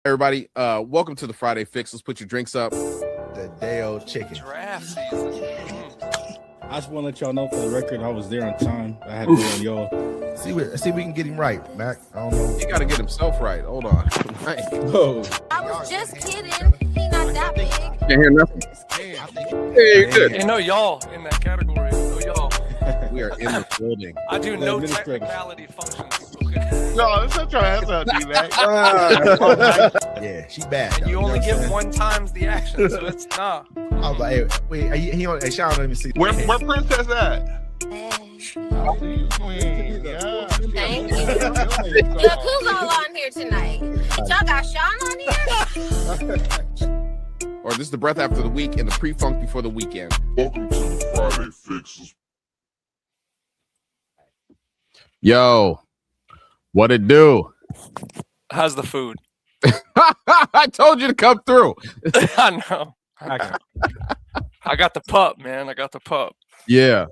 Everybody, welcome to the Friday Fix. Let's put your drinks up. The day-old chicken. Draft season. I just want to let y'all know for the record, I was there on time. I had to be on y'all. See, we can get him right, Mac. I don't know. He got to get himself right. Hold on. Hey. Oh, I was just kidding. He not that big. Can't hear nothing. Hey, you're good. Ain't no y'all in that category. No y'all. We are in the building. I do no administrative. technicality functions. Okay. No, shut your ass up, D-Mac. Yeah, she bad. And though, you only know what I'm give saying? one times the action, so it's nah. I was like, hey, wait, hey, Sean don't even see. Where Princess at? Thank Queen, you. Look, who's all on here tonight? Y'all got Sean on here? Or this is the breath after the week and the pre-funk before the weekend. Welcome to the Friday Fixes. Yo, what it do? How's the food? I told you to come through. I know. I got the pup, man. I got the pup. Yeah.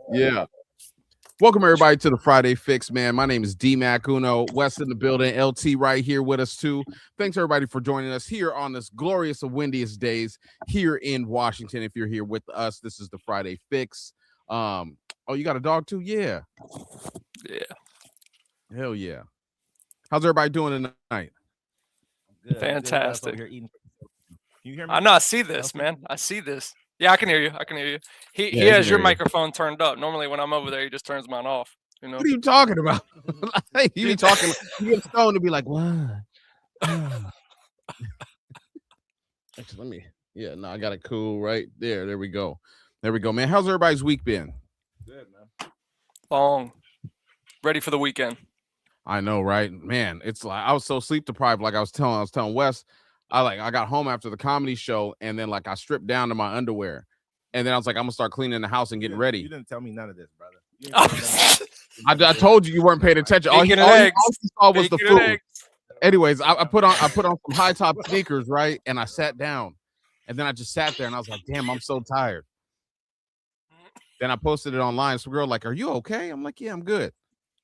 Welcome everybody to the Friday Fix, man. My name is D-Mac Uno. Wes in the building. LT right here with us too. Thanks everybody for joining us here on this glorious of windiest days here in Washington. If you're here with us, this is the Friday Fix. Oh, you got a dog too? Yeah. Yeah. Hell yeah. How's everybody doing tonight? Good. Fantastic. Can you hear me? I know. I see this, man. I see this. Yeah, I can hear you. He Yeah, I has can your hear you. microphone turned up. Normally, when I'm over there, he just turns mine off. You know. What are you talking about? You be talking, you get stoned to be like, what? Actually, I got it cool right there. There we go, man. How's everybody's week been? good, man. Long. Ready for the weekend. I know, right, man. It's like I was so sleep deprived. Like I was telling Wes, I got home after the comedy show, and then like I stripped down to my underwear, and then I was like, I'm gonna start cleaning the house and getting You ready. didn't tell me none of this, brother. You didn't tell me none of I told you were weren't paying attention. All you Bacon and eggs. saw was the Bacon and food. eggs. Anyways, I put on some high top sneakers, right? And I sat down, and then I just sat there, and I was like, "Damn, I'm so tired." Then I posted it online. So girl, like, "Are you okay?" I'm like, "Yeah, I'm good."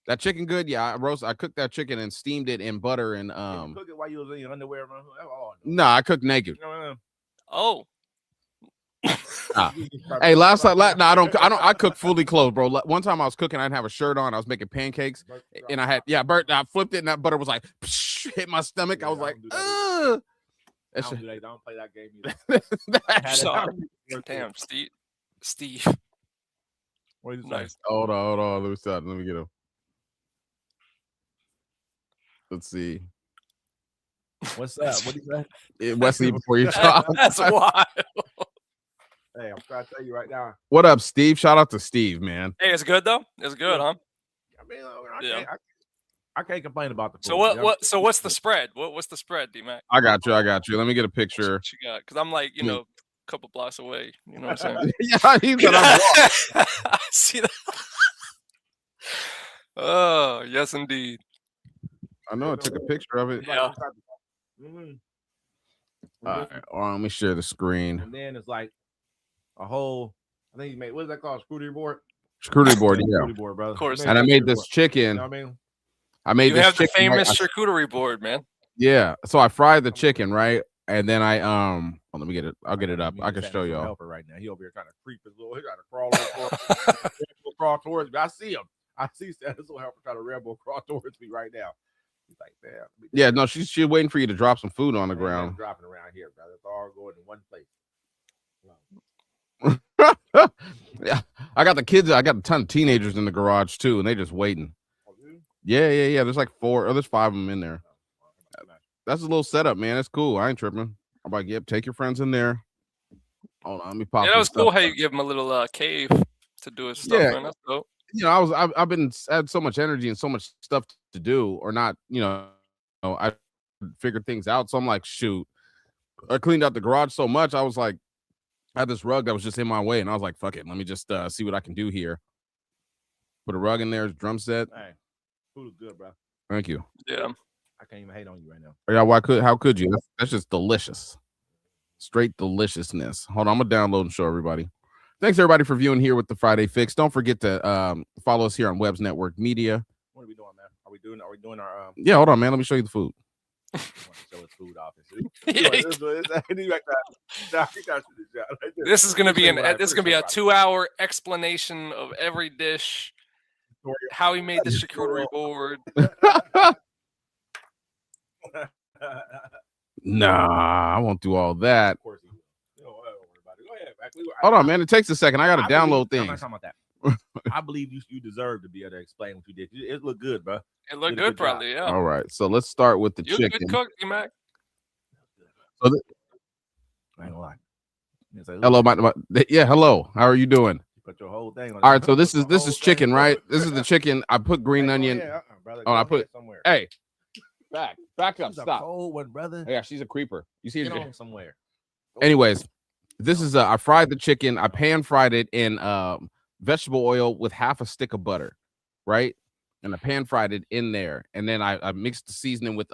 That chicken good? Yeah, I cooked that chicken and steamed it in butter and this. You cook it while you was in your underwear, man. Oh, no, I cooked naked. no. Oh. Hey, last night, I cook fully clothed, bro. One time I was cooking, I didn't have a shirt on. I was making pancakes, and I flipped it, and that butter was like hit my stomach. I was like, ugh. I don't play that game either. Sorry. Damn, Steve. What is Nice. Hold on. Let me start. Let me get him. Let's see. What's up? What is that? Wesley, before you talk. That's wild. Hey, I'm trying to tell you right now. What up, Steve? Shout out to Steve, man. Hey, it's good though. It's good, huh? I mean, Yeah. I can't complain about the food. So what? So what's the spread? What's the spread, D-Mac? I got you. Let me get a picture. What you got? Because I'm like, a couple blocks away. You know what I'm saying? Yeah, he's gonna walk. I see that. Oh, yes, indeed. I know I took a picture of it. Yeah. Mhm. All right, let me share the screen. And then it's like a whole. I think you made what is that called? Scooter board. Charcuterie board, yeah. Scooter board, brother. Of course. And I made this You chicken. know what I mean? I made You this have the chicken. famous charcuterie board, man. Yeah. So I fried the chicken, right? And then let me get it. I'll get it up. I can show y'all. Helper right now. He over here trying to creep his little. He trying to crawl over. Crawl towards me. I see him. I see his little helper trying to ramble crawl towards me right now. He's like, damn. Yeah, no, she's waiting for you to drop some food on the ground. Dropping around here, brother. It's all going in one place. Yeah, I got the kids. I got a ton of teenagers in the garage too, and they just waiting. Yeah. There's like 4 or there's 5 of them in there. That's a little setup, man. That's cool. I ain't tripping. I'm like, yep, take your friends in there. Hold on, let me pop. Yeah, that was some cool stuff. how you give him a little cave to do his stuff. Yeah. Man. That's dope. I've had so much energy and so much stuff to do, or not. I figured things out. So I'm like, shoot. I cleaned out the garage so much. I was like, I had this rug that was just in my way, and I was like, fuck it. Let me just see what I can do here. Put a rug in there, drum set. Hey, food is good, bro. Thank you. Yeah. I can't even hate on you right now. Yeah, how could you? That's just delicious. Straight deliciousness. Hold on, I'm gonna download and show everybody. Thanks everybody for viewing here with the Friday Fix. Don't forget to follow us here on Webb's Network Media. What are we doing, man? Are we doing our Yeah, hold on, man. Let me show you the food. show his food off and shit. Yeah. This This is gonna be a 2-hour explanation of every dish, how he made the charcuterie board. Nah, I won't do all that. Of course he will. Don't worry about it. Go ahead, Mac. Hold on, man. It takes a second. I got to download I'm not things. talking about that. I believe you deserve to be able to explain what you did. It looked good, bro. It looked Did a good, good job. probably. Yeah. All right. So let's start with the You're a good chicken. cook, D-Mac. So I ain't gonna lie. It's like, hello, yeah. Hello. How are you doing? you put your whole thing on. All right. So this is chicken, right? This is the chicken. I put green onion. Brother, Oh, I go put- ahead somewhere. Hey, back up. She's a Stop. cold one, brother. Yeah, she's a creeper. You see Get her? on somewhere. Anyways, this is I fried the chicken. I pan fried it in vegetable oil with half a stick of butter, right? And I pan fried it in there, and then I mixed the seasoning with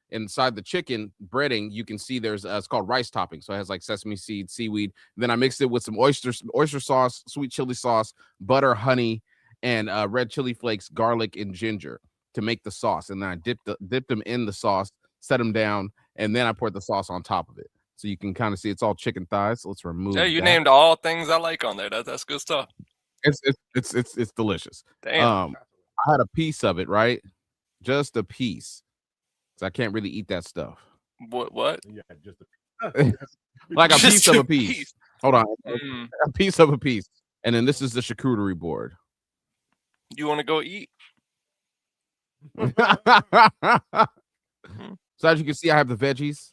inside the chicken breading. You can see there's it's called rice topping, so it has like sesame seed, seaweed. Then I mixed it with some oyster sauce, sweet chili sauce, butter, honey, and red chili flakes, garlic, and ginger to make the sauce. And then I dipped them in the sauce, set them down, and then I poured the sauce on top of it. So you can kind of see it's all chicken thighs. So let's remove. Yeah, you that. named all things I like on there. That's good stuff. It's delicious. Damn. I had a piece of it, right? Just a piece. So I can't really eat that stuff. What? Yeah, just Like a Just piece of a a piece. piece. Hold on. Mm. A piece of a piece. And then this is the charcuterie board. You want to go eat? So as you can see, I have the veggies.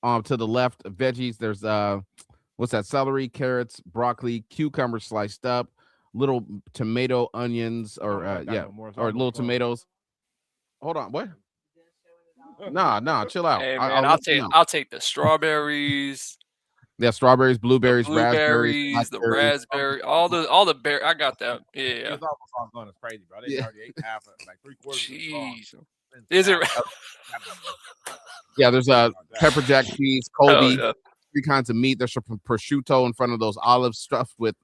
To the left, veggies. There's what's that? Celery, carrots, broccoli, cucumber sliced up, little tomato, onions, or or little tomatoes. Hold on, what? Nah, chill out. Hey man, I'll take the strawberries, Yeah, strawberries, blueberries, blueberries, the raspberries. raspberry, all the berry. I got that. Yeah. It's almost going as crazy, bro. They Yeah. already ate half, like 3/4 of the sauce. Jeez. Is it? Yeah, there's pepper jack cheese, Oh, Colby, yeah. 3 kinds of meat. There's some prosciutto in front of those olives stuffed with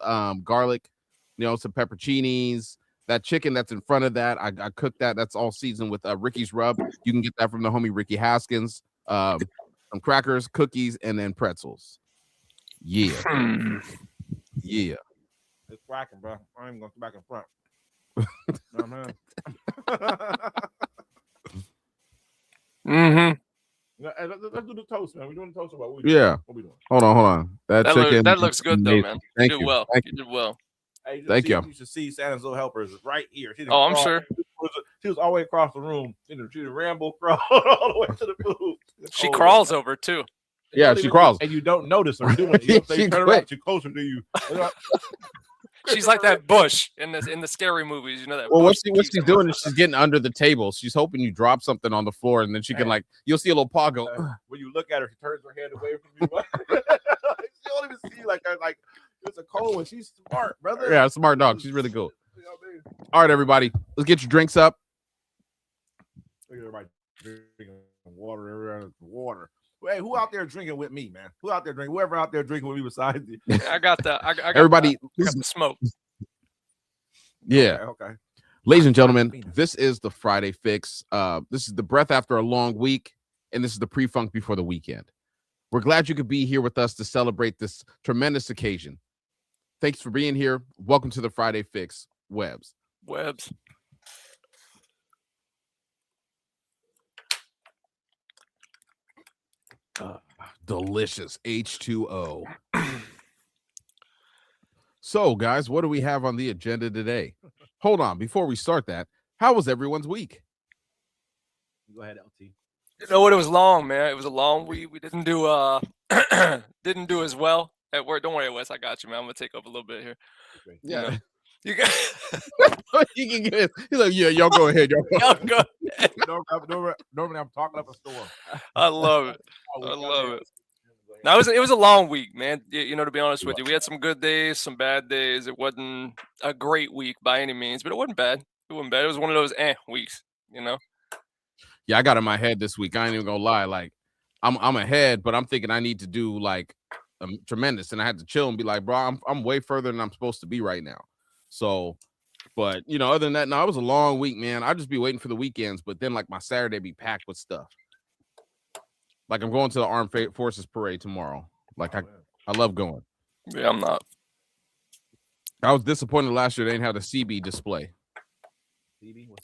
garlic, some pepperoncinis. That chicken that's in front of that, I cooked that. That's all seasoned with Ricky's Rub. You can get that from the homie Ricky Haskins. Some crackers, cookies, and then pretzels. Yeah, yeah. It's cracking, bro. I ain't gonna come back in front. You know what I mean? Mm-hmm. Hey, let's do the toast, man. We're doing the toast. What we Yeah. What we doing? Hold on. That chicken. That looks good though, amazing. man. Thank you you. did well. Thank You did well. Hey, Thank you. You should see Santa's little helpers right here. She didn't Oh, I'm crawl- sure. She was all the way across the room. She didn't ramble crawl all the way to the food. She crawls over too. Yeah, Don't she even- crawls. and you don't notice her doing it. You don't say She you turn quit. around, she's closer to you. She's like that bush in the scary movies. You know that. Well, what bush that she's keeps them doing up. is she's getting under the table. She's hoping you drop something on the floor, and then she can you'll see a little paw go. When you look at her, she turns her head away from you. She don't even see you like that. Like it's a cold one. She's smart, brother. Yeah, smart dog. She's really cool. You know what I mean? All right, everybody, let's get your drinks up. Look at everybody drinking water. Everybody water. Hey, who out there drinking with me, man? Who out there drinking? Whoever out there drinking with me besides you. I got that. I got Everybody, that. I got the smoke. yeah, Okay. ladies and gentlemen, this is the Friday Fix. This is the breath after a long week, and this is the pre-funk before the weekend. We're glad you could be here with us to celebrate this tremendous occasion. Thanks for being here. Welcome to the Friday Fix, Webs. Webs. Delicious H2O. So, guys, what do we have on the agenda today? Hold on, before we start that, how was everyone's week? Go ahead, LT. You know what? It was long, man. It was a long week. We didn't do didn't do as well at work. Don't worry, Wes. I got you, man. I'm gonna take up a little bit here. Yeah, You got. you can get it. He's like, yeah, y'all go ahead, y'all. Y'all go. Normally, I'm talking up a storm. I love it. I love it. Now it was a long week, man. You know, to be honest with you, we had some good days, some bad days. It wasn't a great week by any means, but it wasn't bad. It wasn't bad. It was one of those weeks, you know. Yeah, I got in my head this week. I ain't even gonna lie. Like, I'm ahead, but I'm thinking I need to do like tremendous, and I had to chill and be like, bro, I'm way further than I'm supposed to be right now. So, but other than that, no, it was a long week, man. I'd just be waiting for the weekends, but then like my Saturday be packed with stuff. Like I'm going to the Armed Forces Parade tomorrow. Like I love going. Yeah, I'm not. I was disappointed last year they didn't have the CB display.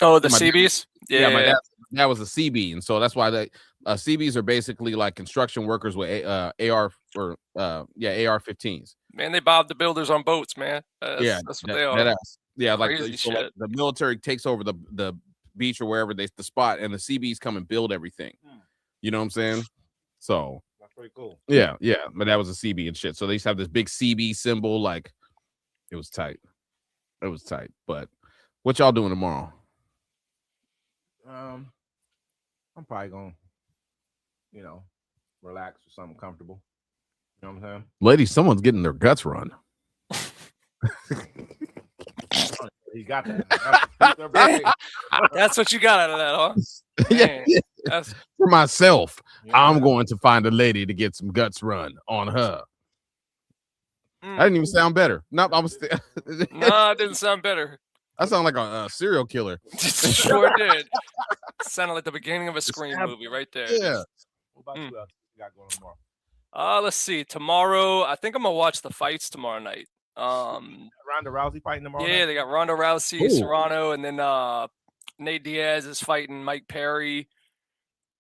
Oh, the My dad- CBs? My dad was a CB, and so that's why the CBs are basically like construction workers with AR-15s. Man, they bob the builders on boats, man. That's what they are. Like Crazy so like shit. the military takes over the beach or wherever the spot, and the CBs come and build everything. You know what I'm saying? So That's pretty cool. yeah, but that was a CB and shit. So they used to have this big CB symbol, like it was tight. It was tight. But what y'all doing tomorrow? I'm probably gonna, relax or something comfortable. You know what I'm saying? Ladies, someone's getting their guts run. He got that. That's what you got out of that, huh? Man, that's For myself, Yeah. I'm going to find a lady to get some guts run on her. I didn't even sound better. No, I was. Nah, it didn't sound better. I sound like a serial killer. Sure did. Sounded like the beginning of a Scream movie right there. Yeah. What about you? Got going tomorrow? Let's see. Tomorrow, I think I'm gonna watch the fights tomorrow night. Ronda Rousey fighting tomorrow. Yeah, night? they got Ronda Rousey, Ooh. Serrano, and then Nate Diaz is fighting Mike Perry,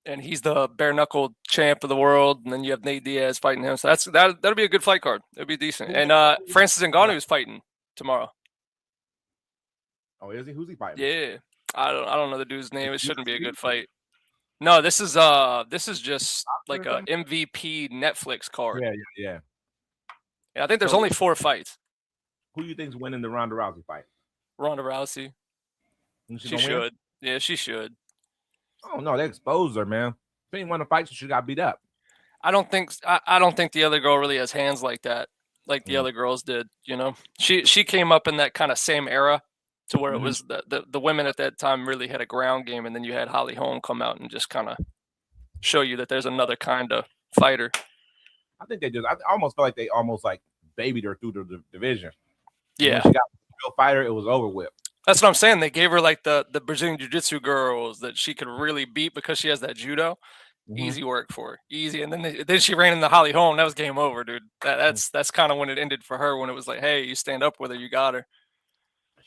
and he's the bare knuckle champ of the world. And then you have Nate Diaz fighting him. So that'll be a good fight card. It'll be decent. And Francis Ngannou is fighting tomorrow. Oh, is he? Who's he fighting? Yeah, I don't know the dude's name. It shouldn't be a good fight. No, this is just like a MVP Netflix card. Yeah. Yeah, I think there's only 4 fights. Who you think's winning the Ronda Rousey fight? Ronda Rousey. Think She gonna win? should. Yeah, she should. Oh no, they exposed her, man. She ain't won the fight, so she got beat up. I don't think the other girl really has hands like that, like the other girls did. You know, she came up in that kind of same era, to where it was the women at that time really had a ground game, and then you had Holly Holm come out and just kind of show you that there's another kind of fighter. I think I almost felt like they almost like babied her through the division. Yeah, When she got a real fighter, it was over with. that's what I'm saying. They gave her like the Brazilian Jiu-Jitsu girls that she could really beat because she has that judo. Easy work for her, easy. And then she ran into Holly Holm. That was game over, dude. That's kind of when it ended for her. When it was like, hey, you stand up with her, you got her.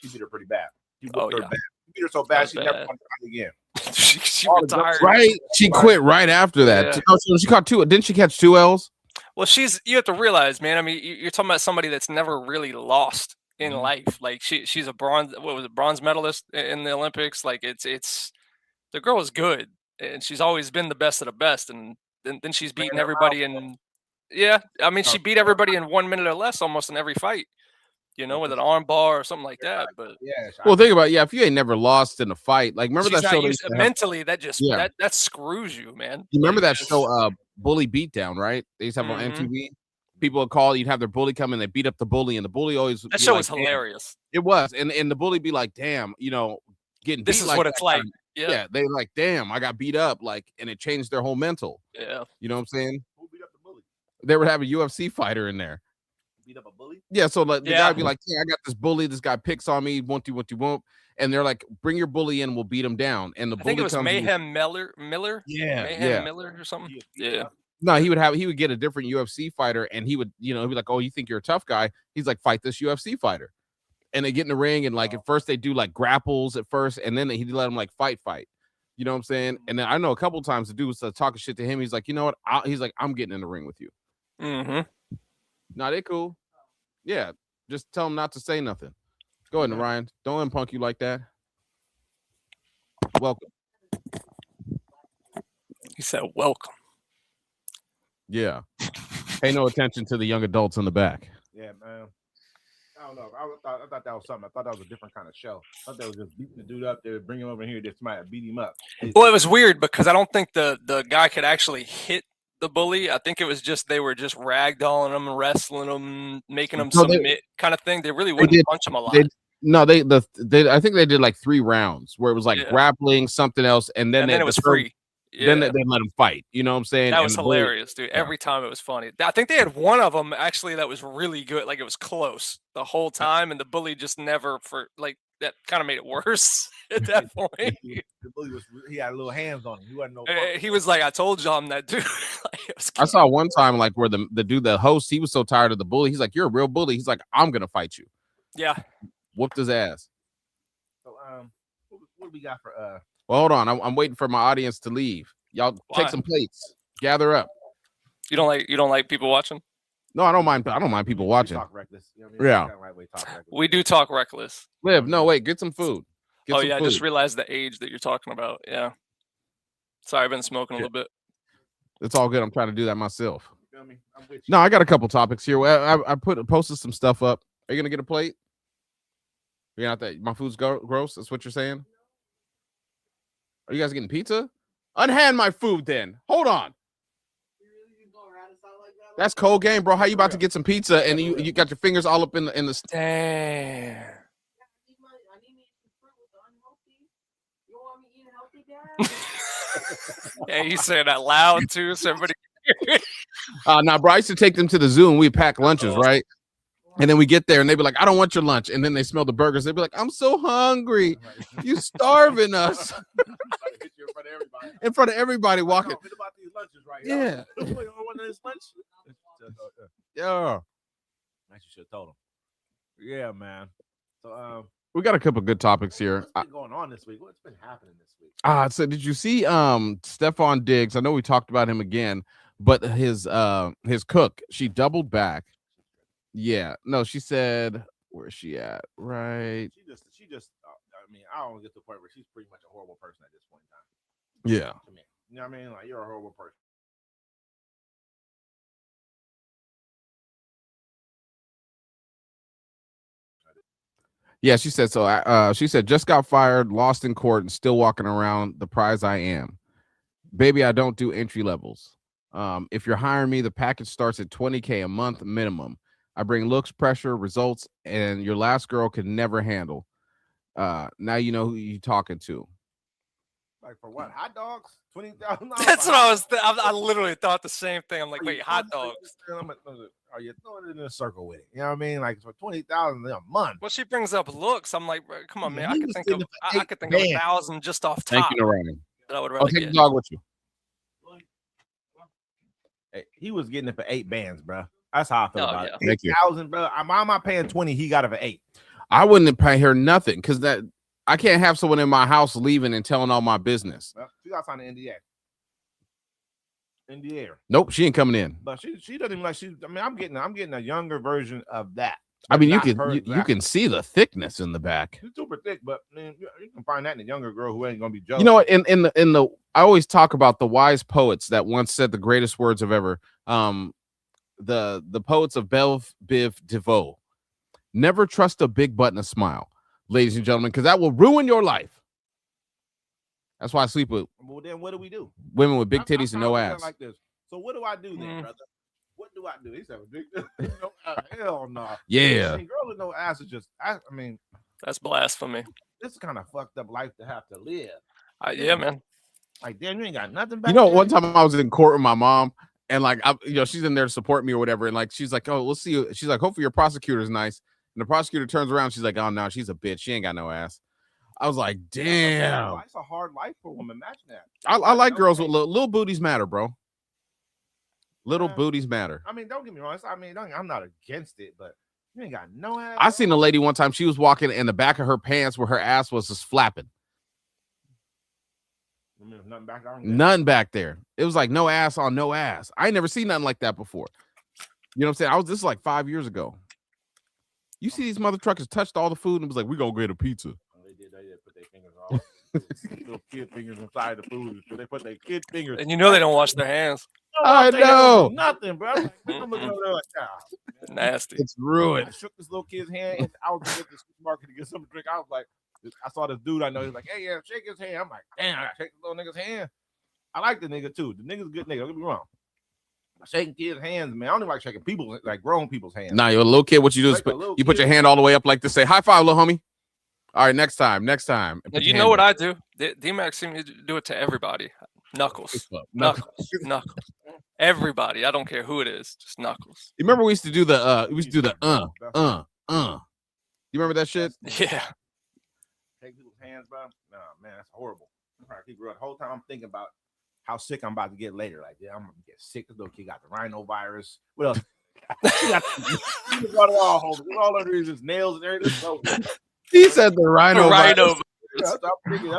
She beat her pretty bad. She Oh, whooped her yeah. bad. She beat her so bad was she never bad. won the fight again. she All the retired. Right? She quit right after that. Yeah. Oh, so she caught 2. Didn't she catch 2 L's? Well, you have to realize, man. I mean, you're talking about somebody that's never really lost in life. Like she's a bronze medalist in the Olympics. Like it's the girl is good, and she's always been the best of the best. And then she's beating everybody in. Yeah, I mean, she beat everybody in 1 minute or less almost in every fight. You know, with an arm bar or something like that. But Yeah. Well, think about if you ain't never lost in a fight. Like remember she's that not show? they used- used to have- mentally, that just Yeah. that screws you, man. You remember Like, that show, Bully Beatdown, right? They used to have on Mhm. MTV. People would call, you'd have their bully come in, they beat up the bully, and the bully always That be show like, was "Damn." hilarious. It was, and the bully be like, "Damn, getting This beat is like what that it's like. kinda- Yeah. They like, damn, I got beat up, like, and it changed their whole mental. Yeah. You know what I'm saying? Who beat up the bully? They would have a UFC fighter in there. Beat up a bully? Yeah, so like the guy Yeah. would be like, "Yeah, I got this bully. This guy picks on me. Won't and they're like, "Bring your bully in. We'll beat him down." And the I bully think it was comes in- Mayhem Miller. Yeah, Mayhem yeah. Miller or something. Yeah. Yeah. No, he would get a different UFC fighter, and he would, he'd be like, "Oh, you think you're a tough guy?" He's like, "Fight this UFC fighter," and they get in the ring, and like at first they do like grapples at first, and then he'd let him like fight. You know what I'm saying? And then I know a couple times the dude was talking shit to him. He's like, "You know what?" He's like, "I'm getting in the ring with you." Mm-hmm. Nah, they cool. Yeah, just tell him not to say nothing. Go ahead, Ryan. Don't let him punk you like that. Welcome. He said, "Welcome." Yeah. Pay no attention to the young adults in the back. Yeah, man. I don't know. I thought that was something. I thought that was a different kind of show. I thought they was just beating the dude up. They would bring him over here. This might beat him up. Well, it was weird because I don't think the guy could actually hit the bully. I think it was just they were just ragdolling him, wrestling him, making him No, they- submit kind of thing. They really wouldn't did- punch him a lot. No, they I think they did like 3 rounds where it was like Yeah. grappling, something else, and then it was the third- free. Yeah. Then they let him fight. You know what I'm saying? That And was the bully- hilarious, dude. Every time it was funny. I think they had one of them actually that was really good. Like it was close the whole time, and the bully just never that kind of made it worse at that point. The bully he had little hands on him. He wasn't no. He was like, "I told y'all I'm that dude." I saw one time like where the dude, the host, he was so tired of the bully. He's like, "You're a real bully." He's like, "I'm gonna fight you." Yeah. Whooped his ass. So what do we got for Well, hold on. I'm waiting for my audience to leave. Y'all take some plates. Gather up. You don't like people watching? No, I don't mind. I don't mind people watching. Talk reckless. You know what I mean? Yeah. Kinda right way, talk reckless. We do talk reckless. Liv, no, wait. Get some food. Get some I food. just realized the age that you're talking about. Yeah. Sorry, I've been smoking a little bit. It's all good. I'm trying to do that myself. You feel me? I'm with you. No, I got a couple topics here. I posted some stuff up. Are you gonna get a plate? You're not that my food's gross. That's what you're saying. Are you guys getting pizza? Unhand my food then. Hold on. That's cold game, bro. How you about to get some pizza and you got your fingers all up in the Damn. Yeah, he said that loud too. So everybody. Now, bro, I used to take them to the zoo and we pack lunches, right? And then we get there and they'd be like, "I don't want your lunch." And then they smell the burgers. They'd be like, "I'm so hungry. You starving us." In front of everybody walking. What about these lunches right Yeah. You don't want this lunch? Yeah. I should have told him. Yeah, man. So We got a couple good topics here. what's been going on this week? What's been happening this week? So did you see Stephon Diggs? I know we talked about him again, but his cook, she doubled back. Yeah. No, she said, where's she at? Right. She just I mean, I don't get to the point where she's pretty much a horrible person at this point in time. Yeah. To me. You know what I mean? Like, you're a horrible person. Yeah, she said so. She said, "Just got fired, lost in court, and still walking around the prize I am. Baby, I don't do entry levels. If you're hiring me, the package starts at $20K a month minimum. I bring looks, pressure, results, and your last girl could never handle. Now you know who you're talking to." Like, for what? Hot dogs? $20,000? That's what I was. I literally thought the same thing. I'm like, wait, hot dogs. Are you throwing it in a circle with it? You know what I mean? Like, for $20,000 a month. Well, she brings up looks. I'm like, bro, come on, man. I He could was think getting of it for I could think of $8,000. 1,000 just off Thank top you, Narayan. that I would I'll rather take the get. dog with you. Hey, he was getting it for 8 bands, bro. That's how I feel Oh, about yeah. it. Thank you. 8,000, bro. Why am I paying 20? He got it for 8. I wouldn't pay her nothing because that I can't have someone in my house leaving and telling all my business. Well, she got signed an NDA. NDA. Nope, she ain't coming in. But she doesn't even like she. I mean, I'm getting a younger version of that. I mean, you Not can her you exact- can see the thickness in the back. She's super thick, but man, you can find that in a younger girl who ain't gonna be jealous. You know what? In the I always talk about the wise poets that once said the greatest words of ever. The poets of Belle Biv DeVoe. Never trust a big butt and a smile, ladies and gentlemen, because that will ruin your life. That's why I sleep with Well, then what do we do? women with big I'm titties and no kinda looking ass. like this. So what do I do then, Mm. brother? What do I do? He said, big, no, hell no. Yeah. I mean, girl with no ass is just. I mean, That's blasphemy. this is kind of fucked up life to have to live. Yeah, man. Like, damn, you ain't got nothing back. You know, there? one time I was in court with my mom, and like, she's in there to support me or whatever, and like, she's like, "Oh, we'll see you." She's like, "Hopefully your prosecutor's nice." And the prosecutor turns around, she's like, "Oh no, she's a bitch. She ain't got no ass." I was like, "Damn." It's a hard life for a woman. Imagine that. I like girls with little booties matter, bro. Little Yeah. booties matter. I mean, don't get me wrong. I mean, I'm not against it, but you ain't got no ass. I seen a lady one time. She was walking in the back of her pants where her ass was just flapping. I mean, there's nothing back there. Nothing back there. It was like no ass on no ass. I ain't never seen nothing like that before. You know what I'm saying? This is like 5 years ago. You see these mother truckers touched all the food and was like, "We gonna get a pizza." They did put their fingers all little kid fingers inside the food. So they put their kid fingers. And you know they don't wash their hands. I know. Nothing, bro. I'm looking over there like, Nasty. It's I ruined. shook this little kid's hand. And I was at the supermarket to get something to drink. I was like, I saw this dude I know. He's like, "Hey, yeah, shake his hand." I'm like, "Damn, I gotta shake this little nigga's hand." I like the nigga too. The nigga's a good nigga. Don't get me wrong. Shaking kids' hands, man. I don't even like shaking people, like grown people's hands. Nah, you're a little kid. What you do is Like a little you put your kid. hand all the way up like this. Say high five, little homie. All right, next time. Now, you know what I do? D-Max seemed to do it to everybody. Knuckles. Knuckles. Knuckles. Everybody. I don't care who it is. Just knuckles. You remember we used to do the You remember that shit? Yeah. hands, bro. Nah, man, that's horrible. I'm trying to keep real. The whole time I'm thinking about how sick I'm about to get later. Like, yeah, I'm gonna get sick. This little kid got the rhinovirus. What else? He got all under his nails and everything. So, He said the rhino. Rhino.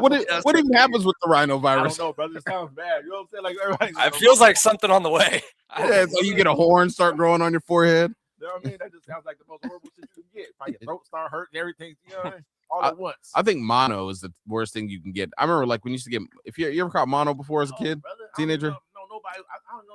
What even happens with the I rhinovirus? don't know, brother. It sounds bad. You know what I'm saying? Like everybody's It feels like something on the way. Yeah, so you get a horn start growing on your forehead. You know what I mean? That just sounds like the most horrible shit you can get. Probably your throat start hurting, everything. You know what I mean? All at once. I think mono is the worst thing you can get. I remember like when you used to get, if you ever caught mono before as a kid, brother, teenager? Nobody.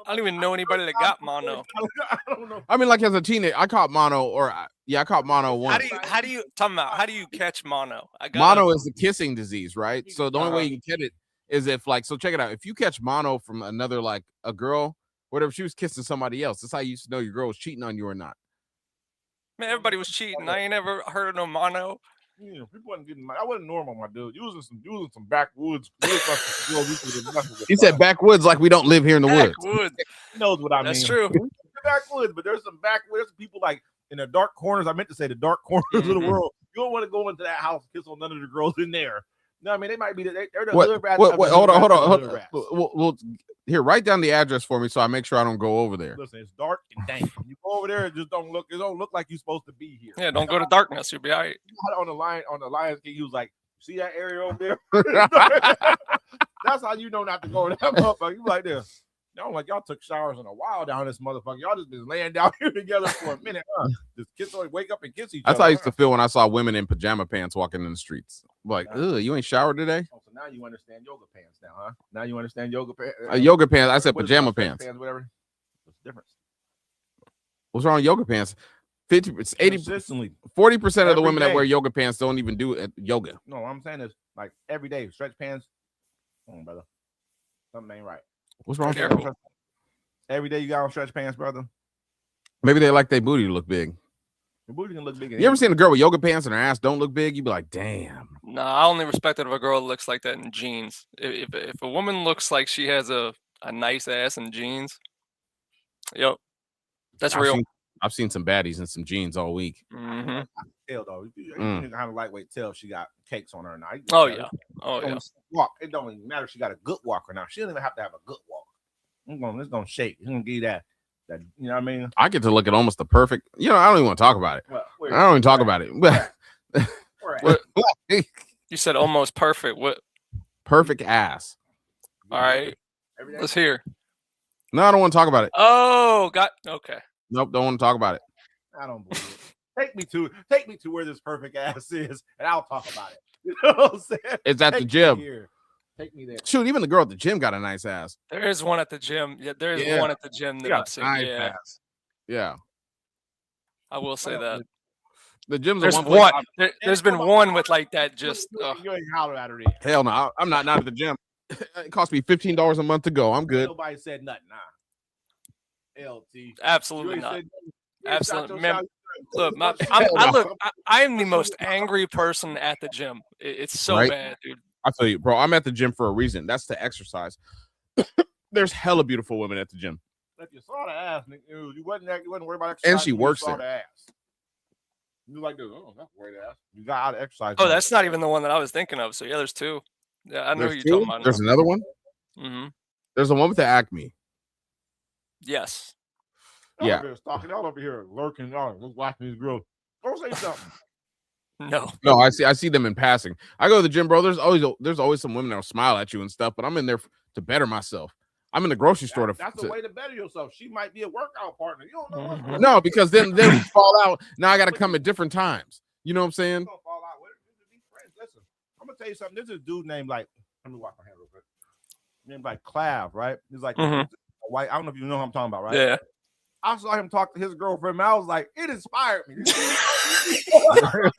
I don't even know anybody that got mono. I don't know. I mean, like as a teenager, I caught mono, I caught mono once. How do you catch mono? Mono is the kissing disease, right? So the only way you can get it is if like, so check it out. If you catch mono from another, like a girl, whatever, she was kissing somebody else. That's how you used to know your girl was cheating on you or not. Man, everybody was cheating. I ain't ever heard of no mono. You know, people wasn't getting. I wasn't normal, my dude. Using some backwoods. He said backwoods, like we don't live here in the woods. Backwoods. He knows what I mean. That's true. Backwoods, but there's some backwoods. There's people like in the dark corners. I meant to say the dark corners of the world. You don't want to go into that house and kiss on none of the girls in there. No, I mean they might be. They're the hood rats. Wait, hold on. We'll here, write down the address for me so I make sure I don't go over there. Listen, it's dark and dank. You go over there, it just don't look. It don't look like you're supposed to be here. Yeah, don't go to darkness. You'll be all right. On the Lions King, he was like, "See that area over there? That's how you know not to go to that motherfucker." You like this? Y'all like y'all took showers in a while down this motherfucker. Y'all just been laying down here together for a minute, huh? Just kiss or wake up and kiss each other. That's how I used to feel when I saw women in pajama pants walking in the streets. Like, ugh, you ain't showered today? Oh, so now you understand yoga pants now, huh? Now you understand yoga pants. Yoga pants. I said pajama pants. Whatever. What's the difference? What's wrong with yoga pants? 50, 80, Consistently. 40% of the women Every that wear day. yoga pants don't even do yoga. No, what I'm saying is like every day stretch pants. Come on, brother. Something ain't right. What's wrong with Careful. that? Every day you got on stretch pants, brother. Maybe they like their booty to look big. Your booty can look big. You ever seen a girl with yoga pants and her ass don't look big? You be like, damn. No, I only respect it if a girl looks like that in jeans. If a woman looks like she has a nice ass in jeans, yep, that's real. I've seen some baddies in some jeans all week. Mm-hmm. Tail though. You can have a lightweight tail if she got cakes on her or not. Oh yeah. Oh yeah. Walk. It don't even matter if she got a good walk or not. She don't even have to have a good walk. It's gonna shake. It's gonna give you that. You know what I mean? I get to look at almost the perfect. I don't even want to talk about it. I don't even talk about it. You said almost perfect. What? Perfect ass. All right. Let's hear. No, I don't want to talk about it. Oh, okay. Nope, don't want to talk about it. I don't believe it. Take me to where this perfect ass is, and I'll talk about it. You know what I'm saying? It's at the gym. Take me there. Shoot, even the girl at the gym got a nice ass. There is one at the gym. Yeah, there is one at the gym that I've seen. Nice Yeah, ass. Yeah. I will say that. The gym's There's a one. There's been one with like that. Just You ain't holler at her. hell no. I'm not at the gym. It costs me $15 a month to go. I'm good. Nobody said nothing. Nah. LT. absolutely not. Absolutely. Man, look, Hell I am the most angry person at the gym. It's so Right? bad, dude. I tell you, bro, I'm at the gym for a reason. That's to exercise. There's hella beautiful women at the gym. If you saw the ass, you wasn't worried about exercise. And she works saw there. The ass. You like this? Oh, that's worried ass. You got out of exercise. Oh, that's not even the one that I was thinking of. So yeah, there's two. Yeah, I know who There's you're two? talking about. There's another one. Mm-hmm. There's the one with the Acme. Yes. Yeah. Stalking y'all over here, lurking. Y'all just watching these girls. Go say something. No. No, I see them in passing. I go to the gym, bro. There's always some women that'll smile at you and stuff, but I'm in there to better myself. I'm in the grocery store That's the way to better yourself. She might be a workout partner. You don't know. Mhm. No, because then we fall out. Now I got to come at different times. You know what I'm saying? Gonna fall out with her. Just be friends. Listen, I'm gonna tell you something. This is a dude named like. Let me wash my hand real quick. Named like Clav, right? He's like Mhm. white. I don't know if you know who I'm talking about, right? Yeah. I saw him talk to his girlfriend. And I was like, it inspired me. I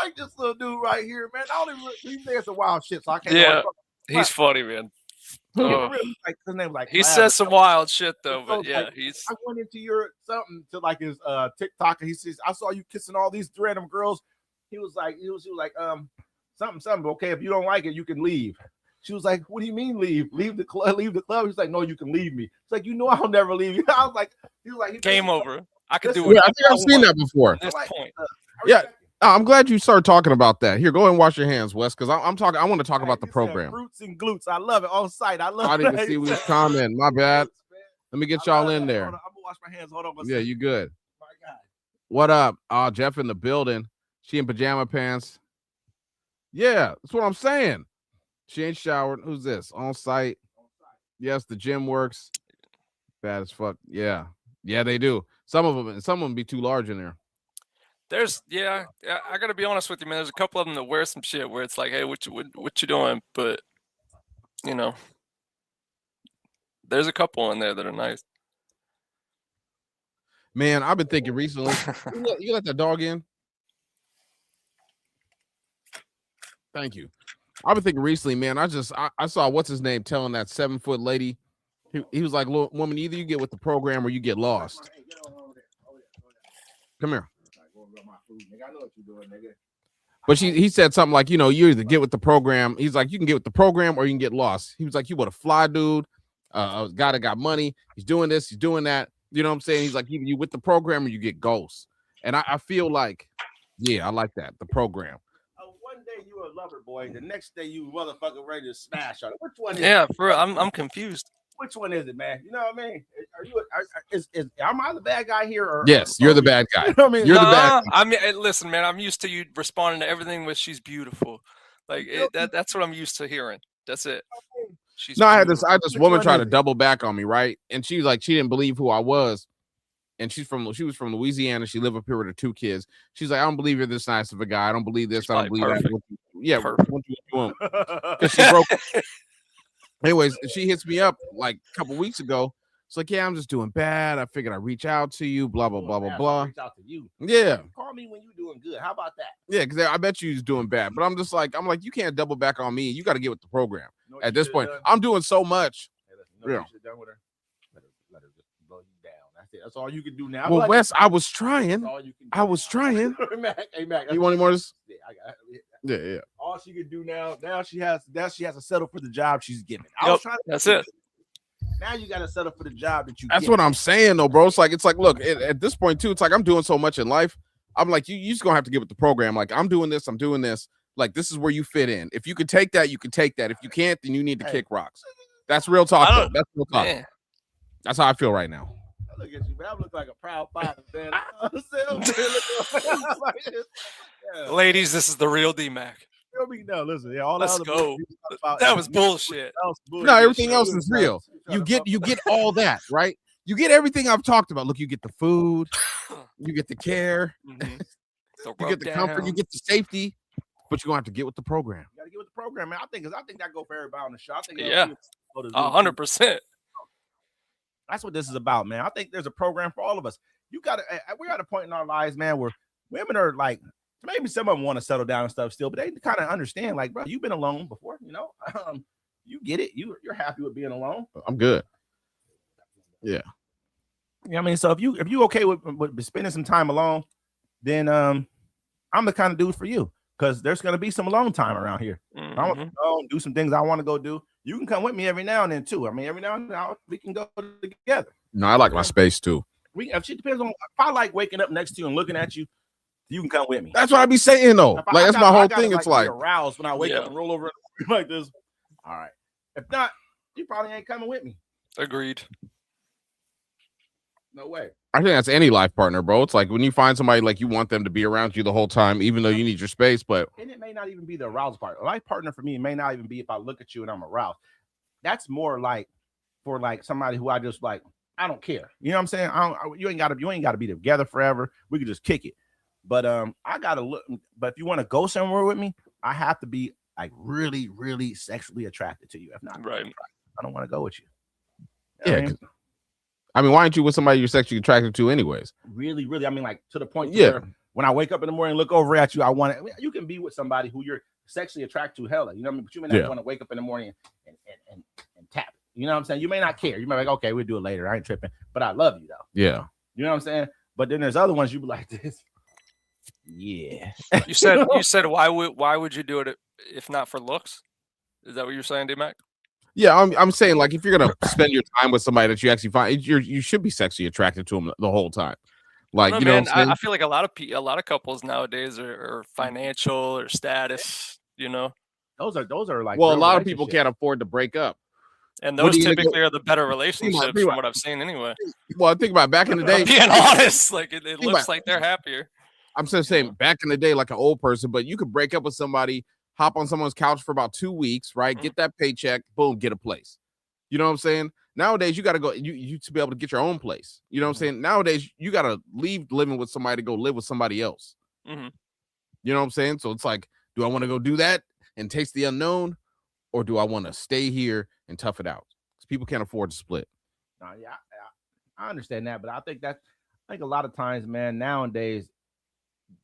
like this little dude right here, man. I don't even. He says some wild shit, so I can't. Yeah. He's funny, man. Oh. Like his name, like He Clav. says some wild shit though, So, but yeah, like, he's I went into your something to like his TikTok, and he says, I saw you kissing all these random girls. He was like, something. Okay, if you don't like it, you can leave. She was like, what do you mean leave? Leave the club? He's like, no, you can leave me. It's like, I'll never leave you. I was like, he was like, game over. I could do Yeah, it. I think I've seen that before. At this point. Yeah. I'm glad you started talking about that. Here, go ahead and wash your hands, Wes, because I'm talking. I want to talk about the He said program. Fruits and glutes. I love it on site. I love I it. didn't even see what he's commenting. My bad. Let me get y'all in there. I'm gonna wash my hands. Hold on. Yeah, you good. My God. What up? Jeff in the building. She in pajama pants. Yeah, that's what I'm saying. She ain't showered. Who's this? On site. Yes, the gym works. Bad as fuck. Yeah. Yeah, they do. Some of them be too large in there. There's I gotta be honest with you, man. There's a couple of them that wear some shit where it's like, hey, what you doing? But you know, there's a couple in there that are nice. Man, I've been thinking recently. You let that dog in? Thank you. I've been thinking recently, man. I saw what's his name telling that 7-foot lady. He was like, "Look, woman, either you get with the program or you get lost." Come here. But he said something like, you either get with the program. He's like, you can get with the program or you can get lost. He was like, you want a fly dude, a guy that got money. He's doing this, he's doing that. You know what I'm saying? He's like, either you with the program or you get ghosts. And I feel like, yeah, I like that. The program. One day you a lover boy, the next day you motherfucker ready to smash on it. Which one is Yeah, it? for real, I'm confused. Which one is it, man? You know what I mean? Am I the bad guy here? Or Yes, you're the bad guy. You know what I mean? You're the bad guy. I mean, listen, man, I'm used to you responding to everything with "she's beautiful." Like that's what I'm used to hearing. That's it. She's No, I had beautiful. this woman try to double back on me, right? And she was like, she didn't believe who I was. And she was from Louisiana. She lived up here with her 2 kids. She's like, I don't believe you're this nice of a guy. I don't believe this. I don't believe that. Yeah, what you doing? Because she broke. Anyways, she hits me up like a couple weeks ago. It's like, yeah, I'm just doing bad. I figured I'd reach out to you. Blah blah blah blah blah. Reach out to you. Yeah. Call me when you're doing good. How about that? Yeah, because I bet you he's doing bad. But I'm like, you can't double back on me. You got to get with the program. You know At this point, done? I'm doing so much. Hey, listen, you know Yeah. what you should've done with her? Let her just blow you down. That's it. That's all you can do now. Well, Like, Wes, I was that's trying. all you can do I was now. trying. Mac, hey Mac. You want any more of this? Yeah, I got it. Yeah. All she can do now she has to settle for the job she's given. Yep, that's it. Now you got to settle for the job that you. That's get. what I'm saying, though, bro. It's like, look, at this point too, it's like I'm doing so much in life. I'm like, you just gonna have to get with the program. Like, I'm doing this. Like, this is where you fit in. If you can take that, you can take that. If you can't, then you need to kick rocks. That's real talk. Though. That's real talk. Man. That's how I feel right now. Look at you, man. I look like a proud father, man. Yeah. Ladies, this is the real D-Mac. No, listen. Yeah, all Let's the go. about, That was bullshit. No, everything else is real. You get all that, right? You get everything I've talked about. Look, you get the food, you get the care, Mhm. you get the comfort, you get the safety, but you're gonna have to get with the program. You gotta get with the program, man. I think that go for everybody on the show. I think Yeah. 100%. That's what this is about, man. I think there's a program for all of us. We're at a point in our lives, man, where women are like, maybe some of them want to settle down and stuff still, but they kind of understand, like, bro, you've been alone before, you get it. You're happy with being alone. I'm good. Yeah. I mean, so if you okay with spending some time alone, then I'm the kind of dude for you, because there's gonna be some alone time around here. Mhm. I want to go and do some things I want to go do. You can come with me every now and then too. I mean, every now and then we can go together. No, I like my space too. If it depends on if I like waking up next to you and looking at you, you can come with me. That's what I be saying though. If I- Like, I that's gotta- my I whole gotta, thing. It's like, be aroused when I wake Yeah. up and roll over like this. All right. If not, you probably ain't coming with me. Agreed. No way. I think that's any life partner, bro. It's like when you find somebody like you want them to be around you the whole time, even though you need your space. But And it may not even be the arousal part. A life partner for me may not even be if I look at you and I'm aroused. That's more like for like somebody who I just like, I don't care. You know what I'm saying? You ain't gotta be together forever. We could just kick it. But I gotta look. But if you want to go somewhere with me, I have to be like really, really sexually attracted to you. If not, Right. I don't want to go with you. You know what I yeah, mean? I mean, why aren't you with somebody you're sexually attracted to, anyways? Really, really. I mean, like to the point Yeah. where when I wake up in the morning and look over at you, I want to. You can be with somebody who you're sexually attracted to, hella. You know what I mean? But you may not Yeah. want to wake up in the morning and tap it. You know what I'm saying? You may not care. You may be like, okay, we'll do it later. I ain't tripping, but I love you though. Yeah. You know what I'm saying? But then there's other ones you be like this. Yeah. You said why would you do it if not for looks? Is that what you're saying, D-Mac? Yeah, I'm saying, like, if you're gonna spend your time with somebody that you actually find, you should be sexually attracted to them the whole time. Like, No, you know man, what I'm saying? I feel like a lot of couples nowadays are financial or status, you know, Those are like Well, a real lot of people relationships. can't afford to break up. and What those are you gonna typically go- are the better Think relationships about- from what I've seen anyway. Well, think about back in the day. Being honest, like it Think looks about- like they're happier. I'm just saying back in the day, like an old person, but you could break up with somebody, hop on someone's couch for about 2 weeks, right? Get that paycheck, boom, get a place. You know what I'm saying? Nowadays, you got to go, you to be able to get your own place. You know what I'm saying? Nowadays, you got to leave living with somebody to go live with somebody else. Mhm. You know what I'm saying? So it's like, do I want to go do that and taste the unknown, or do I want to stay here and tough it out? Because people can't afford to split. Yeah, I understand that, but I think a lot of times, man, nowadays,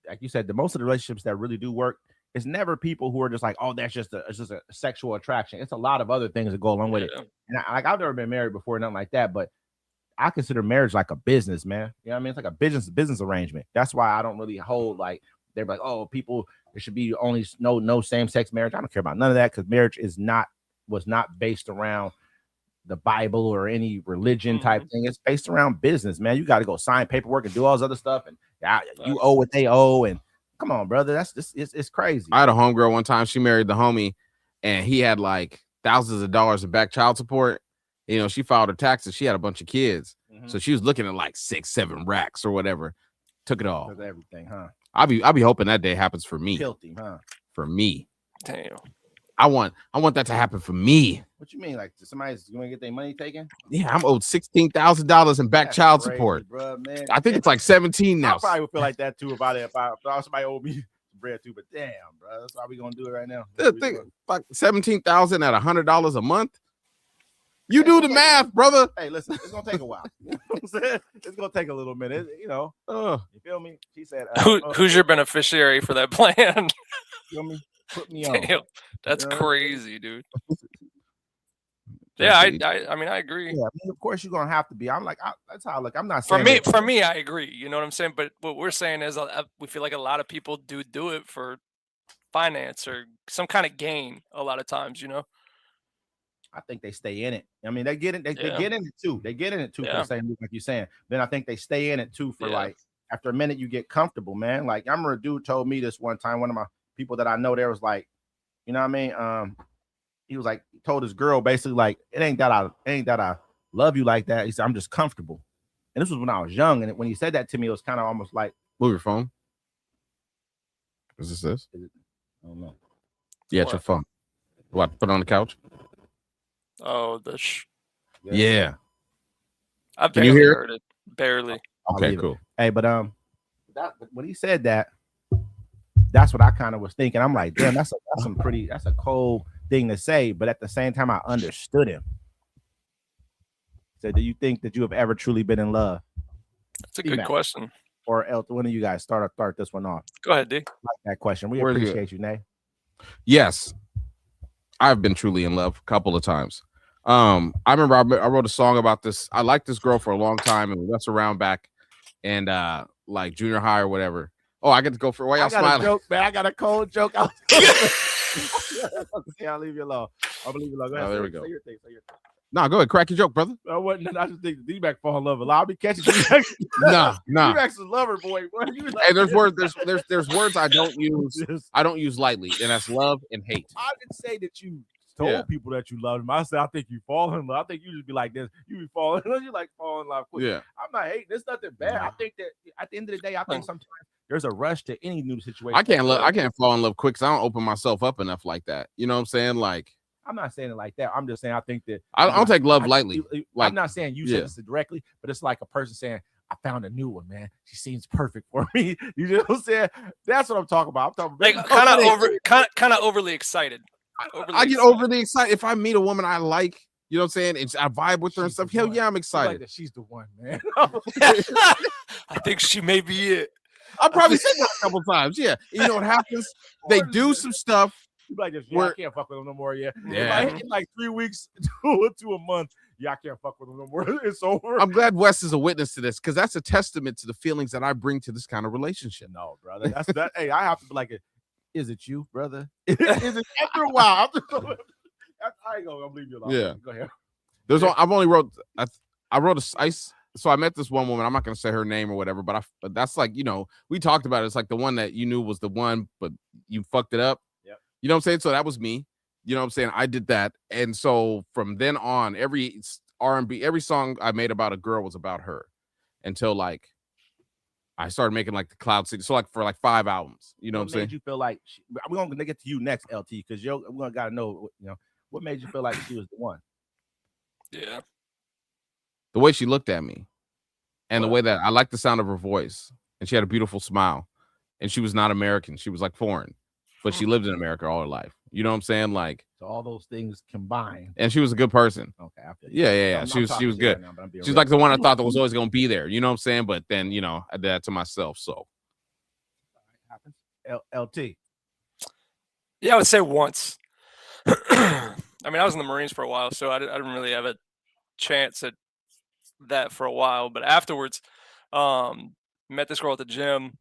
like you said, the most of the relationships that really do work, it's never people who are just like, oh, it's just a sexual attraction. It's a lot of other things that go along with it. Yeah. And I've never been married before, nothing like that, but I consider marriage like a business, man. You know what I mean? It's like a business arrangement. That's why I don't really hold like they're like, oh, people, there should be only no same-sex marriage. I don't care about none of that because marriage was not based around the Bible or any religion type thing. It's based around business, man. You got to go sign paperwork and do all this other stuff, and you owe what they owe. And come on, brother, it's crazy. I had a homegirl one time. She married the homie, and he had like thousands of dollars in back child support. You know, she filed her taxes. She had a bunch of kids, so she was looking at like 6-7 racks or whatever. Took it all. Because everything, huh? I'll be hoping that day happens for me. Filthy, huh? For me, Damn. I want that to happen for me. What you mean? Like somebody's going to get their money taken? Yeah, I'm owed $16,000 in back That's child crazy, support. bro, man. I think it's like 17 now. I probably would feel like that too if somebody owed me bread too. But damn, bro, that's how we gonna do it right now. The thing, like 17,000 at $100 a month. You do the math, brother. Hey, listen, it's gonna take a while. You know what I'm saying? It's gonna take a little minute. You know, you feel me? She said, Who's your beneficiary for that plan? Feel me? Put me on. Damn, that's Yeah. crazy, dude. Yeah, I mean, I agree. Yeah, I mean, of course you're gonna have to be. I'm like, that's how I look. I'm not For saying me, that- I agree. You know what I'm saying? But what we're saying is, we feel like a lot of people do it for finance or some kind of gain. A lot of times, you know. I think they stay in it. I mean, they get in. They get in it too. They get in it too for the same reason, like you're saying. Then I think they stay in it too for like after a minute you get comfortable, man. Like I remember a dude told me this one time. One of my people that I know there was like, you know what I mean? He was like, told his girl basically like, it ain't that I love you like that. He said, I'm just comfortable. And this was when I was young. And when he said that to me, it was kind of almost like, Move your phone. Is this? I don't know. Yeah, it's your phone. What? Put it on the couch. Oh, Yeah. I Can you barely hear it? heard it. Barely. Okay, cool. Hey, but when he said that, that's what I kind of was thinking. I'm like, damn, that's a cold thing to say, but at the same time, I understood him. So, do you think that you have ever truly been in love? That's a good question. Or else, one of you guys start this one off? Go ahead, D. Like that question. We Where's it? appreciate you, Nay. Yes, I've been truly in love a couple of times. I remember I wrote a song about this. I liked this girl for a long time, and we messed around back and like junior high or whatever. Oh, I get to go for why y'all I got smiling? a joke, man. I got a cold joke. I'll leave you alone. I'll leave you alone. Go ahead, there we say go. your thing. No, go ahead, crack your joke, brother. I just think D-Mac fall in love a lot. I'll be catching D-Mac. Nah. D-Mac's a lover boy. Hey, there's words I don't use. I don't use lightly, and that's love and hate. I didn't say that you told people that you love them. I said I think you fall in love. I think you just be like this. You be falling. You like fall in love quick. Yeah. I'm not hating. It's nothing bad. I think that at the end of the day, I think sometimes there's a rush to any new situation. I can't fall in love quick because I don't open myself up enough like that. You know what I'm saying? Like, I'm not saying it like that. I'm just saying I think that I don't take love lightly. Like, I'm not saying you said this directly, but it's like a person saying, I found a new one, man. She seems perfect for me. You know what I'm saying? That's what I'm talking about. I'm talking Like kind of overly excited. I get overly excited if I meet a woman I like. You know what I'm saying? I vibe with her and stuff. Hell yeah, I'm excited. Like that she's the one, man. I think she may be it. I probably said that a couple times. Yeah. You know what happens? They do some stuff. Like this, I can't fuck with them no more. Yeah. Yeah. In like 3 weeks to a month. Yeah, I can't fuck with them no more. It's over. I'm glad Wes is a witness to this because that's a testament to the feelings that I bring to this kind of relationship. No, brother. That's that. Hey, I have to be like, is it you, brother? Is it after a while? I ain't gonna leave you alone. Yeah. Go ahead. I've only wrote. I wrote so I met this one woman. I'm not gonna say her name or whatever, but that's like, you know, we talked about it. It's like the one that you knew was the one, but you fucked it up. Yep. You know what I'm saying? So that was me. You know what I'm saying? I did that, and so from then on, every R&B, every song I made about a girl was about her, until like I started making like the Cloud City. So like for like 5 albums. You know what I'm saying? Made you feel like we're gonna get to you next, LT, because we're gonna gotta know, you know, what made you feel like she was the one? Yeah. The way she looked at me, and the way that I liked the sound of her voice, and she had a beautiful smile, and she was not American. She was like foreign, but she lived in America all her life. You know what I'm saying? Like, So all those things combined. and she was a good person. Okay, I feel you. Yeah. She was good. Right now, but I'm being She's real. like the one I thought that was always gonna be there. You know what I'm saying? But then, you know, I did that to myself. So Happens. LT. Yeah, I would say once. I mean, I was in the Marines for a while, so I didn't really have a chance at that for a while. But afterwards, met this girl at the gym.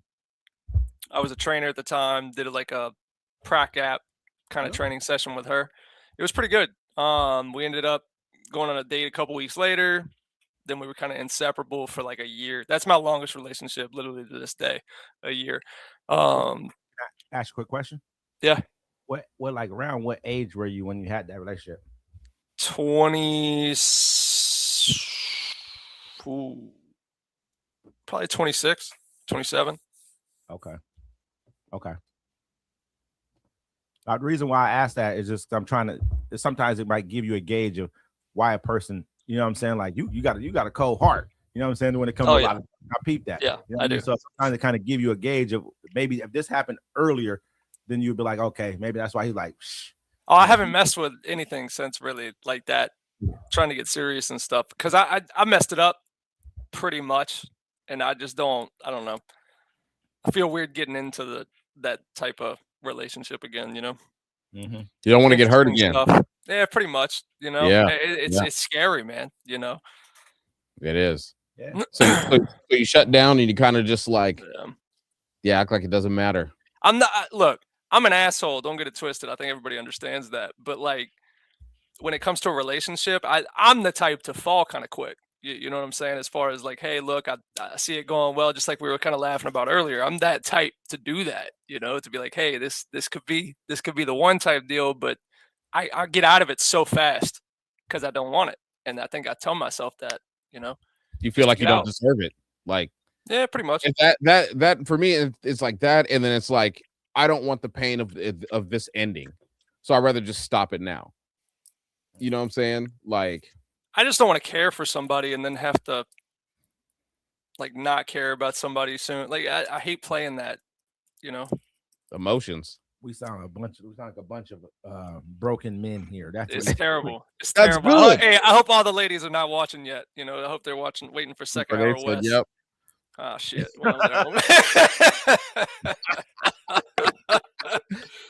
I was a trainer at the time. Did like a prac app kind of training session with her. It was pretty good. We ended up going on a date a couple weeks later. Then we were kind of inseparable for like a year. That's my longest relationship, literally to this day, a year. Ask a quick question. Yeah. What like around what age were you when you had that relationship? probably 26, 27. Okay. The reason why I asked that is just I'm trying to. Sometimes it might give you a gauge of why a person. You know what I'm saying? Like you got a cold heart. You know what I'm saying? When it comes to a lot of, I peep that. Yeah, you know I do. So sometimes it kind of give you a gauge of maybe if this happened earlier, then you'd be like, okay, maybe that's why he's like. Shh. Oh, I haven't messed with anything since really like that. Trying to get serious and stuff because I messed it up pretty much, and I just don't. I don't know. I feel weird getting into that type of relationship again. You know. Mm-hmm. you don't want to get hurt again. Stuff. Yeah, pretty much. You know. Yeah. It's scary, man. You know. It is. Yeah. So you shut down and you kind of just like, Yeah. act like it doesn't matter. I'm not. Look, I'm an asshole. Don't get it twisted. I think everybody understands that. But like, when it comes to a relationship, I'm the type to fall kind of quick. You know what I'm saying? As far as like, hey, look, I see it going well, just like we were kind of laughing about earlier. I'm that type to do that. You know, to be like, hey, this could be the one type deal, but I get out of it so fast because I don't want it, and I think I tell myself that. You know, You feel like you Get don't out. deserve it. Like, yeah, pretty much. and that for me, it's like that, and then it's like I don't want the pain of this ending, so I'd rather just stop it now. You know what I'm saying? Like, I just don't want to care for somebody and then have to like not care about somebody soon. Like I hate playing that, you know. emotions. We sound like a bunch of broken men here. That's It's terrible. It's That's terrible. good. Hey, I hope all the ladies are not watching yet. You know, I hope they're waiting for second They hour said, West. yep. Oh shit. Well,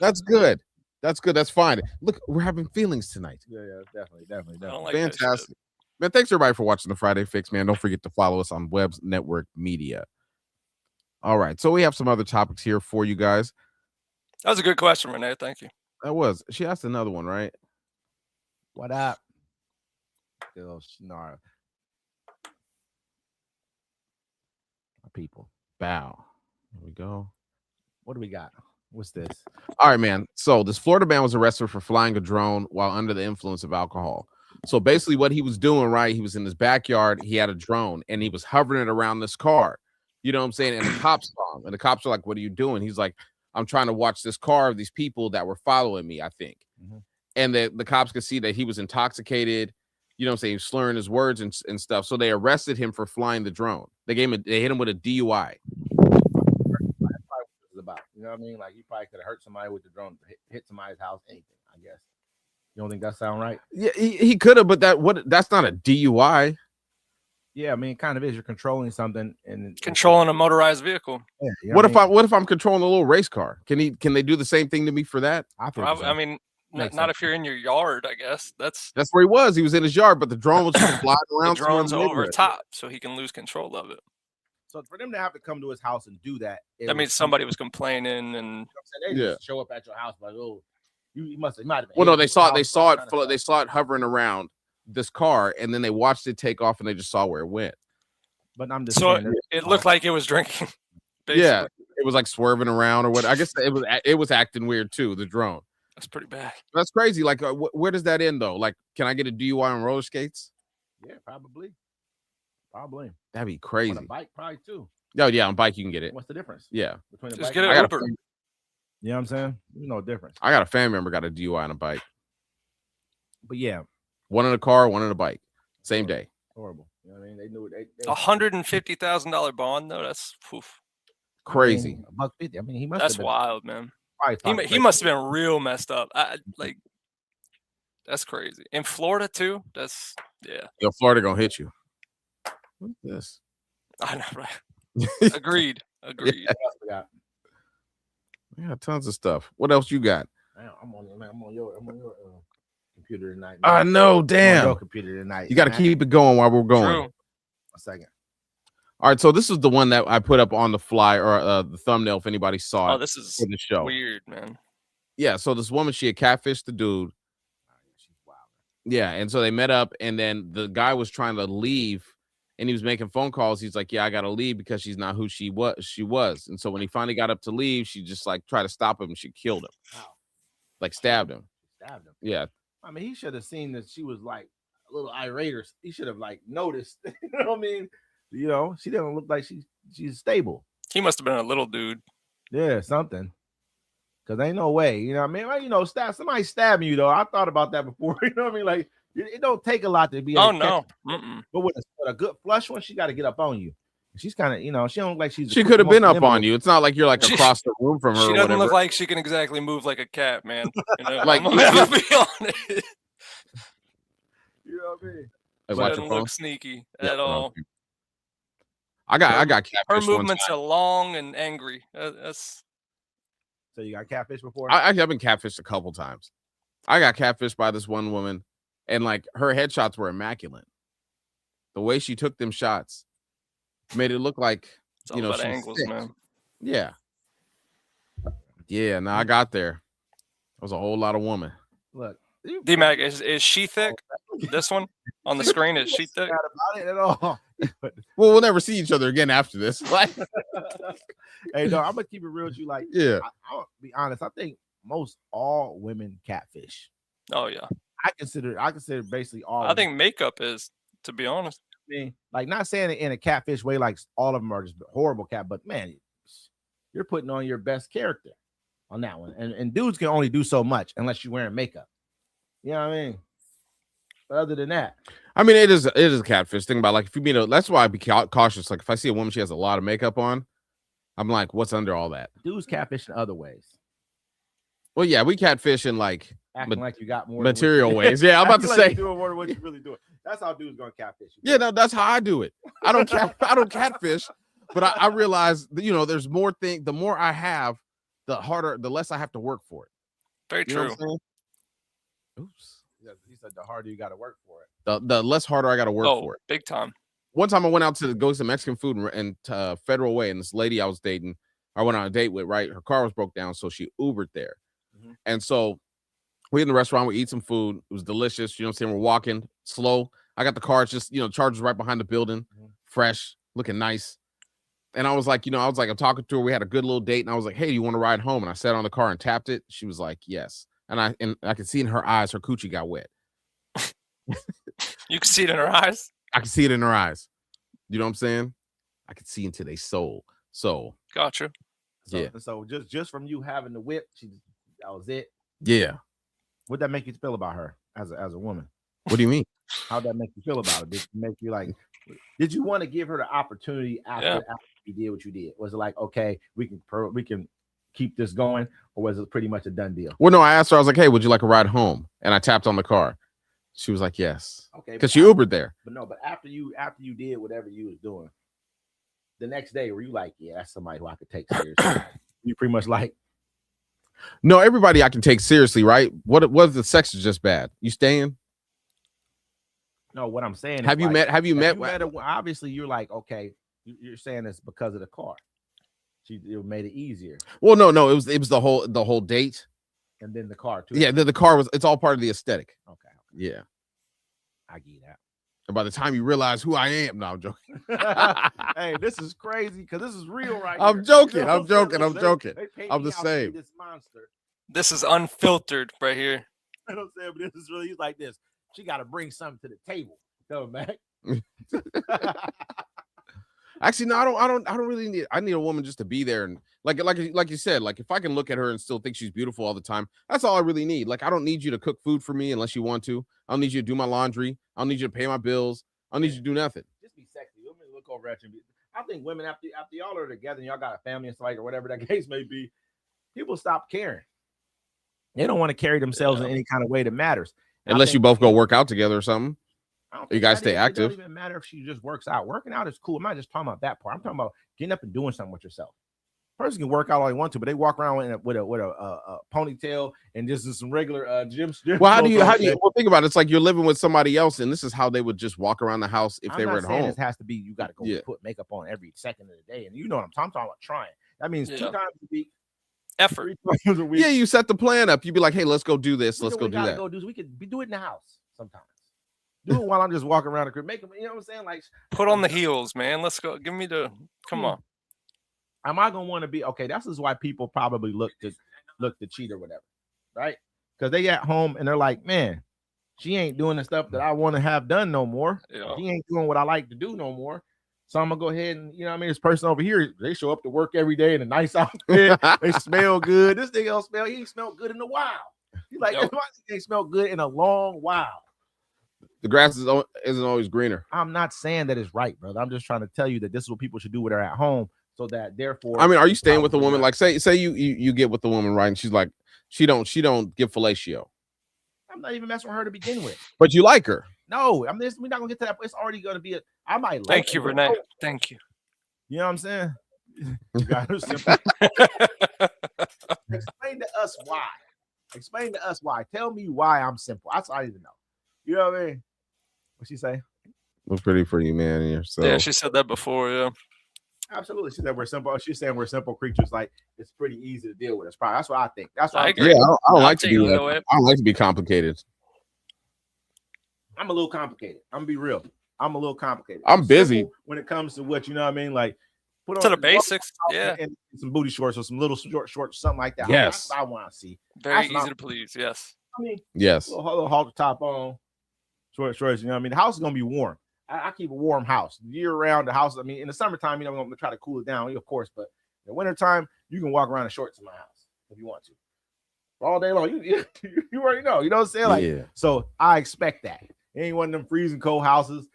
That's good. That's good. That's fine. Look, we're having feelings tonight. Yeah, definitely. I don't like that shit. Fantastic. Man, thanks everybody for watching the Friday Fix, man. Don't forget to follow us on Webs Network Media. All right. So we have some other topics here for you guys. That was a good question, Renee. Thank you. She asked another one, right? What up? Little snarl. People. Bow. Here we go. What do we got? What's this? All right, man. So this Florida man was arrested for flying a drone while under the influence of alcohol. So basically what he was doing, right, he was in his backyard, he had a drone, and he was hovering it around this car. You know what I'm saying? And the cops saw him, and the cops are like, what are you doing? He's like, I'm trying to watch this car of these people that were following me, I think. Mm-hmm. And the cops could see that he was intoxicated, you know what I'm saying, slurring his words and stuff. So they arrested him for flying the drone. They hit him with a DUI. About, you know what I mean? Like, you probably could have hurt somebody with the drone, hit somebody's house, anything, I guess. You don't think that sound right? Yeah, he could have, but that's not a DUI. Yeah, I mean, it kind of is. You're controlling something and Controlling a motorized vehicle. Yeah, you know What if I'm controlling a little race car? Can they do the same thing to me for that? I mean, Makes not sense. if you're in your yard, I guess. That's That's where he was. He was in his yard, but the drone was just flying the around. somewhere in drone's the over neighborhood. top, so he can lose control of it. So for them to have to come to his house and do that, That means somebody was complaining, and they just show up at your house like, oh, you might have been. Well, no, they saw it hovering around this car, and then they watched it take off, and they just saw where it went. But I'm just So saying. it looked like it was drinking. Yeah, basically. it was like swerving around or what. I guess it was acting weird too. The drone. That's pretty bad. That's crazy. Like, where does that end though? Like, can I get a DUI on roller skates? Yeah, probably. That'd be On crazy. a bike, probably too. Oh yeah, on bike you can get it. What's the difference? Yeah, Between a Just bike get and an I got Uber. You know what I'm saying? There's no difference. I got a family member got a DUI on a bike. But yeah, One in a car, one in a bike. Same day. horrible. You know what I mean? They knew it. $150,000 bond though. That's oof. Crazy. $150. I mean, he must. That's have been wild, man. probably He must have been real messed up. Like that's crazy. In Florida too. That's yeah. Yo, Florida gonna hit you. What's this? I know, right? Agreed. Agreed. forgot. Yeah, tons of stuff. What else you got? I'm on your computer tonight. I know, I'm on your damn. computer tonight. You got to man. keep it going while we're going. True. A second. All right, so this is the one that I put up on the fly or the thumbnail if anybody saw Oh, it this is for the show. weird, man. Yeah, so this woman, she had catfished the dude. Yeah, and so they met up, and then the guy was trying to leave, and he was making phone calls. He's like, "Yeah, I gotta leave because she's not who she was." And so when he finally got up to leave, she just like tried to stop him, and she killed him, Wow. like stabbed him. Stabbed him. Yeah, I mean, he should have seen that she was like a little irate, or he should have like noticed. You know what I mean? You know, she didn't look like she's stable. He must have been a little dude. Yeah, something. Cause ain't no way. You know what I mean? Well, you know, somebody stabbing you though. I thought about that before. You know what I mean? Like it don't take a lot to be. Oh able to catch no. her. Mm-mm. But with a good flush one, she got to get up on you. She's kind of, you know, she don't look like she's. she could have been up on you. It's not like you're like She- across the room from her. She or doesn't whatever. look like she can exactly move like a cat, man. You know, Like, I'm gonna be honest. You know what I mean? Like, She watch doesn't your phone. look sneaky Yeah, at all. I got Her catfish. One movements time. are long and angry. That's So you got catfish before? I've been catfished a couple times. I got catfished by this one woman, and like her headshots were immaculate. The way she took them shots made it look like it's all you know about she's angles, sick. man. Yeah. Yeah, no, I got there. It was a whole lot of woman. Look, D-Mac, is she thick? This one on the screen, is she thick? not about it at all. Well, we'll never see each other again after this. Like, Hey, no, I'm gonna keep it real with you. Like, yeah. I'll be honest. I think most all women catfish. Oh yeah. I consider basically all. I think makeup is, to be honest. women. Like, not saying it in a catfish way, like all of them are just horrible cat, but man, you're putting on your best character on that one. And dudes can only do so much unless you're wearing makeup. You know what I mean? But other than that, I mean, it is a catfish thing about like if you meet that's why I'd be cautious. Like if I see a woman, she has a lot of makeup on, I'm like, what's under all that? dudes catfish in other ways, Well, yeah, we catfish in like acting like you got more material ways. Yeah, I'm about to say. doing more than what you really doing. That's how dudes gonna catfish you. Yeah, no, that's how I do it. I don't catfish, but I realize that, you know, there's more thing. The more I have, the less I have to work for it. Very You know true. what I'm saying? Oops. He said the harder you got to work for it. The less harder I got to work Oh, for it. big time. One time I went out to go some Mexican food and Federal Way, and this lady I was dating, I went on a date with, right? Her car was broke down, so she Ubered there. Mhm. And so we in the restaurant, we eat some food. It was delicious. You know what I'm saying? We're walking slow. I got the car, it's just, you know, chargers right behind the building, fresh, looking nice. And I was like, I'm talking to her. We had a good little date, and I was like, hey, you want to ride home? And I sat on the car and tapped it. She was like, yes. And I could see in her eyes, her coochie got wet. You can see it in her eyes. I can see it in her eyes. You know what I'm saying? I can see into their soul. So Gotcha. So just from you having the whip, that was it. yeah. What'd that make you feel about her as a woman? What do you mean? How'd that make you feel about it? Did it make you like? Did you want to give her the opportunity after you did what you did? Was it like, okay, we can keep this going, or was it pretty much a done deal? Well, no, I asked her, I was like, hey, would you like a ride home? And I tapped on the car. She was like, yes. Okay, Because she Ubered there. But after you did whatever you was doing, the next day were you like, yeah, that's somebody who I could take seriously? You pretty much like, No, everybody I can take seriously, right? What if the sex is just bad? You staying? no, what I'm saying. Have is you like, met? Have you met? obviously, you're like, okay, you're saying it's because of the car. It made it easier, Well, no, it was the whole date. and then the car too. Yeah, the car was. It's all part of the aesthetic. Okay, Yeah. I get that. And by the time you realize who I am, no, I'm joking. Hey, this is crazy because this is real right I'm here. joking. You know I'm what saying? joking. I'm They- joking. they paint I'm me the out to be same. This monster. This is unfiltered right here. You know what I'm saying? But this is really, he's like this. She got to bring something to the table. Tell him, Mac. Actually, no, I don't really need. I need a woman just to be there and like you said, like if I can look at her and still think she's beautiful all the time, that's all I really need. Like I don't need you to cook food for me unless you want to. I don't need you to do my laundry. I don't need you to pay my bills. I don't need you to do nothing. Just be sexy. Women look over at you. And be, I think women after y'all are together and y'all got a family and stuff like or whatever that case may be, people stop caring. They don't want to carry themselves in any kind of way that matters. And I Unless you think- both go work out together or something. I don't You think guys that stay even- It active. doesn't even matter if she just works out. Working out is cool. I'm not just talking about that part. I'm talking about getting up and doing something with yourself. Person can work out all they want to, but they walk around with a ponytail and just some regular gym. Well, how do you clothes on. well think about it? It's like you're living with somebody else, and this is how they would just walk around the house if I'm they were not at saying home. It has to be you got to go Yeah. put makeup on every second of the day, and you know what I'm talking about. Trying that means 2 Yeah. times a week, Effort. 3 times a week. Yeah, you set the plan up. You'd be like, hey, let's go do this. We Let's know go what do we gotta that. Go do is we could do it in the house sometimes. Do it while I'm just walking around the crib. Make them, you know what I'm saying? Like, Put on the heels, man. Let's go. Give me the. Come on. am I gonna want to be okay? This is why people probably look to cheat or whatever, right? Because they at home and they're like, man, she ain't doing the stuff that I want to have done no more. Yeah. She ain't doing what I like to do no more. So I'm gonna go ahead and you know what I mean. This person over here, they show up to work every day in a nice outfit. They smell good. This nigga don't smell. He ain't smelled good in a while. He's like, Yep. he ain't smelled good in a long while. The grass isn't always greener. I'm not saying that it's right, brother. I'm just trying to tell you that this is what people should do when they're at home, so that therefore. I mean, are you staying with a probably woman? not. Like, say you get with the woman, right? And she's like, she don't give fellatio, I'm not even messing with her to begin with. but you like her. No, I mean, we're not gonna get to that. It's already gonna be I might. Thank like you, it, but Renee. no. Thank you. You know what I'm saying? You got her simple. Explain to us why. Explain to us why. Tell me why I'm simple. That's all I need to know. You know what I mean? What she say? Looks pretty for you, man. Here, so Yeah, she said that before. Yeah. Absolutely. She said we're simple. She's saying we're simple creatures. Like it's pretty easy to deal with. It's probably that's what I think. That's what I I agree. yeah, I don't I'll like to take be. it that way. I don't like to be complicated. I'm a little complicated. I'm gonna be real. I'm a little complicated. I'm busy. Simple when it comes to what you know what I mean. Like put To the walk basics. out Yeah. and some booty shorts or some little shorts, something like that. Yes. That's what I want to see. Very That's what easy to please. Yes. I mean, Yes. little halter top on, shorts. You know what I mean? The house is gonna be warm. I keep a warm house year round. The house. I mean, in the summertime, you know, I'm gonna try to cool it down, of course. But in the wintertime, you can walk around in shorts in my house if you want to, all day long. You already know. You know what I'm saying? Like, Yeah. so I expect that. It ain't one of them freezing cold houses.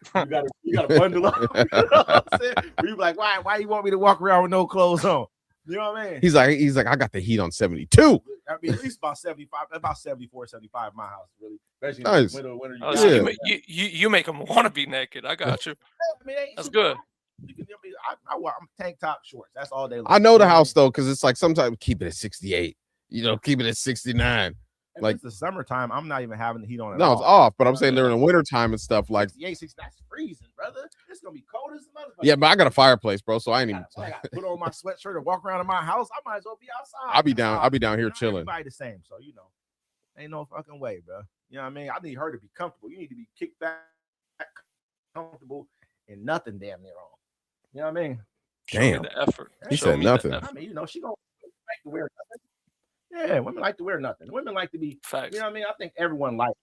You gotta bundle up. You know what I'm saying? Where you be like, why you want me to walk around with no clothes on? You know what I mean? He's like, I got the heat on 72. I mean, at least about 75, about 74, 75 in my house, really. Especially Nice. in the winter. Oh, You so got- Yeah. you make them want to be naked. I got you. I mean, That's good. You can, I'm tank top shorts. That's all day long. I know You the what I house mean? though, because it's like sometimes keep it at 68. You know, keep it at 69. If like- it's the summertime, I'm not even having the heat on at No, all. it's off. But I'm Yeah. saying during the winter time and stuff, like, 68, 60, that's freezing, brother. It's gonna be cold as a motherfucker. yeah, but I got a fireplace, bro. So I ain't I even. gotta put on my sweatshirt and walk around in my house. I might as well be outside. I'll be down here Not chilling. Everybody the same, so you know, ain't no fucking way, bro. You know what I mean? I need her to be comfortable. You need to be kicked back, comfortable, and nothing damn near on. You know what I mean? Show me Damn. the effort. He Show said me the nothing. effort. I mean, you know, she gonna like to wear nothing. Yeah, women like to wear nothing. Women like to be. Facts. You know what I mean? I think everyone likes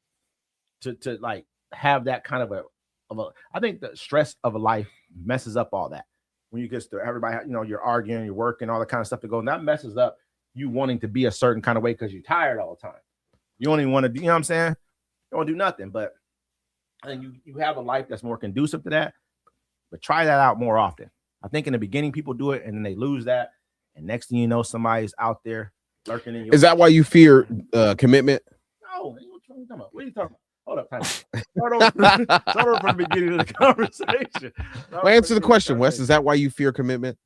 to like have that kind of a. I think the stress of a life messes up all that. When you get to everybody, you know, you're arguing, you're working, all the kind of stuff that goes, and that messes up you wanting to be a certain kind of way because you're tired all the time. You don't even want to do, you know what I'm saying? You don't do nothing, but and you have a life that's more conducive to that. But try that out more often. I think in the beginning people do it and then they lose that, and next thing you know, somebody's out there lurking in your. Is that why you fear commitment? No, what are you talking about? What are you talking about? Hold up, time. Start over from the beginning of the conversation. Well, answer the question, Wes. Is that why you fear commitment?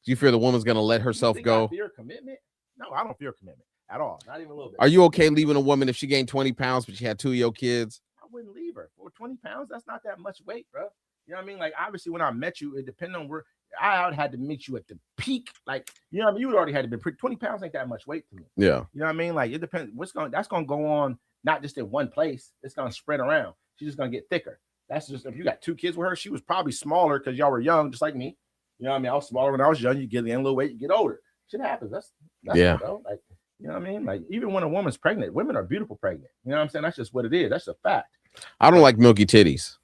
Do you fear the woman's gonna let herself I go? fear commitment? No, I don't fear commitment at all. Not even a little bit. Are you okay leaving a woman if she gained 20 pounds but she had 2 of your kids? I wouldn't leave her for 20 pounds. That's not that much weight, bro. You know what I mean? Like, obviously, when I met you, it depended on where I had to meet you at the peak. Like, you know what I mean? You would already had to be pretty 20 pounds ain't that much weight to me. Yeah. You know what I mean? Like, it depends. That's gonna go on not just in one place, it's gonna spread around. She's just gonna get thicker. That's just if you got 2 kids with her, she was probably smaller because y'all were young, just like me. You know what I mean? I was smaller when I was young. You get in a little weight, you get older. Shit happens. That's Yeah. it, bro. Like, you know what I mean? Like, even when a woman's pregnant, women are beautiful pregnant. You know what I'm saying? That's just what it is. That's a fact. I don't like milky titties.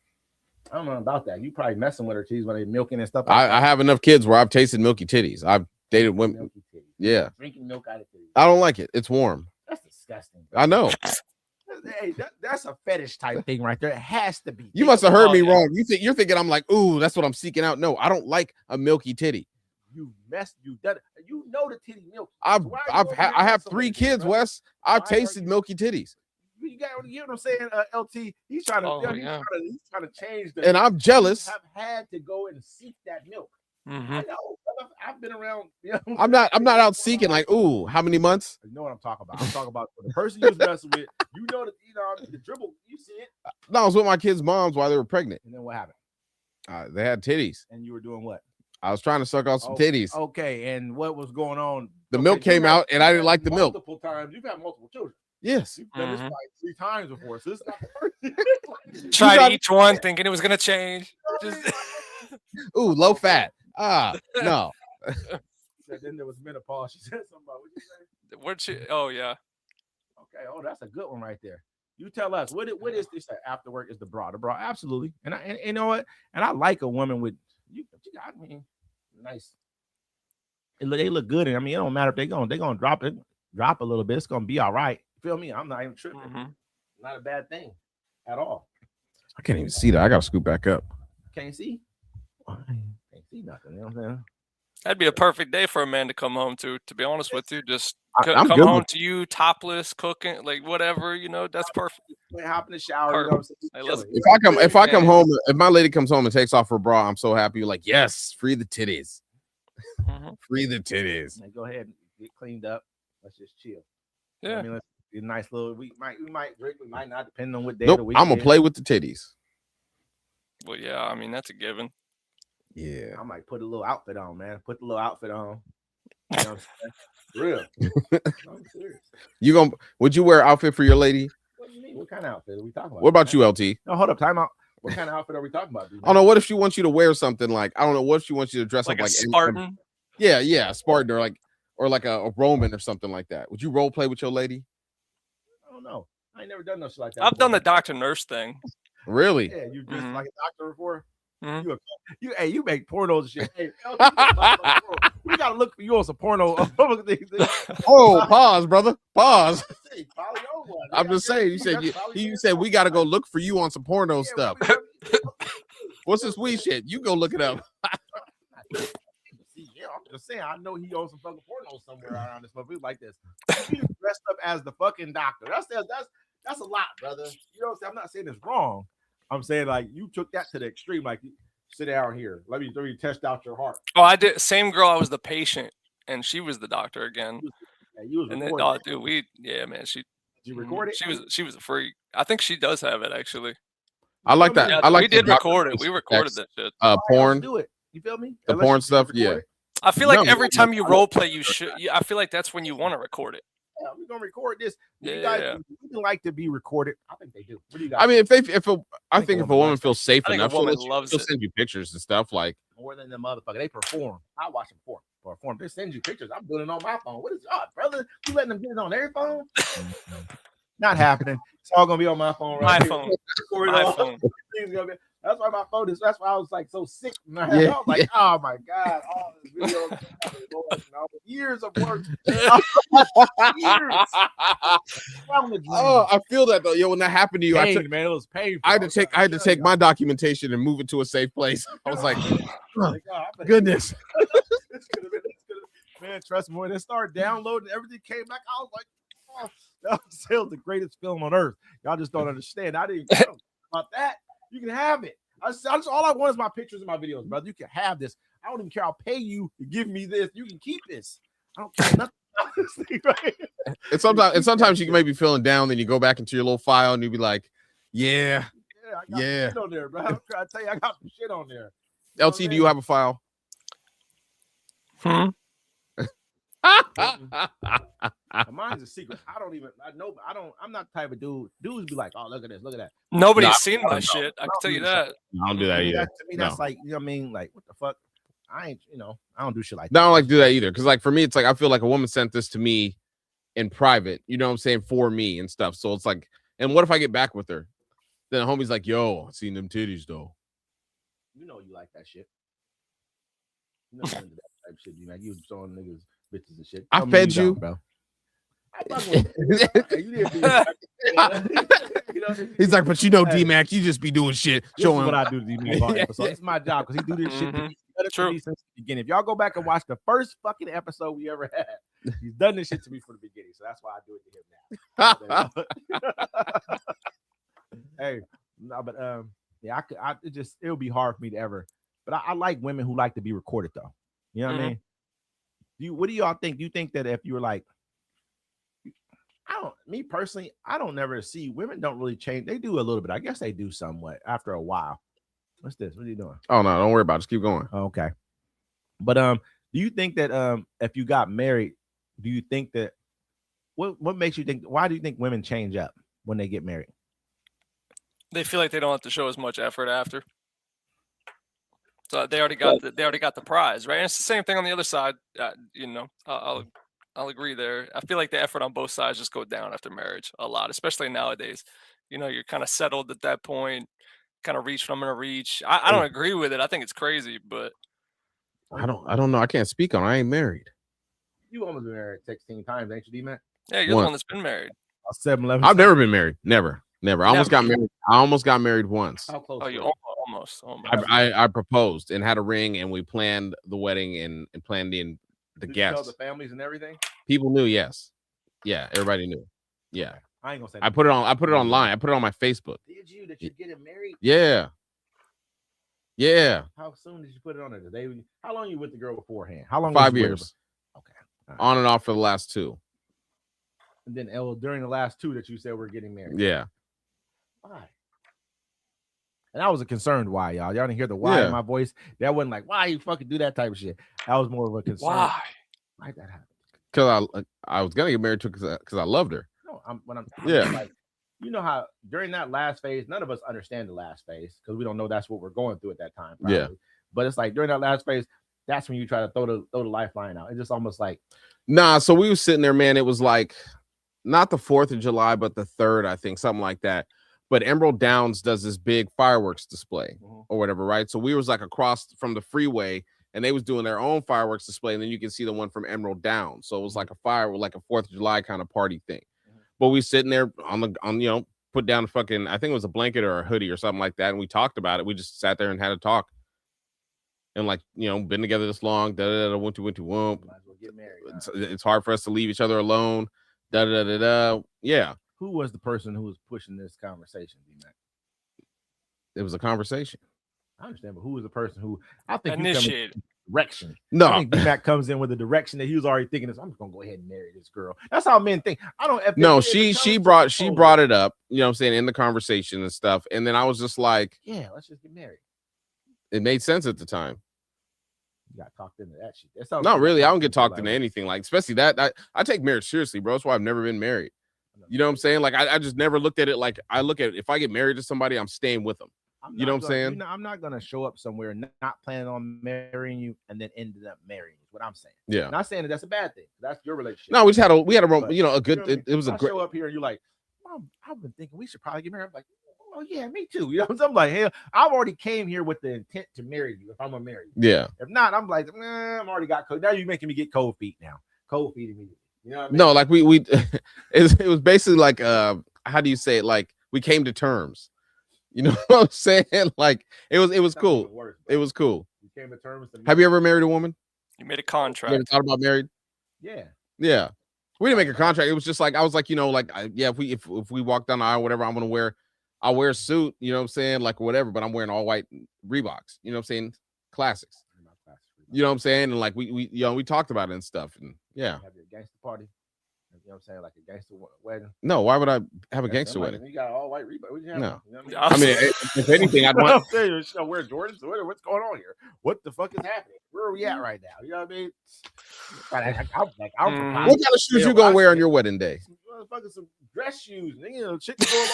I don't know about that. You probably messing with her titties when they milking and stuff. I have enough kids where I've tasted milky titties. I've dated women. Milky titties. Yeah. Drinking milk out of titties. I don't like it. It's warm. That's disgusting. Bro. I know. Hey, that's a fetish type thing right there. It has to be. You must have heard Oh, me yeah. wrong. You're thinking I'm like, ooh, that's what I'm seeking out. No, I don't like a milky titty. You messed. You done. You know the titty milk. I Why are you over here have messing 3 with it, kids, bro? Wes. I've Why are tasted you- milky titties, You got you know what I'm saying? LT. He's trying to. Oh, he's, yeah. he's trying to change the. and I'm jealous. Have had to go and seek that milk. Mhm. I know. I've been around. You know, I'm not out seeking like, ooh, how many months? You know what I'm talking about. I'm talking about the person you was messing with. You know that the dribble. You see it, No, I was with my kids' moms while they were pregnant. and then what happened? They had titties. And you were doing what? I was trying to suck out some Oh, titties. Okay, and what was going on? The Okay, milk you came had- out, and I you didn't had like the milk. multiple times. You've had multiple children. Yes. You've done this Mhm. like 3 times before, so this is not the first. Tried got- each one thinking it was gonna change. Just Ooh, low fat. No. Then there was menopause. She said something about what you say? where'd she? Oh yeah. Okay, oh, that's a good one right there. You tell us what is this? After work is the bra. The bra, absolutely. And you know what? And I like a woman with you got me nice. They look good, and I mean, it don't matter if they're gonna drop a little bit. It's gonna be all right. Feel me? I'm not even tripping. Mhm. Not a bad thing at all. I can't even see that. I gotta scoot back up. Can't see. Can't see nothing. You know what I'm saying? That'd be a perfect day for a man to come home to. To be honest with you, just I'm come good home with- to you topless, cooking, like whatever. You know, that's perfect. Hop in the shower. You know what I'm saying? Hey, let's- Chilling. If I come Man. home, if my lady comes home and takes off her bra, I'm so happy. Like, yes, free the titties. Mhm. Free the titties. Like, go ahead and get cleaned up. Let's just chill. Yeah. I mean, let's be a nice little. We might drink. We might not, depending on what day Nope. of the week. I'm it gonna is. play with the titties. Well, yeah. I mean, that's a given. Yeah. I might put a little outfit on, man. Put the little outfit on. You know what I'm saying? Real. No, I'm serious. Would you wear an outfit for your lady? What do you mean? What kind of outfit are we talking about? What about you, LT? No, hold up. Time out. What kind of outfit are we talking about? I don't know. What if she wants you to wear something like, I don't know, what if she wants you to dress Like up a like Spartan. Yeah, a Spartan or like a Roman or something like that. Would you role play with your lady? I don't know. I ain't never done no shit like that. I've done the before. doctor nurse thing. Really? Yeah, you dressed Mhm. like a doctor before. Mhm. You make pornos and shit. Hey, we gotta look for you on some porno. Oh, pause, brother. Pause. Hey, follow your one. I'm just saying. You said we got to go look for you on some porno Yeah, stuff. What's this weed shit? You go look it up. See, yeah, I'm just saying. I know he owns some fucking porno somewhere around this motherfucker like this. He dressed up as the fucking doctor. That's a lot, brother. You know what I'm saying? I'm not saying it's wrong. I'm saying like you took that to the extreme. Like, sit down here. Let me test out your heart. Oh, I did. Same girl. I was the patient, and she was the doctor again. And you was And then, recording. oh, dude, yeah, man. Did you record it? She was a freak. I think she does have it actually. I like that. Yeah, I like we the did doctor record it. We recorded sex, that shit. porn. Do it. You feel me? The Unless porn you stuff, record yeah. it. I feel like No, every no, time you role play, you should. I feel like that's when you want to record it. Yeah, we're gonna record this. You Yeah. guys even like to be recorded. I think they do. What do you guys? I mean, I think if a woman woman likes feels safe I think a enough, she'll, woman let you- loves she'll it. send you pictures and stuff. Like, more than the motherfucker. They perform. I watch them perform. They send you pictures. I'm doing it on my phone. What is up, brother? You letting them get it on their phone? Not happening. It's all gonna be on my phone My right phone. here. Record it My all. phone. Things gonna be- That's why my phone is. That's why I was like so sick. Man. Yeah, I was like, oh my god, all this video, years of work. oh, I feel that though. Yo, when that happened to you, Pain, man, it was painful. I had to take my documentation and move it to a safe place. I was like, goodness. It's gonna be, man, trust me, when it started downloading, everything came back. I was like, oh, that was still the greatest film on earth. Y'all just don't understand. I didn't know about that. You can have it. I just all I want is my pictures and my videos, brother. You can have this. I don't even care. I'll pay you to give me this. You can keep this. I don't care nothing about this thing, right? And sometimes you may be feeling down, then you go back into your little file and you be like, yeah. Yeah, I got Yeah. some shit on there, bro. I'm trying to tell you, I got some shit on there. know what LT, I'm do you have a file? Hmm? Mine's a secret. I'm not the type of dude. Dudes be like, oh, look at this, look at that. Nobody's Nah, seen my shit. I can tell you that. I don't do that either. To me, that's like, you know what I mean? Like, what the fuck? I ain't, I don't do shit like I that. don't like to do that either. Because like for me, it's like I feel like a woman sent this to me in private. You know what I'm saying? For me and stuff. So it's like, and what if I get back with her? Then the homie's like, yo, I seen them titties though. You like that shit. You know, into that type shit. You was showing niggas bitches and shit. I Tell me fed don't, you. bro. I fuck with you. You know, He's like, but you know, D-Mac, you just be doing shit. This is Showing what I do to D-Mac all episode. It's my job because he do this shit to me. True. Since the beginning. If y'all go back and watch the first fucking episode we ever had, he's done this shit to me from the beginning. So that's why I do it to him now. Hey, no, but yeah, it'll be hard for me to ever. But I like women who like to be recorded though. You know what I mean? What do y'all think? Do you think that if you were like, me personally, I don't never see women don't really change. They do a little bit. I guess they do somewhat after a while. What's this? What are you doing? Oh no, don't worry about it. Just keep going. Okay. But do you think that if you got married, do you think that what makes you think, why do you think women change up when they get married? They feel like they don't have to show as much effort after. So they already got the prize, right? And it's the same thing on the other side. I'll agree there. I feel like the effort on both sides just go down after marriage a lot, especially nowadays. You're kind of settled at that point, kind of reach what I'm gonna reach. I don't agree with it. I think it's crazy, but I don't know. I can't speak on it. I ain't married. You almost been married 16 times, ain't you, D-Man? yeah, you're the one that's been married. 7-11. I've never been married. Never. I almost got married. I almost got married once. How close? Oh, you were almost. I proposed and had a ring, and we planned the wedding and planned in the Did you tell guests. the families and everything? People knew, yes. Yeah, everybody knew. Yeah. I ain't gonna say. I put it online. I put it on my Facebook. Did you that you're getting married? Yeah. Yeah. How soon did you put it on there? How long you with the girl beforehand? How long? 5 was you with years. her? Okay. All right. On and off for the last 2. And then during the last 2 that you said we're getting married. Yeah. Why? And that was a concerned why, y'all. Y'all didn't hear the why in my voice. That wasn't like, why you fucking do that type of shit. That was more of a concern. Why? Why'd that happen? Because I was gonna get married to her because I loved her. No, I'm Yeah. like, you know how during that last phase, none of us understand the last phase because we don't know that's what we're going through at that time. Probably. Yeah. But it's like during that last phase, that's when you try to throw the lifeline out. It's just almost like, Nah, so we were sitting there, man. It was like not the 4th of July, but the 3rd, I think, something like that. But Emerald Downs does this big fireworks display or whatever, right? So we was like across from the freeway, and they was doing their own fireworks display, and then you can see the one from Emerald Downs. So it was like a 4th of July kind of party thing. But we sitting there on put down a fucking, I think it was a blanket or a hoodie or something like that, and we talked about it. We just sat there and had a talk. And like, been together this long, went to whoop. might as well get married. It's hard for us to leave each other alone. Yeah. Who was the person who was pushing this conversation, D-Mac? It was a conversation. I understand, but who was the person who I think Initiated. Direction? I No, think D-Mac comes in with a direction that he was already thinking. I'm just gonna go ahead and marry this girl. That's how men think. I don't. no, she brought it up. You know what I'm saying, in the conversation and stuff. And then I was just like, Yeah, let's just get married. it made sense at the time. You got talked into that shit. That sounds Not like really. I don't get talked like- into anything, like especially that. I take marriage seriously, bro. That's why I've never been married. You know what I'm saying? Like I just never looked at it like I look at it. If I get married to somebody, I'm staying with them. You know what I'm saying? I'm not gonna show up somewhere not planning on marrying you and then ended up marrying you. Is what I'm saying. Yeah. I'm not saying that that's a bad thing. That's your relationship. No, we had a But, a good. You know what I mean? It was a I great. show up here and you're like, I've been thinking we should probably get married. I'm like, oh yeah, me too. You know what I'm saying? I'm like, hell, I've already came here with the intent to marry you if I'm gonna marry you. Yeah. If not, I'm like, I'm already got cold. Now you're making me get cold feet now. Cold feet immediately. You know what I mean? No, like we it was basically like how do you say it? Like we came to terms. You know what I'm saying? Like it was That's cool. even worse, It was cool. You came to terms. Have you ever married a woman? You made a You ever contract. thought about married? Yeah. Yeah. We didn't make a contract. It was just like I was like, if we walk down the aisle, whatever, I'll wear a suit, you know what I'm saying? Like whatever, but I'm wearing all white Reeboks, you know what I'm saying? Classics. You know what I'm saying? And like we talked about it and stuff. And yeah. Have your gangster party. You know what I'm saying? Like a gangster wedding. No, why would I have a Yeah, gangster somebody- wedding? You got all white Reebok. What you have No. on? You know what I mean, if anything, I'd want. I'm saying, you know, wear Jordans. What's going on here? What the fuck is happening? Where are we at right now? You know what I mean? Mhm. What kind of shoes you gonna wear on your wedding day? Some dress shoes, nigga. You know, shit to go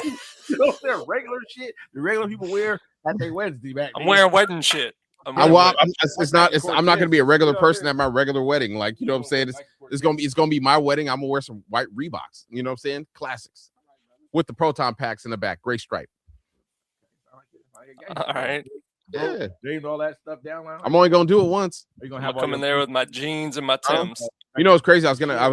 along. You know, they're regular shit. The regular people wear at their Wednesday back. I'm wearing wedding shit. I'm I'm wearing not gonna be a regular person at my regular wedding. Like, you know what I'm saying? It's gonna be my wedding. I'm gonna wear some white Reeboks. You know what I'm saying? Classics with the proton packs in the back, gray stripe. All right. Yeah, Named all that stuff down. Now. I'm only gonna do it once. Are you gonna I'm have gonna come in there with my jeans and my Timbs. You know, it's crazy. I thought I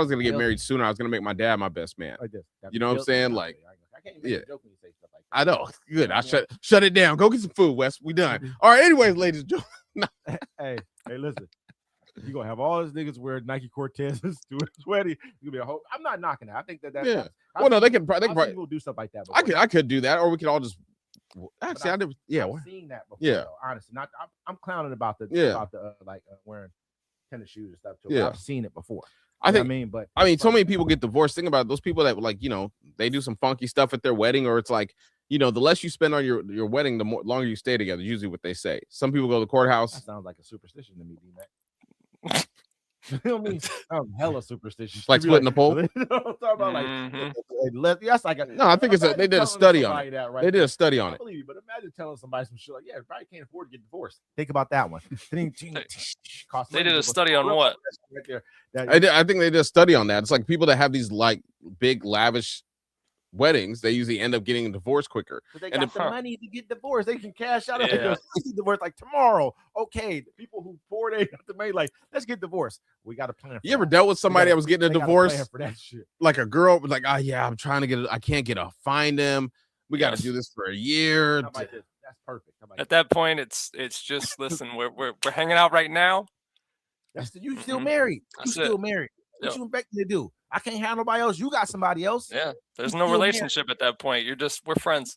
was gonna get Real. married sooner. I was gonna make my dad my best man. like this? You know what I'm saying? Like, I can't even yeah. joke when you say stuff like I know. Good. I shut it down. Go get some food, Wes. We done. All right. Anyways, ladies and gentlemen. Hey, listen. You gonna have all these niggas wear Nike Cortezes to his wedding. You gonna be a whole. I'm not knocking that. I think that's Yeah. Well, no, they can probably. people do stuff like that. I could do that, or we could all just. Actually, I never. Yeah. I've seen that before. Yeah. Though, honestly, not. I'm clowning about the wearing tennis shoes and stuff too. Yeah. I've seen it before. I You know think. what I mean, but So many people get divorced. Think about it, those people that like, you know, they do some funky stuff at their wedding, or it's like, you know, the less you spend on your wedding, the more longer you stay together. Usually, what they say. Some people go to the courthouse. that sounds like a superstition to me, D-Mac. You know what I mean? I'm hella superstitious. Like You be splitting the pole? You know what I'm talking about? Like, Mhm. that's like a. No, I think they did a study on it. They did a study on I it. believe you, but imagine telling somebody some shit like, yeah, probably can't afford to get divorced. Think about that one. They did a study on what? Right there. I think they did a study on that. It's like people that have these like big lavish weddings, they usually end up getting divorced quicker. But they And got the- the money to get divorced. They can cash out. Yeah. Divorce like tomorrow. Okay, the people who poured they got the money like, let's get divorced. We got a plan. You ever dealt with somebody that was getting a They got divorce? plan for that shit. Like a girl was like, oh yeah, I'm trying to get it. I can't get a find him. We got to Yes. do this for a year. How about this? That's perfect. How about At this? that point, it's just listen. We're hanging out right now. You still Mhm. married. You That's still it. married. What Yep. you expect me to do? I can't have nobody else. You got somebody else. Yeah, there's You no still married. relationship at that point. We're friends.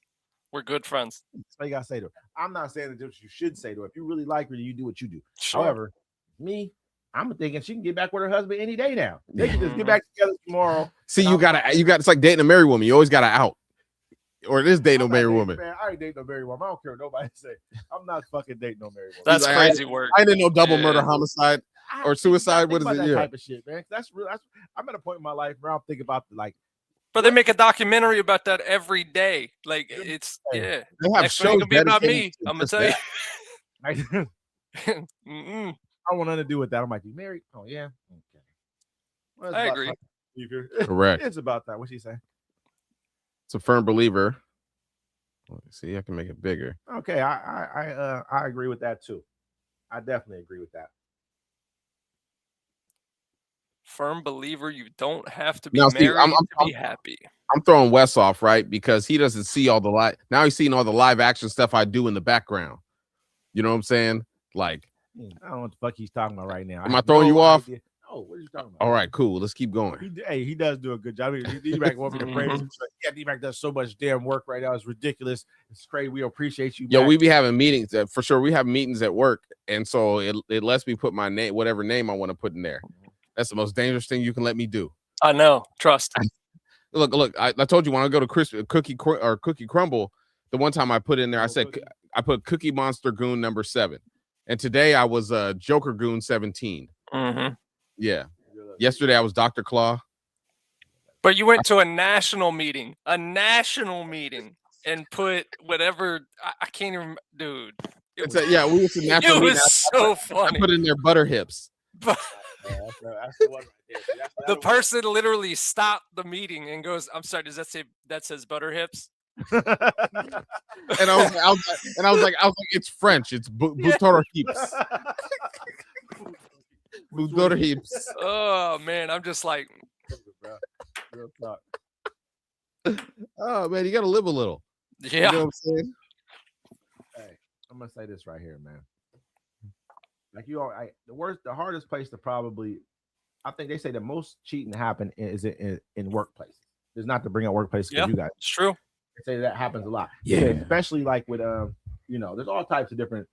We're good friends. That's what you gotta say to her. I'm not saying that what you should say to her. If you really like her, you do what you do. Sure. However, me, I'm thinking she can get back with her husband any day now. They can just Mhm. get back together tomorrow. See, you got it's like dating a married woman. You always got to out, or it is dating a I'm not married dating, woman. Man, I ain't dating no married woman. I don't care what nobody say. I'm not fucking dating no married woman. That's like, crazy work. I didn't know double Yeah. murder, homicide. I- or you gotta suicide, think what is about it? that Yeah. type of shit, man. That's real. I'm at a point in my life where I'm thinking about But they make a documentary about that every day. Like it's Hey, yeah. They have Next one shows gonna be about dedicated me. to I'm gonna just tell you. that. like, Mm-mm. I don't want nothing to do with that. I'm like, you married? Oh yeah. Okay. Well, it's I about agree. time. You agree? Correct. It's about that. What's she say? It's a firm believer. Let's see, I can make it bigger. Okay, I agree with that too. I definitely agree with that. Firm believer, you don't have to be Now, see, married I'm- to be happy. I'm throwing Wes off, right? Because he doesn't see all the live. Now he's seeing all the live action stuff I do in the background. You know what I'm saying? Like, I don't know what the fuck he's talking about right now. Am I throwing you off? Oh, what are you talking about? all right, cool. Let's keep going. He does do a good job. D-Mac want me to praise him. Yeah, D-Mac does so much damn work right now. It's ridiculous. It's crazy. We appreciate you. Yo, Mac. we be having meetings for sure. We have meetings at work, and so it lets me put my name, whatever name I want to put in there. That's the most dangerous thing you can let me do. I know. Trust. Look. I told you when I go to Cookie Crumble, the one time I put in there, I said I put Cookie Monster Goon number 7, and today I was Joker Goon 17. hmm Yeah. Yesterday I was Dr. Claw. But you went to a national meeting, and put whatever. I can't even, dude. It was, Yeah, we went to national it meeting. was so I funny. put in there butter hips. But That's the one right there. See, that's the one. person literally stopped the meeting and goes, "I'm sorry. Does that says butter hips?" And I was like, it's French. It's butter hips. Butter hips. Oh man, I'm just like, Real talk. Oh man, you gotta live a little. You yeah. know what I'm saying? Hey, I'm gonna say this right here, man. Like the hardest place to probably, I think they say the most cheating happen is in workplaces. It's not to bring up workplaces because Yeah. you guys It's true. they say that happens a lot. Yeah. Especially like with there's all types of different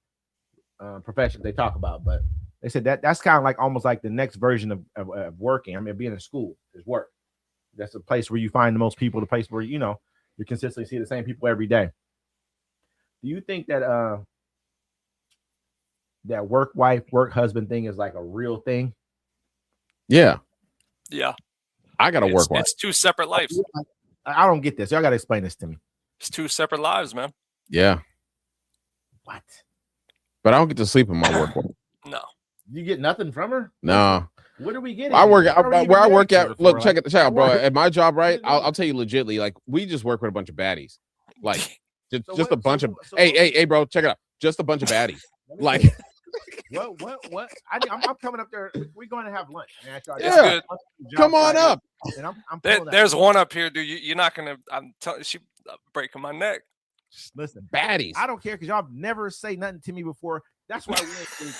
professions they talk about, but They said that's kind of like almost like the next version of working. I mean, being in school is work. That's the place where you find the most people, the place where, you know, you consistently see the same people every day. Do you think that that work wife, work husband thing is like a real thing? Yeah. Yeah. I got to work wife. It's two separate lives. I don't get this. Y'all got to explain this to me. It's two separate lives, man. Yeah. What? But I don't get to sleep in my work wife. No. You get nothing from her? No. What are we getting? I work where I work at. Look, check it out, bro. What? At my job, right? I'll tell you legitly, like we just work with a bunch of baddies. Like just a bunch of hey, bro, check it out. Just a bunch of baddies. Like what? I'm coming up there. We're going to have lunch. Yeah. Come on up. And I'm there's one up here, dude. You're not gonna. I'm telling. She breaking my neck. Listen, baddies. I don't care because y'all never say nothing to me before. That's why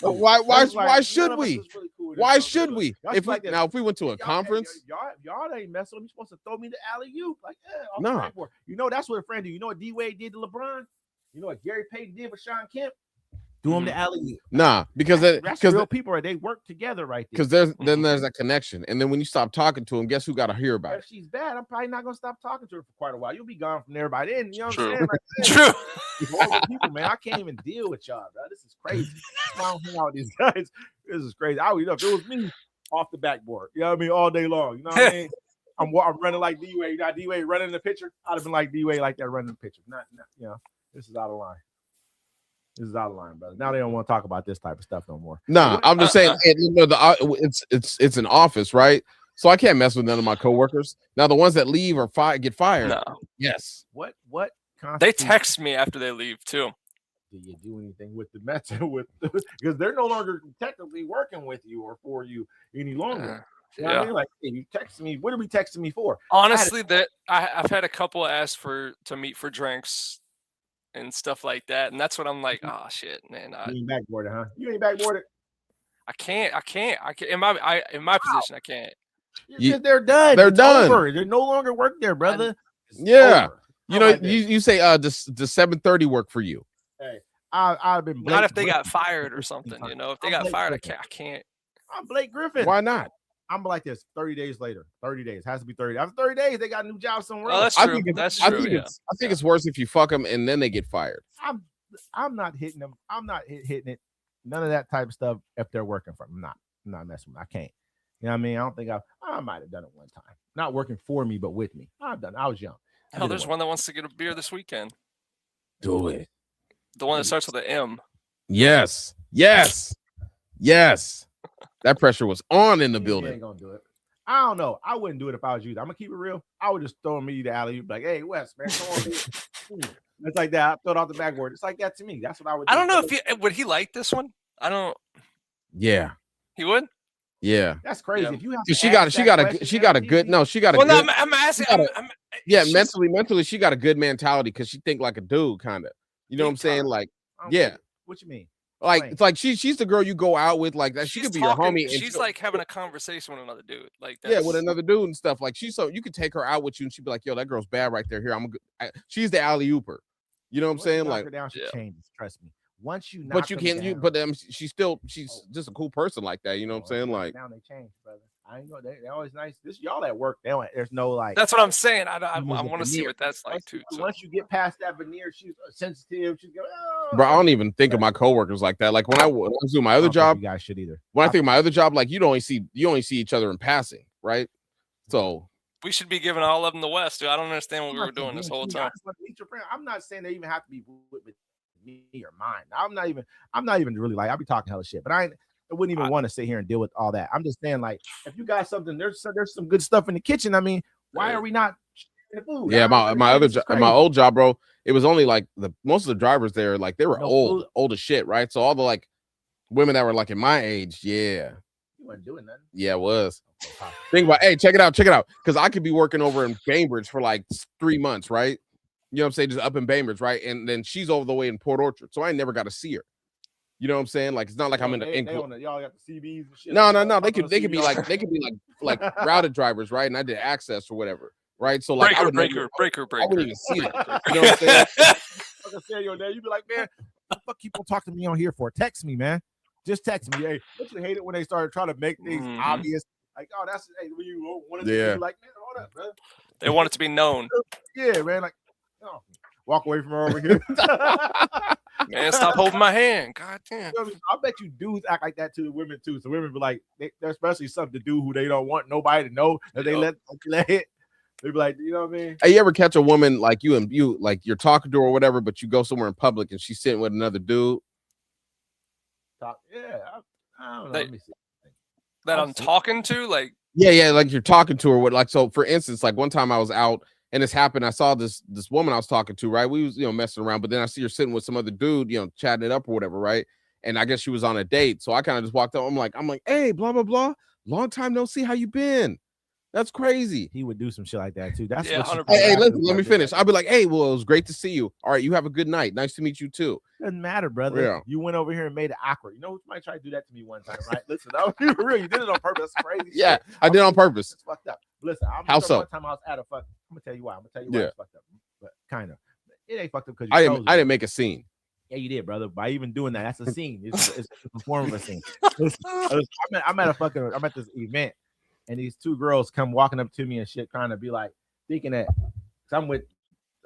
we why should we? Really cool. Why should we? If we like now if we went to a conference, y'all ain't messing with me. You're supposed to throw me the alley-oop. Like, off No. the backboard. You know that's what a friend do. You know what D-Wade did to LeBron? You know what Gary Payton did with Sean Kemp? Do him the alley-oop. nah, because That's real people. They work together right there. because there's that connection, and then when you stop talking to him, guess who got to hear about If it? she's bad, I'm probably not gonna stop talking to her for quite a while. You'll be gone from there by then. You know what I'm True. saying? Like, True. horrible people, man. I can't even deal with y'all, bro. This is crazy. That's why I don't hang out with these guys. This is crazy. I would, if it was me, off the backboard. You know what I mean? All day long. You know what I mean? I'm running like D-Wade. Not D-Wade running the picture. I'd have been like D-Wade like that running the picture. Not you know, this is out of line. This is out of line, brother. Now they don't want to talk about this type of stuff no more. Nah, I'm just saying it's an office, right? So I can't mess with none of my coworkers. Now the ones that leave or get fired. No. Yes. What They constitutes- text me after they leave too. Do you do anything with the Mets because they're no longer technically working with you or for you any longer? You know what I mean? Like, hey, you text me. What are we texting me for? Honestly, I've had a couple ask to meet for drinks and stuff like that, and that's what I'm like. Oh shit, man! You ain't backboarded, huh? You ain't backboarded. I can't. In my position, I can't. Because they're done. They're It's done. over. They no longer work there, brother. It's Yeah. over. You How know, about this? you say does 7:30 work for you? Hey, I've been Not if they Blake got Griffin. fired or something. You know, if they I'm got Blake fired, Griffin. I can't. I'm Blake Griffin. Why not? I'm like this 30 days later. 30 days. Has to be 30. After 30 days, they got a new job somewhere Oh, else. that's true. That's true. I think it's worse if you fuck them and then they get fired. I'm not hitting them. I'm not hitting it. None of that type of stuff if they're working for them. I'm not messing with them. I can't. You know what I mean? I don't think I might have done it one time. Not working for me, but with me. I was young. I Hell, did it there's one that wants to get a beer this weekend. Do it. The one that starts with an M. Yes. That pressure was on in the You building. ain't gonna do it. I don't know. I wouldn't do it if I was you. I'm gonna keep it real. I would just throw me the alley. Like, hey, Wes, man, come on. Dude. It's like that. I throw it off the backboard. It's like that to me. That's what I would do. I don't know if would he like this one. I don't. Yeah. He would. Yeah. That's crazy. Yeah. If you have She to got ask she that got a question she got a every good TV, no, she got a Well, good no, I'm asking. she got yeah, she's- mentally she got a good mentality because she think like a dude, kind of. You know what I'm Big saying? time. Like, I don't yeah. get it. What you mean? like Explain. it's like she's the girl you go out with, like that. She she's could be your talking- homie. And She's she'll- like having a conversation with another dude. Like yeah, with that's- another dude and stuff. Like she's so you could take her out with you and she'd be like, yo, that girl's bad right there. Here, she's the alley ooper. You know what I'm Once you saying? knock Like, her down, she Yeah. changes. Trust me. Once you knock but you them can't. down, But she's just a cool person like that. You know what I'm saying? Like, now they change, brother. I ain't know they're always nice. This y'all at work. They don't. There's no like. That's what I'm saying. I You lose the want to see veneer. what that's like once, too. you, So. once you get past that veneer, she's sensitive. She's going. Oh. bro, I don't even think of my coworkers like that. Like when I was doing my other job, you guys should either. when I think of my other job, like you only see each other in passing, right? So We should be giving all of them the West, dude. I don't understand what I'm we not were doing this saying whole you, I time. just want to meet your friend. I'm not saying they even have to be with me or mine. I'm not even really like. I'll be talking hella shit, but I wouldn't even want to sit here and deal with all that. I'm just saying, like, if you got something, there's some good stuff in the kitchen. I mean, why are we not sharing the food? yeah, I don't my other understand. This is my crazy. old job, bro. It was only like most of the drivers there, like they were No old food. as shit, right? So all the like women that were like in my age, yeah, You weren't doing nothing. it was. Think about, hey, check it out, because I could be working over in Bainbridge for like 3 months, right? You know what I'm saying? Just up in Bainbridge, right? And then she's over the way in Port Orchard, so I never got to see her. You know what I'm saying? Like it's not like I'm in the Y'all got the CBs and shit. no. They could be like routed drivers, right? And I did access or whatever, right? So like I would breaker. I wouldn't even see it. You know what I'm saying? Like I said, your day, you be like, man, what the fuck keep on talking to me on here for? Text me, man. just text me. Hey, don't you hate it when they start trying to make things obvious? Like, oh, that's hey, when you want to Yeah. be like, man, hold up, bro. They want it to be known. Yeah, man. Like, oh, walk away from her over here. Man, stop holding my hand. God damn. I bet you dudes act like that to the women too. So women be like, they're especially something to do who they don't want nobody to know that they let hit. They be like, you know what I mean? Hey, you ever catch a woman like you like you're talking to her or whatever, but you go somewhere in public and she's sitting with another dude? Yeah, I don't know. They- Let me see. That I'm talking to, like, Yeah, like you're talking to her with like, so for instance, like one time I was out and this happened. I saw this woman I was talking to, right? We was, messing around, but then I see her sitting with some other dude, chatting it up or whatever, right? And I guess she was on a date. So I kind of just walked up. I'm like, hey, blah, blah, blah. Long time no see. How you been? That's crazy. He would do some shit like that too. That's Yeah, what 100%. Hey, listen, let me finish. I'll be like, hey, well, it was great to see you. All right, you have a good night. Nice to meet you too. Doesn't matter, brother. Yeah. You went over here and made it awkward. You know, you might try to do that to me one time, right? Listen, that was real. You did it on purpose. That's crazy. Yeah, shit. I did on purpose. It's fucked up. Listen, How so? One time I was at a fuck. I'm gonna tell you why. It's fucked up. But kind of. It ain't fucked up because I didn't make a scene. Yeah, you did, brother. By even doing that, that's a scene. It's a form of a scene. Listen, I'm at this event, and these two girls come walking up to me and shit, trying to be like, thinking that I'm with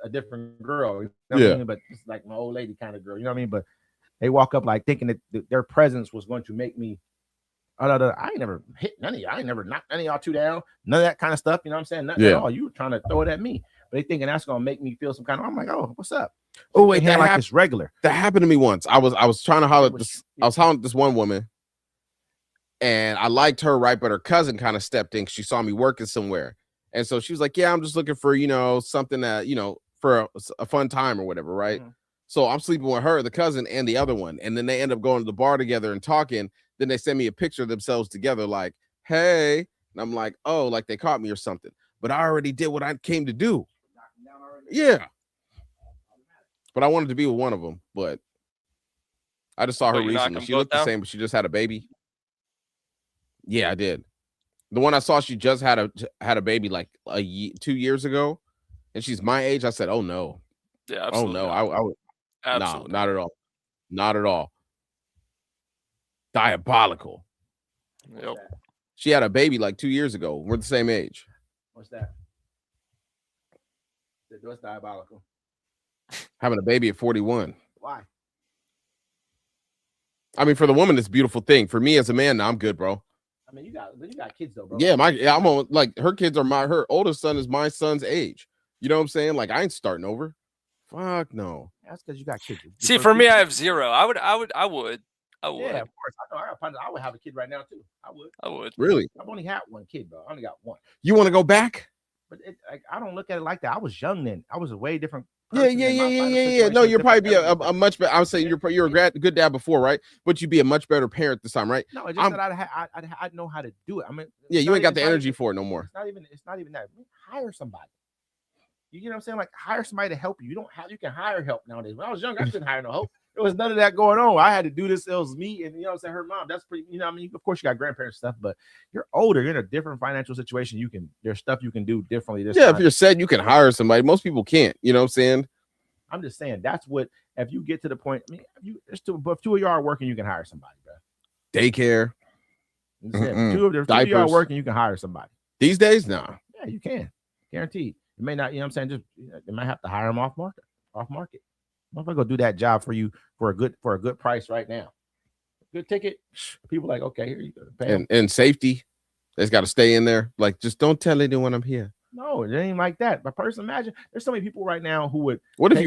a different girl. You know what I mean? But it's like my old lady kind of girl. You know what I mean? But they walk up like thinking that their presence was going to make me. I ain't never hit none of y'all. I ain't never knocked any of y'all two down. None of that kind of stuff. You know what I'm saying? Nothing at all. You were trying to throw it at me. But they thinking that's gonna make me feel some kind of. I'm like, oh, what's up? Oh wait, that like it's regular. That happened to me once. I was trying to holler at this. I was hollering at this one woman, and I liked her, right? But her cousin kind of stepped in. She saw me working somewhere, and so she was like, "Yeah, I'm just looking for something that for a fun time or whatever, right?" Mm-hmm. So I'm sleeping with her, the cousin, and the other one, and then they end up going to the bar together and talking. Then they send me a picture of themselves together, like, "Hey," and I'm like, "Oh, like they caught me or something." But I already did what I came to do. Yeah. But I wanted to be with one of them, but I just saw her recently. She looked the same, but she just had a baby. Yeah, I did. The one I saw, she just had a baby like 2 years ago, and she's my age. I said, "Oh no, yeah, absolutely. Oh no, I would, no, not at all, not at all. Diabolical." Yep. She had a baby like 2 years ago. We're the same age. What's that? What's diabolical? Having a baby at 41. Why? I mean, for the woman, it's a beautiful thing. For me as a man, I'm good, bro. I mean, you got kids though, bro. Yeah, I'm on, like, her kids are her oldest son is my son's age. You know what I'm saying? Like, I ain't starting over. Fuck no. That's because you got kids. See, for me, I have zero. I would. Yeah, of course. I would have a kid right now too. I would. Really? I've only had one kid, bro. I only got one. You want to go back? But I don't look at it like that. I was young then. I was a way different. Yeah. No, you'll probably be a much better. I would say you're a good dad before, right? But you'd be a much better parent this time, right? No, it's just that I know how to do it. I mean, yeah, you ain't got the energy for it no more. It's not even that. Hire somebody. You know what I'm saying? Like, hire somebody to help you. You can hire help nowadays. When I was young, I couldn't hire no help. There was none of that going on. I had to do this. It was me, and what I'm saying, her mom. That's pretty. What I mean, of course, you got grandparents stuff, but you're older. You're in a different financial situation. There's stuff you can do differently. Yeah, if you're said you can hire somebody, most people can't. You know what I'm saying? I'm just saying that's what. If you get to the point, I mean, if two of you are working, you can hire somebody, bro. Daycare. Two of you are working, you can hire somebody. These days, nah. Yeah, you can. Guaranteed. You may not. You know what I'm saying? Just they might have to hire them off market. I'm gonna go do that job for you for a good price right now. Good ticket. People like, okay, here you go. And safety, they's got to stay in there. Like, just don't tell anyone I'm here. No, it ain't like that. But imagine there's so many people right now who would. What if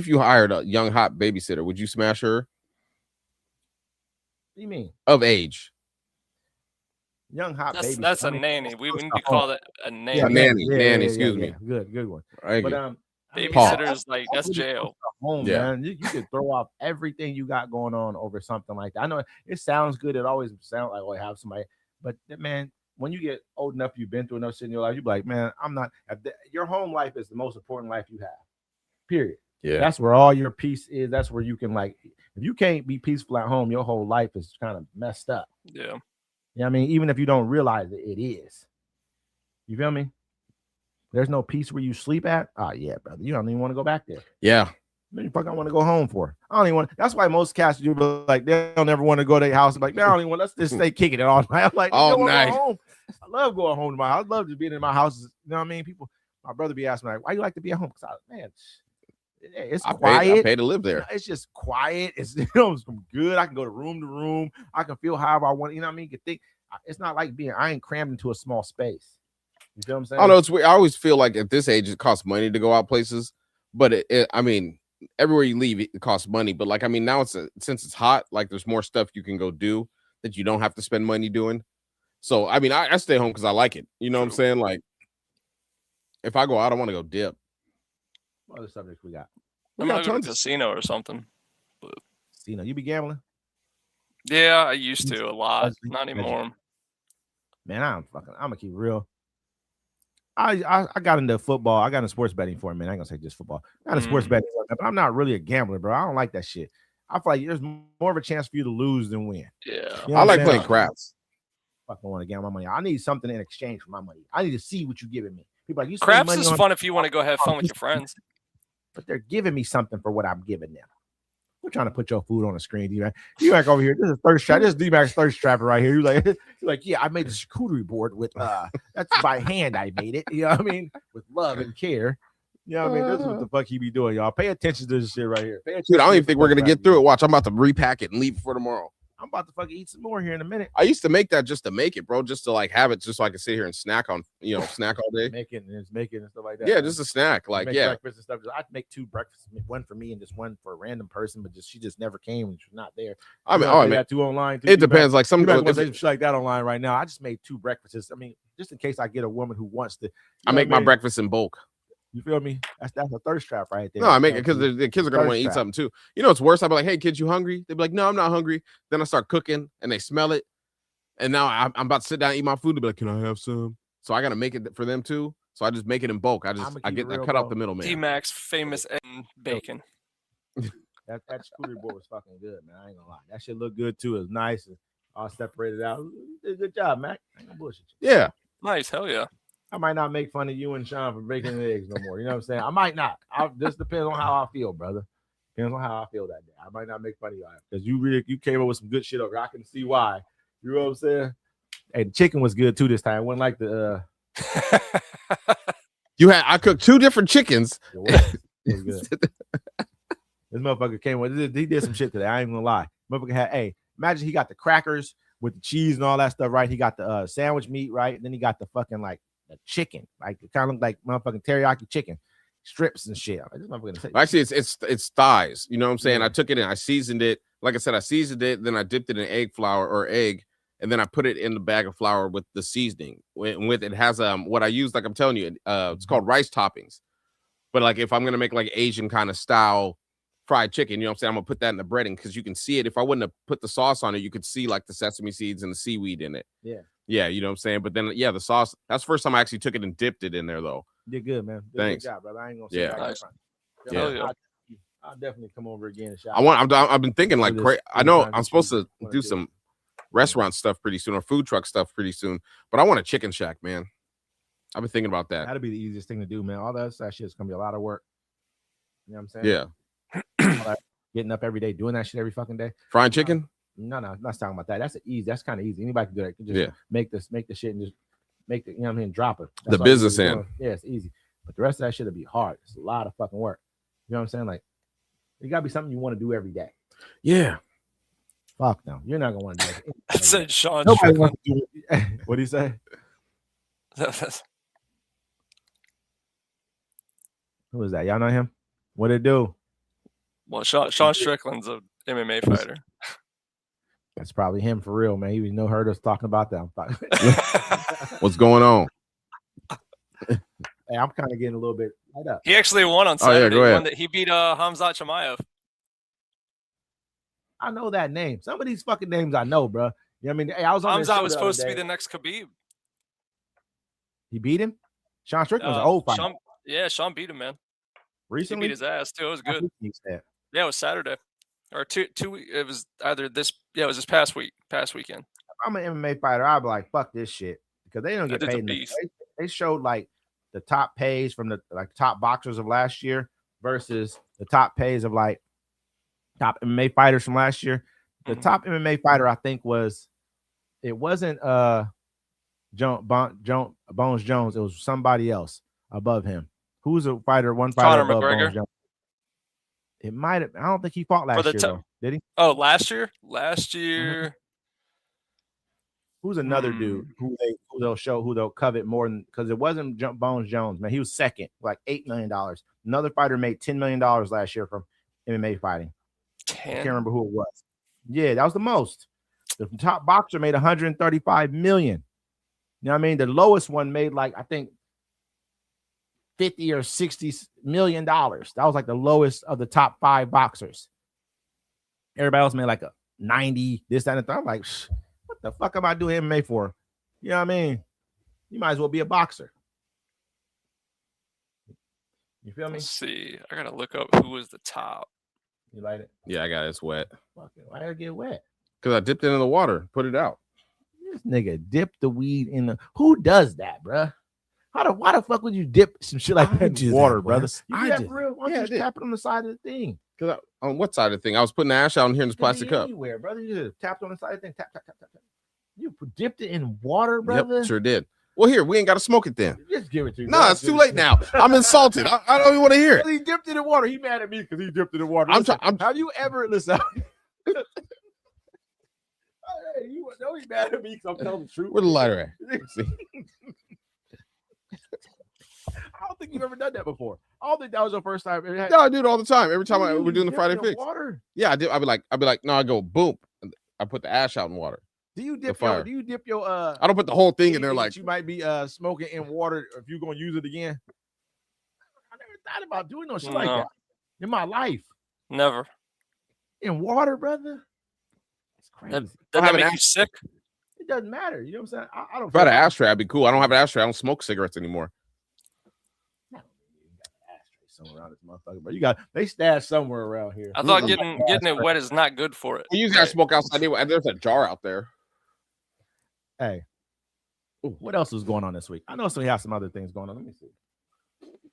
you hired a young hot babysitter? Would you smash her? What do you mean? Of age. Young hot baby. That's a nanny. We need to call that a nanny. A nanny. Excuse me. Good one. But babysitters, like, that's jail. Home, man. You could throw off everything you got going on over something like that. I know it sounds good. It always sounds like, oh, I have somebody. But man, when you get old enough, you've been through enough shit in your life, you're like, man, I'm not. Your home life is the most important life you have. Period. Yeah. That's where all your peace is. That's where you can, like, if you can't be peaceful at home, your whole life is kind of messed up. Yeah. You know what I mean? Even if you don't realize it, it is. You feel me? There's no peace where you sleep at. Oh yeah, brother. You don't even want to go back there. Yeah. What the fuck I want to go home for? I don't even want. That's why most cats do like they don't ever want to go to their house. I'm like, man, I don't even want. Let's just stay kicking it all night. I'm like, All all night. home. I love going home to my house. I love just being in my house. You know what I mean? People, my brother be asking me like, why you like to be at home? Because man, it's quiet. I pay to live there. It's just quiet. It's it's good. I can go to room. I can feel however I want. You know what I mean? You can think. It's not like I ain't crammed into a small space. You feel what I'm saying? I don't know. It's weird. I always feel like at this age it costs money to go out places, but I mean, everywhere you leave it costs money. But like, I mean, now since it's hot, like there's more stuff you can go do that you don't have to spend money doing. So I mean, I stay home because I like it. You know what I'm saying? Like, if I go out, I want to go dip. What other subjects we got? I'm got gonna go to tons a of- casino or something. Casino. You be gambling? Yeah, I used to a lot. Honestly, Not anymore. Man, I'm gonna keep it real. I got into football. I got into sports betting for a minute. I ain't gonna say just football. I got into sports betting, but I'm not really a gambler, bro. I don't like that shit. I feel like there's more of a chance for you to lose than win. Yeah. You know I what I'm like saying? playing craps. I fucking want to gamble my money. I need something in exchange for my money. I need to see what you're giving me. People like you spend Craps money is on, fun if you want to go have fun with your friends. but they're giving me something for what I'm giving them. We're trying to put your food on the screen, D-Mac. D-Mac over here. This is thirst trap. This is D-Mac's thirst trapper right here. You're like, yeah, I made a charcuterie board with that's by hand. I made it. You know what I mean? With love and care. You know what I mean? This is what the fuck he be doing, y'all. Pay attention to this shit right here. Pay attention Dude, I don't to even think we're gonna get through it. Watch, I'm about to repack it and leave for tomorrow. I'm about to fucking eat some more here in a minute. I used to make that just to make it, bro, just to like have it, just so I can sit here and snack on, snack all day. Making and stuff like that. Yeah, man. just a snack. Like, Make yeah, breakfast and stuff. I'd make 2 breakfasts, one for me and just one for a random person, but she just never came and she's not there. I mean, You know, oh, I I do mean, that too online. Too. it depends. Like some, You might if say shit like that online right now. I just made 2 breakfasts. I mean, just in case I get a woman who wants to. I make my breakfast in bulk. You feel me? That's a thirst trap right there. No, I make it because the kids are gonna Thirst want to eat trap. something too. You know, it's worse. I'd be like, "Hey, kids, you hungry?" They'd be like, "No, I'm not hungry." Then I start cooking, and they smell it, and now I'm about to sit down and eat my food. They'd be like, "Can I have some?" So I gotta make it for them too. So I just make it in bulk. I I'ma keep it I real, cut bro. out the middleman. D-Max famous egg and bacon. That charcuterie board was fucking good, man. I ain't gonna lie. That shit looked good too. It was nice and all separated out. You did a good job, Mac. I ain't gonna bullshit you. Yeah, Nice, hell yeah. I might not make fun of you and Sean for bacon and eggs no more. You know what I'm saying? I might not. This depends on how I feel, brother. Depends on how I feel that day. I might not make fun of you because you came up with some good shit over. I can see why. You know what I'm saying? Hey, the chicken was good too this time. It wasn't like the I cooked 2 different chickens. it was good. This motherfucker came with he did some shit today. I ain't gonna lie. Motherfucker had imagine he got the crackers with the cheese and all that stuff, right? He got the sandwich meat, right? And then he got the fucking like the chicken, like it kind of looked like motherfucking teriyaki chicken strips and shit. I'm like, this motherfucker say, Actually, it's thighs. You know what I'm saying? Yeah. I took it and I seasoned it. Like I said, I seasoned it. Then I dipped it in egg flour or egg, and then I put it in the bag of flour with the seasoning. With it has what I use, like I'm telling you, it's called rice toppings. But like if I'm gonna make like Asian kind of style fried chicken, you know what I'm saying? I'm gonna put that in the breading because you can see it. If I wouldn't have put the sauce on it, you could see like the sesame seeds and the seaweed in it. Yeah, you know what I'm saying? But then the sauce, that's the first time I actually took it and dipped it in there though. did good, man. Did Thanks. Good job, brother. I ain't gonna say Yeah. that. Nice. Yeah. Hell yeah. I'll definitely come over again and shop. I've been thinking like Do this crazy. I every know time I'm you supposed choose to what to do do. some restaurant stuff pretty soon or food truck stuff pretty soon, but I want a chicken shack, man. I've been thinking about that. That'll be the easiest thing to do, man. All that other shit is gonna be a lot of work. You know what I'm saying? Yeah. Getting up every day, doing that shit every fucking day. Frying chicken? No, I'm not talking about that. That's easy. That's kind of easy. Anybody can do that. Can just Yeah. make the shit and just make the, you know what I mean, drop it. The all you business really end. doing. Yeah, it's easy. But the rest of that shit will be hard. It's a lot of fucking work. You know what I'm saying? Like, it gotta be something you want to do every day. Yeah. Fuck no. You're not gonna want to do it. I said Sean Nobody Strickland. wants to do it. What do you say? Who is that? Y'all know him? What it do? Well, Sean Strickland's a MMA fighter. That's probably him for real, man. You know, heard us talking about that. What's going on? Hey, I'm kind of getting a little bit light up. He actually won on Oh, yeah, Saturday. go ahead. He beat Hamzat Chimaev. I know that name. Some of these fucking names I know, bro. You know what I mean? Hey, I was on this Hamzat show was the supposed to other be the day. next Khabib. He beat him. Sean Strickland's an old fighter. Sean beat him, man. He Recently, beat his ass too. It was Last good. week he said. Yeah, it was Saturday or two. It was either this. Yeah, it was this past weekend. If I'm an MMA fighter, I'd be like, fuck this shit because they don't That get dude's a paid. beast. They showed like the top pays from the like top boxers of last year versus the top pays of like top MMA fighters from last year. The top MMA fighter, I think, wasn't Bones Jones. It was somebody else above him. Who's a fighter? One fighter Conor above McGregor. Bones Jones. It might have. I don't think he fought last year. Though. Did he? Oh, last year. Last year. Who's another dude who they'll covet more than, because it wasn't Bones Jones, man. He was second, like $8 million. Another fighter made $10 million last year from MMA fighting. 10. I can't remember who it was. Yeah, that was the most. The top boxer made 135 million. You know what I mean? The lowest one made like, I think, 50 or 60 million dollars. That was like the lowest of the top 5 boxers. Everybody else made like a 90, this, that, and the third. I'm like, what the fuck am I doing MMA for? You know what I mean? You might as well be a boxer. You feel me? Let's see. I gotta look up who was the top. You like it? Yeah, I got it. It's wet. Fucking, why did it get wet? Because I dipped it in the water, put it out. This nigga dipped the weed in the. Who does that, bruh? Why the fuck would you dip some shit like that in water, brother? I For real? Why don't you just tap it on the side of the thing? Because on what side of the thing? I was putting the ash out in here in this plastic cup. Anywhere, brother. You just tapped on the side of the thing. Tap, tap, tap, tap, tap. You dipped it in water, brother. Yep, sure did. Well, here, we ain't got to smoke it then. Just give it to you. Nah, it's too late now. I'm insulted. I don't even want to hear it. He dipped it in water. He mad at me because he dipped it in water. I'm Listen, trying. have you ever listen? Hey, you know he's mad at me because I'm telling the truth. Where the lighter at? See? I don't think you've ever done that before. I don't think that was your first time. No, I do it all the time. Every time we're doing the Friday dip Fix. Water? Yeah, I do. I'd be like, no, I go boom. I put the ash out in water. Do you dip fire. your I don't put the whole thing in there anything like that you might be smoking in water if you're gonna use it again? I never thought about doing no shit like No. that in my life. Never. In water, brother. It's crazy. Doesn't have that an make you sick? It doesn't matter. You know what I'm saying? I don't. if I had an feel- ashtray, I'd be cool. I don't have an ashtray. I don't smoke cigarettes anymore. No, you got an ashtray somewhere around this motherfucker, but they stash somewhere around here. I thought Mm-mm. getting it wet is not good for it. We usually gotta smoke outside anyway. There's a jar out there. Hey, what else was going on this week? I know we have some other things going on. Let me see.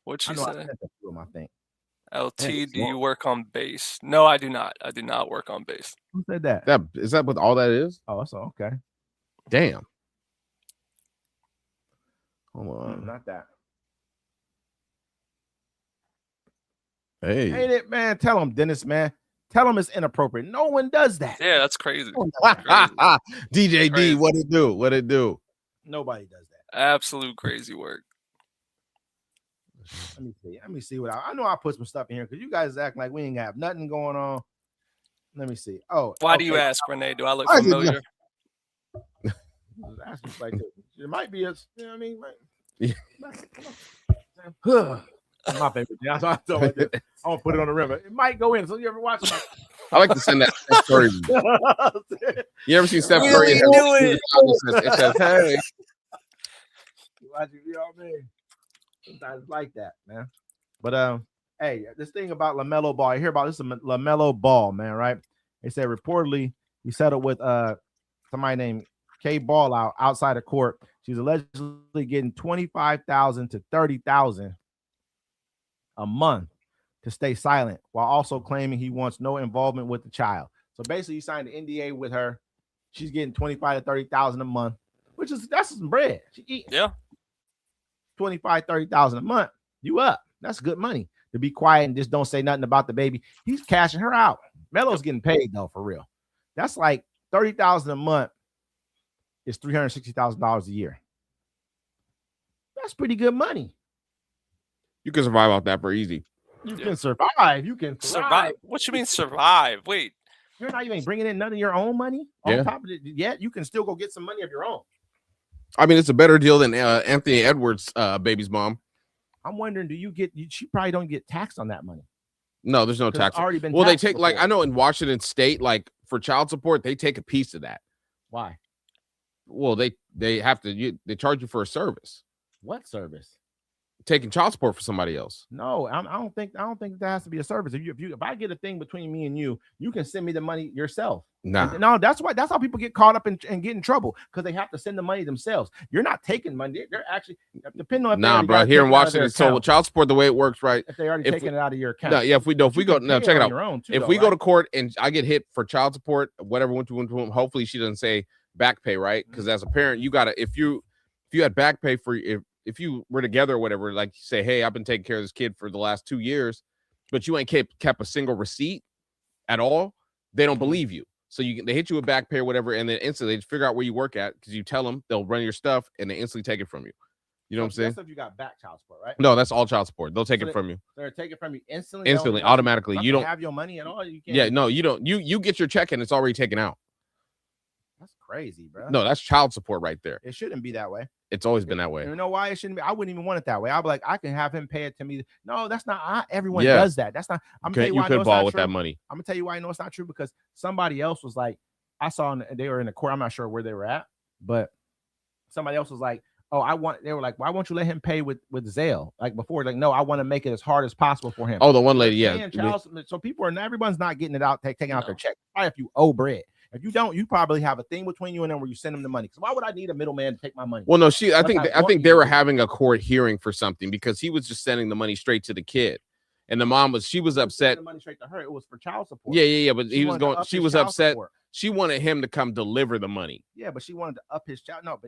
What'd I she know I say? sent that to him, I think. LT, Hey, do you work on base? No, I do not. I do not work on base. Who said that? Is that what all that is? Oh, that's all okay. Damn. Hold on. Not that. Hey. Ain't it, man? Tell him, Dennis, man. Tell him it's inappropriate. No one does that. Yeah, that's crazy. DJ D, Crazy. what it do? What it do? Nobody does that. Absolute crazy work. Let me see. Let me see what I know. I put some stuff in here because you guys act like we ain't have nothing going on. Let me see. Oh, Why do you okay. ask, Renee? Do I look I did familiar? Ask me like this. It might be a, you know what I mean? Yeah. My favorite. That's why I told you. I'm gonna put it on the river. It might go in. So you ever watch it? I like to send that Steph Curry. You ever seen Steph Curry? Really do it. It says, hey. Watch it, you know what I mean? Sometimes it's like that, man. But hey, this thing about LaMelo Ball, I hear about this LaMelo Ball, man, right? They said reportedly he settled with somebody named Kay Ball outside of court. She's allegedly getting $25,000 to $30,000 a month to stay silent, while also claiming he wants no involvement with the child. So basically, he signed an NDA with her. She's getting $25,000 to $30,000 a month, that's some bread. She eating. Yeah. $25,000 to $30,000 a month. You up? That's good money to be quiet and just don't say nothing about the baby. He's cashing her out. Melo's getting paid though, for real. That's like $30,000 a month is $360,000 a year. That's pretty good money. You can survive off that for easy. You Yeah. can survive. You can Survive. What you mean survive? Wait. You're not even bringing in none of your own money on Yeah. top of it yet. You can still go get some money of your own. I mean, it's a better deal than Anthony Edwards' baby's mom. I'm wondering, she probably don't get taxed on that money. No, there's no 'Cause tax. it's already been Well, they taxed take like before. I know in Washington State, like for child support, they take a piece of that. Why? Well, they have to. They charge you for a service. What service? Taking child support for somebody else. No, I don't think that has to be a service. If I get a thing between me and you, you can send me the money yourself. Nah. No, that's how people get caught up and get in trouble because they have to send the money themselves. You're not taking money. They're actually depending on. Nah, bro. Here in Washington, so with child support, the way it works, right? If they already taken it out of your account. No, yeah. If we go, no, check it out. If we go to court and I get hit for child support, whatever went to him, hopefully she doesn't say back pay, right? Because as a parent, you gotta if you had back pay for if you were together or whatever, like you say, hey, I've been taking care of this kid for the last 2 years, but you ain't kept a single receipt at all, they don't believe you. So they hit you with back pay or whatever, and then instantly they figure out where you work at because you tell them, they'll run your stuff and they instantly take it from you. You know what I'm saying? That's if you got back child support, right? No, that's all child support. They'll take it from you. They're taking from you instantly. Instantly, automatically. You don't have your money at all. You can't. Yeah, no, you don't. You get your check and it's already taken out. That's crazy, bro. No, that's child support right there. It shouldn't be that way. It's always been that way. You know why it shouldn't be? I wouldn't even want it that way. I'd be like, I can have him pay it to me. No, that's not. Everyone does that. That's not. I'm gonna tell you why could ball with that money. I'm gonna tell you why I know it's not true because somebody else was like, I saw they were in the court. I'm not sure where they were at, but somebody else was like, oh, they were like, why won't you let him pay with Zelle? Like before, like, no, I want to make it as hard as possible for him. Oh, the one lady, yeah. So people everyone's not getting it out, taking out their check. Probably if you owe bread. If you don't, you probably have a thing between you and them where you send them the money. Because why would I need a middleman to take my money? Well, no, I think they were having a court hearing for something because he was just sending the money straight to the kid, and the mom she was upset. The money straight to her. It was for child support. Yeah. But she was upset. Support. She wanted him to come deliver the money. Yeah, but she wanted to up his child. No,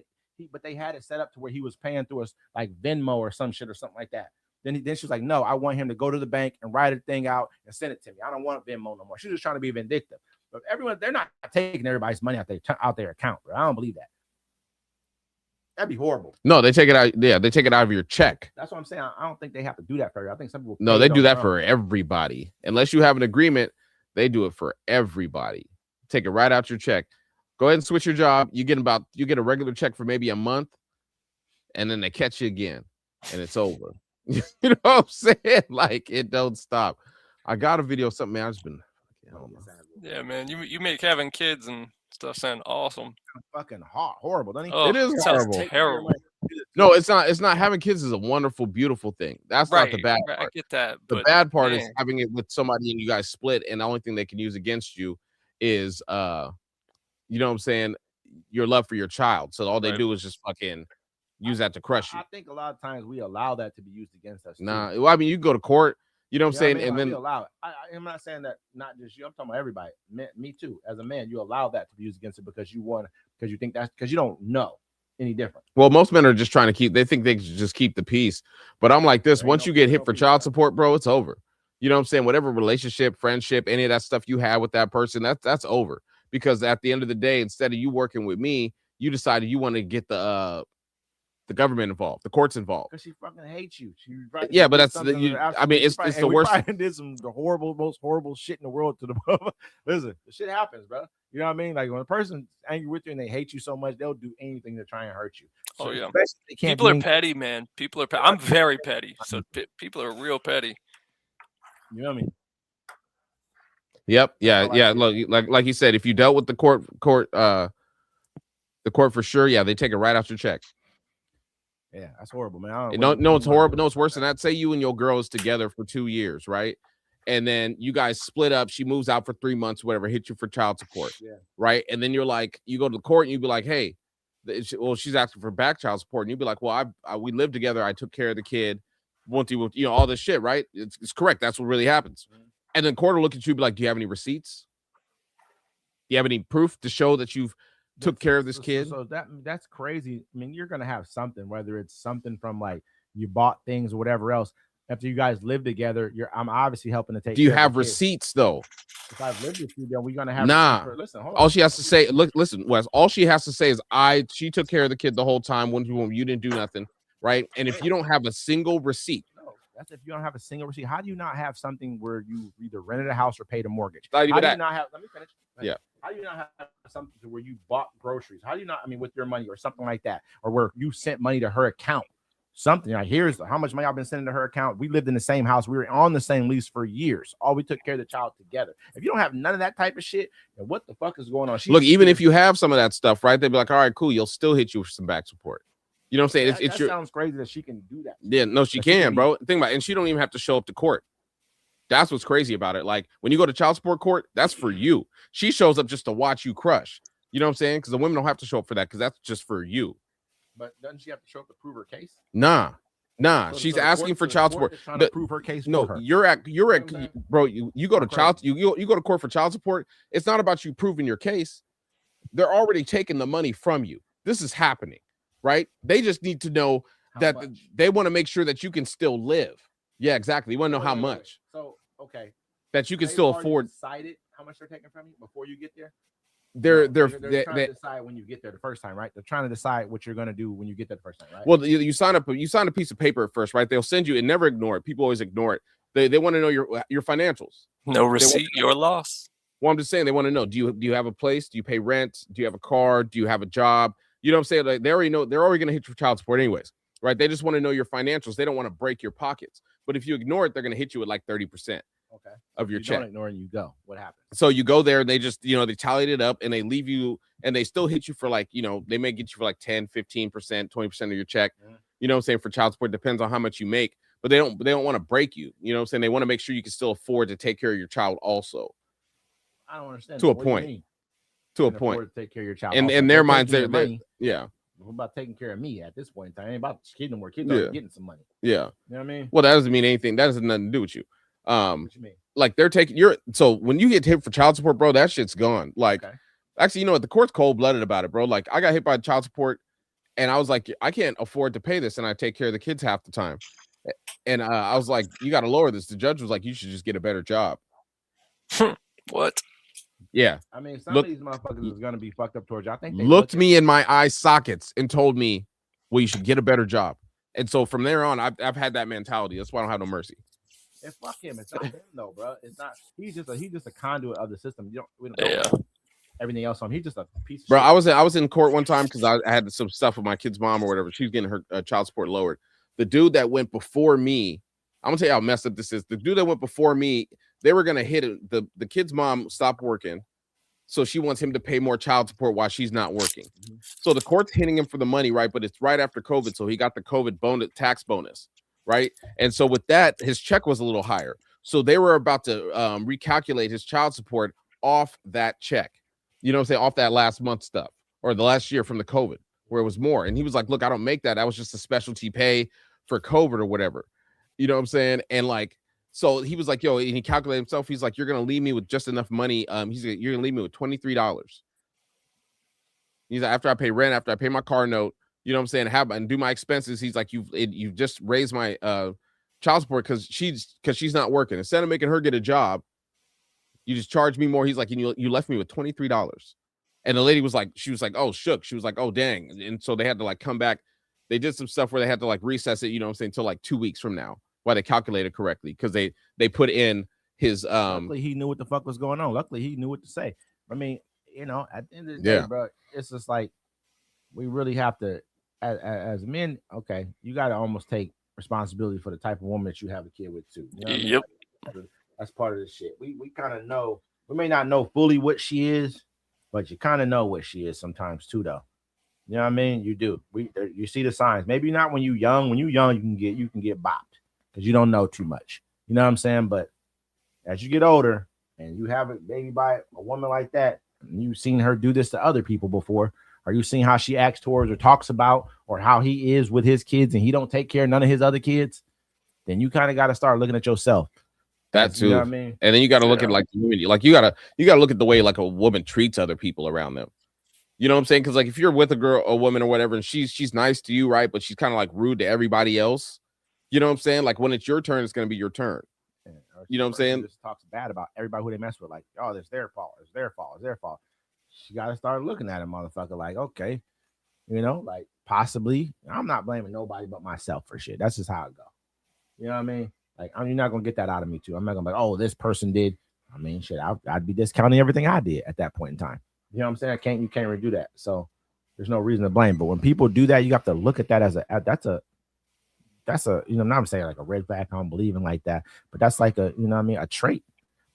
but they had it set up to where he was paying through us like Venmo or some shit or something like that. Then she was like, no, I want him to go to the bank and write a thing out and send it to me. I don't want Venmo no more. She's just trying to be vindictive. But they're not taking everybody's money out their account, bro. I don't believe that. That'd be horrible. No, they take it out. Yeah, they take it out of your check. That's what I'm saying. I don't think they have to do that for you. I think some people. No, they do that for everybody. Unless you have an agreement, they do it for everybody. Take it right out your check. Go ahead and switch your job. You get a regular check for maybe a month, and then they catch you again, and it's over. You know what I'm saying? Like it don't stop. I got a video of something, man. I've just been. Yeah, man. You make having kids and stuff sound awesome. Fucking horrible, doesn't he? Oh, it is horrible. Terrible. No, it's not. It's not. Having kids is a wonderful, beautiful thing. That's not the bad part. I get that. The bad part is having it with somebody and you guys split, and the only thing they can use against you is, you know what I'm saying, your love for your child. So all they do is just fucking use that to crush you. I think a lot of times we allow that to be used against us. Nah, well, I mean, you go to court. You know what I'm saying? And then we allow it. I'm not saying that not just you. I'm talking about everybody. Me too. As a man, you allow that to be used against it because you think that's because you don't know any different. Well, most men are just trying to they think they can just keep the peace. But I'm like this. Once you get hit for child support, bro, it's over. You know what I'm saying? Whatever relationship, friendship, any of that stuff you have with that person, that's over. Because at the end of the day, instead of you working with me, you decided you want to get the government involved, the courts involved. Because she fucking hates you. Yeah, but that's it's the worst. Did the most horrible shit in the world to the listen. The shit happens, bro. You know what I mean? Like when a person's angry with you and they hate you so much, they'll do anything to try and hurt you. So yeah, people are petty, man. People are. I'm very petty. So people are real petty. You know what I mean? Yep. Yeah. Look, like you said, if you dealt with the court, the court for sure. Yeah, they take it right out your check. Yeah, that's horrible, man. No, it's horrible. No, it's worse than that. Say you and your girl is together for 2 years, right? And then you guys split up. She moves out for 3 months, whatever, hit you for child support, right? And then you're like, you go to the court and you be like, hey, well, she's asking for back child support, and you'd be like, well, we lived together. I took care of the kid. Won't you know all this shit, right? It's correct. That's what really happens. Mm-hmm. And then court will look at you and be like, do you have any receipts? Do you have any proof to show that you've took care of this kid? So that's crazy. I mean, you're gonna have something, whether it's something from like you bought things or whatever else. After you guys live together, I'm obviously helping to take. Do you have receipts though? If I've lived with you, then we're gonna have. Listen, hold on. All she has to say, listen, Wes. All she has to say is, she took care of the kid the whole time. When you didn't do nothing, right? And if you don't have a single receipt. That's if you don't have a single receipt. How do you not have something where you either rented a house or paid a mortgage? How do you not have? Let me finish. Yeah. How do you not have something where you bought groceries? How do you not? I mean, with your money or something like that, or where you sent money to her account? Something like here's how much money I've been sending to her account. We lived in the same house. We were on the same lease for years. We took care of the child together. If you don't have none of that type of shit, then what the fuck is going on? Look, even if you have some of that stuff, right? They'd be like, all right, cool. You'll still hit you for some back support. You know what I'm saying? That sounds crazy that she can do that. Yeah, no, she can, bro. Think about it. And she don't even have to show up to court. That's what's crazy about it. Like when you go to child support court, that's for you. She shows up just to watch you crush. You know what I'm saying? Because the women don't have to show up for that because that's just for you. But doesn't she have to show up to prove her case? Nah. So She's the asking court- for so the child court support. is trying to prove her case No, for her. you're at You know what I'm saying? bro. You go to Crazy. child you go to court for child support. It's not about you proving your case. They're already taking the money from you. This is happening, right? They just need to know How that much? they want to make sure that you can still live. Yeah, exactly. You want to know Wait, how wait, wait. much So okay, that you can they've still already afford. Decided how much they're taking from you before you get there. They're No, trying they to decide when you get there the first time, right? They're trying to decide what you're gonna do when you get there the first time, right? well, you sign up. You sign a piece of paper at first, right? They'll send you and never ignore it. People always ignore it. They want to know your financials. No receipt, your loss. Well, I'm just saying they want to know, do you have a place? Do you pay rent? Do you have a car? Do you have a job? You know what I'm saying? Like they already know, they're already going to hit you for child support anyways, right? They just want to know your financials. They don't want to break your pockets. But if you ignore it, they're going to hit you with like 30% Okay. of your You check. don't ignore and you go. What happens? So you go there and they just, they tallied it up and they leave you and they still hit you for like, they may get you for like 10, 15%, 20% of your check. Mhm. You know what I'm saying? For child support, depends on how much you make, but they don't want to break you. You know what I'm saying? They want to make sure you can still afford to take care of your child also. I don't understand. To a What do you point. mean? To a You can point. afford to take care of your child. In Also, their they're minds, taking they're your money. yeah. What about taking care of me at this point in time? It ain't about kids no more. Kids Yeah. are getting some money. Yeah. You know what I mean? Well, that doesn't mean anything. That has nothing to do with you. What you mean? Like they're taking so when you get hit for child support, bro, that shit's gone. Like, Okay. actually, you know what? The court's cold-blooded about it, bro. Like, I got hit by child support, and I was like, I can't afford to pay this, and I take care of the kids half the time. And I was like, you got to lower this. The judge was like, you should just get a better job. What? Yeah. I mean, some Look- of these motherfuckers is gonna be fucked up towards you. I think they Looked look me in my eye sockets and told me, well, you should get a better job. And so from there on, I've had that mentality. That's why I don't have no mercy. And fuck him. It's not him though, bro. It's not. He's just a conduit of the system. We don't Yeah. know everything else on him. He's just a piece of Bro, shit. I was in court one time because I had some stuff with my kid's mom or whatever. She was getting her child support lowered. The dude that went before me, I'm gonna tell you how messed up this is. The dude that went before me, they were gonna hit it. The kid's mom stopped working, so she wants him to pay more child support while she's not working. Mhm. So the court's hitting him for the money, right? But it's right after COVID, so he got the COVID tax bonus, right? And so with that, his check was a little higher. So they were about to recalculate his child support off that check. You know what I'm saying? Off that last month stuff or the last year from the COVID where it was more. And he was like, look, I don't make that. That was just a specialty pay for COVID or whatever. You know what I'm saying? And like, so he was like, yo, and he calculated himself. He's like, you're going to leave me with just enough money. You're going to leave me with $23. He's like, after I pay rent, after I pay my car note, you know what I'm saying? And do my expenses. He's like, you've just raised my child support because she's not working. Instead of making her get a job, you just charge me more. He's like, and you left me with $23. And the lady was like, she was like, oh, shook. She was like, oh, dang. And so they had to like come back. They did some stuff where they had to like recess it, you know what I'm saying, until like 2 weeks from now, while they calculated correctly, because they put in his Luckily, he knew what the fuck was going on. Luckily, he knew what to say. I mean, at the end of the day, Yeah. bro, it's just like we really have to, as men, okay, you got to almost take responsibility for the type of woman that you have a kid with too. You know what I mean? Yep. Like, that's part of the shit. We kind of know. We may not know fully what she is, but you kind of know what she is sometimes too, though. You know what I mean? You do. You see the signs. Maybe not when you're young. When you're young, you can get bopped because you don't know too much. You know what I'm saying? But as you get older and you have a baby by a woman like that, and you've seen her do this to other people before, or you've seen how she acts towards or talks about, or how he is with his kids, and he don't take care of none of his other kids, then you kind of got to start looking at yourself. that too. You know what I mean? And then you got to look Yeah. at like the women. Like you gotta look at the way like a woman treats other people around them. You know what I'm saying? Because like if you're with a woman or whatever, and she's nice to you, right? But she's kind of like rude to everybody else. You know what I'm saying? Like when it's your turn, it's gonna be your turn. Or You know what I'm person saying? Just talks bad about everybody who they mess with. Like, oh, it's their fault. It's their fault. It's their fault. She got to start looking at a motherfucker like, okay, you know, like possibly. I'm not blaming nobody but myself for shit. That's just how it go. You know what I mean? Like, you're not gonna get that out of me too. I'm not gonna be like, oh, this person did. I mean, shit, I'd be discounting everything I did at that point in time. You know what I'm saying? You can't redo that. So there's no reason to blame. But when people do that, you have to look at that as that's a you know, I'm not saying like a red flag. I don't believe in like that, but that's like a, you know what I mean, a trait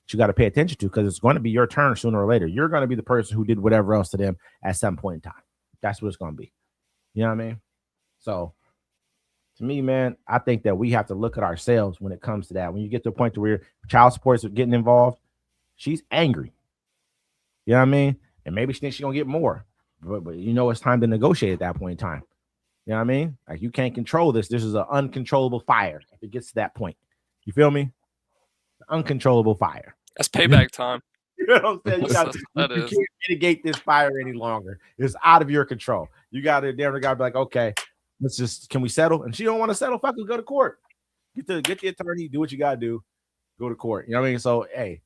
that you got to pay attention to, because it's going to be your turn sooner or later. You're going to be the person who did whatever else to them at some point in time. That's what it's going to be. You know what I mean? So to me, man, I think that we have to look at ourselves when it comes to that. When you get to a point to where child supports are getting involved, she's angry. You know what I mean? And maybe she thinks she's gonna get more, but you know it's time to negotiate at that point in time. You know what I mean? Like you can't control this. This is an uncontrollable fire. If it gets to that point, you feel me? Uncontrollable fire. That's payback time. You know what I'm saying? You can't mitigate this fire any longer. It's out of your control. You got to, damn, got to be like, okay, can we settle? And she don't want to settle. Fuck it, go to court. Get the attorney, do what you got to do, go to court. You know what I mean? So, hey,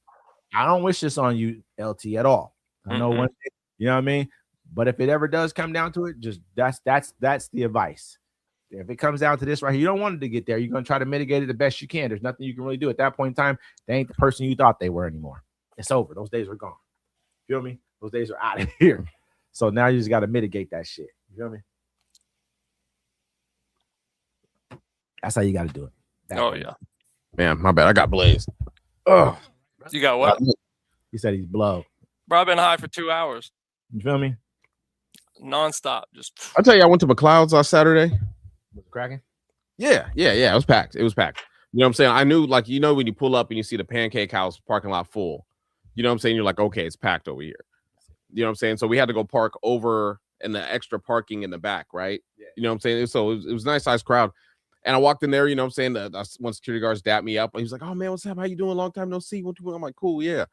I don't wish this on you, LT, at all. I know one thing, you know what I mean? But if it ever does come down to it, just that's the advice. If it comes down to this right here, you don't want it to get there. You're going to try to mitigate it the best you can. There's nothing you can really do at that point in time. They ain't the person you thought they were anymore. It's over. Those days are gone. Feel me? Those days are out of here. So now you just got to mitigate that shit. You feel me? That's how you got to do it. Yeah. Man, my bad. I got blazed. Oh, You got what? He said he's blow. Bro, I've been high for 2 hours. You feel me? Nonstop. Just I tell you, I went to McLeod's last Saturday. Was it cracking? Yeah. It was packed. You know what I'm saying? I knew, like, you know, when you pull up and you see the Pancake House parking lot full, you know what I'm saying? You're like, okay, it's packed over here. You know what I'm saying? So we had to go park over in the extra parking in the back, right? Yeah. You know what I'm saying? So it was a nice sized crowd. And I walked in there, you know what I'm saying? One security guards dapped me up. He was like, oh man, what's up? How you doing? Long time no see. What you doing? I'm like, cool, yeah.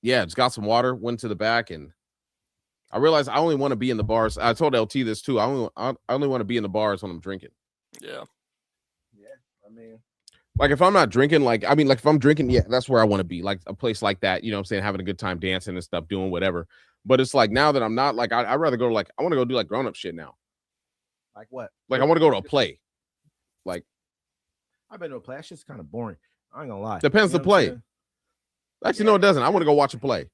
Yeah, just got some water, went to the back, and I realized I only want to be in the bars. I told LT this too. I only want to be in the bars when I'm drinking. yeah. I mean, like if I'm not drinking, like if I'm drinking, yeah, that's where I want to be. Like a place like that, you know what I'm saying, having a good time dancing and stuff, doing whatever. But it's like now that I'm not, like I'd rather go to, like, I want to go do like grown-up shit now. like what? Like I want to go to a play. Like I've been to a play. That shit's kind of boring. I ain't gonna lie. Depends You the know what I'm play. saying? Actually, no, it doesn't. I want to go watch a play.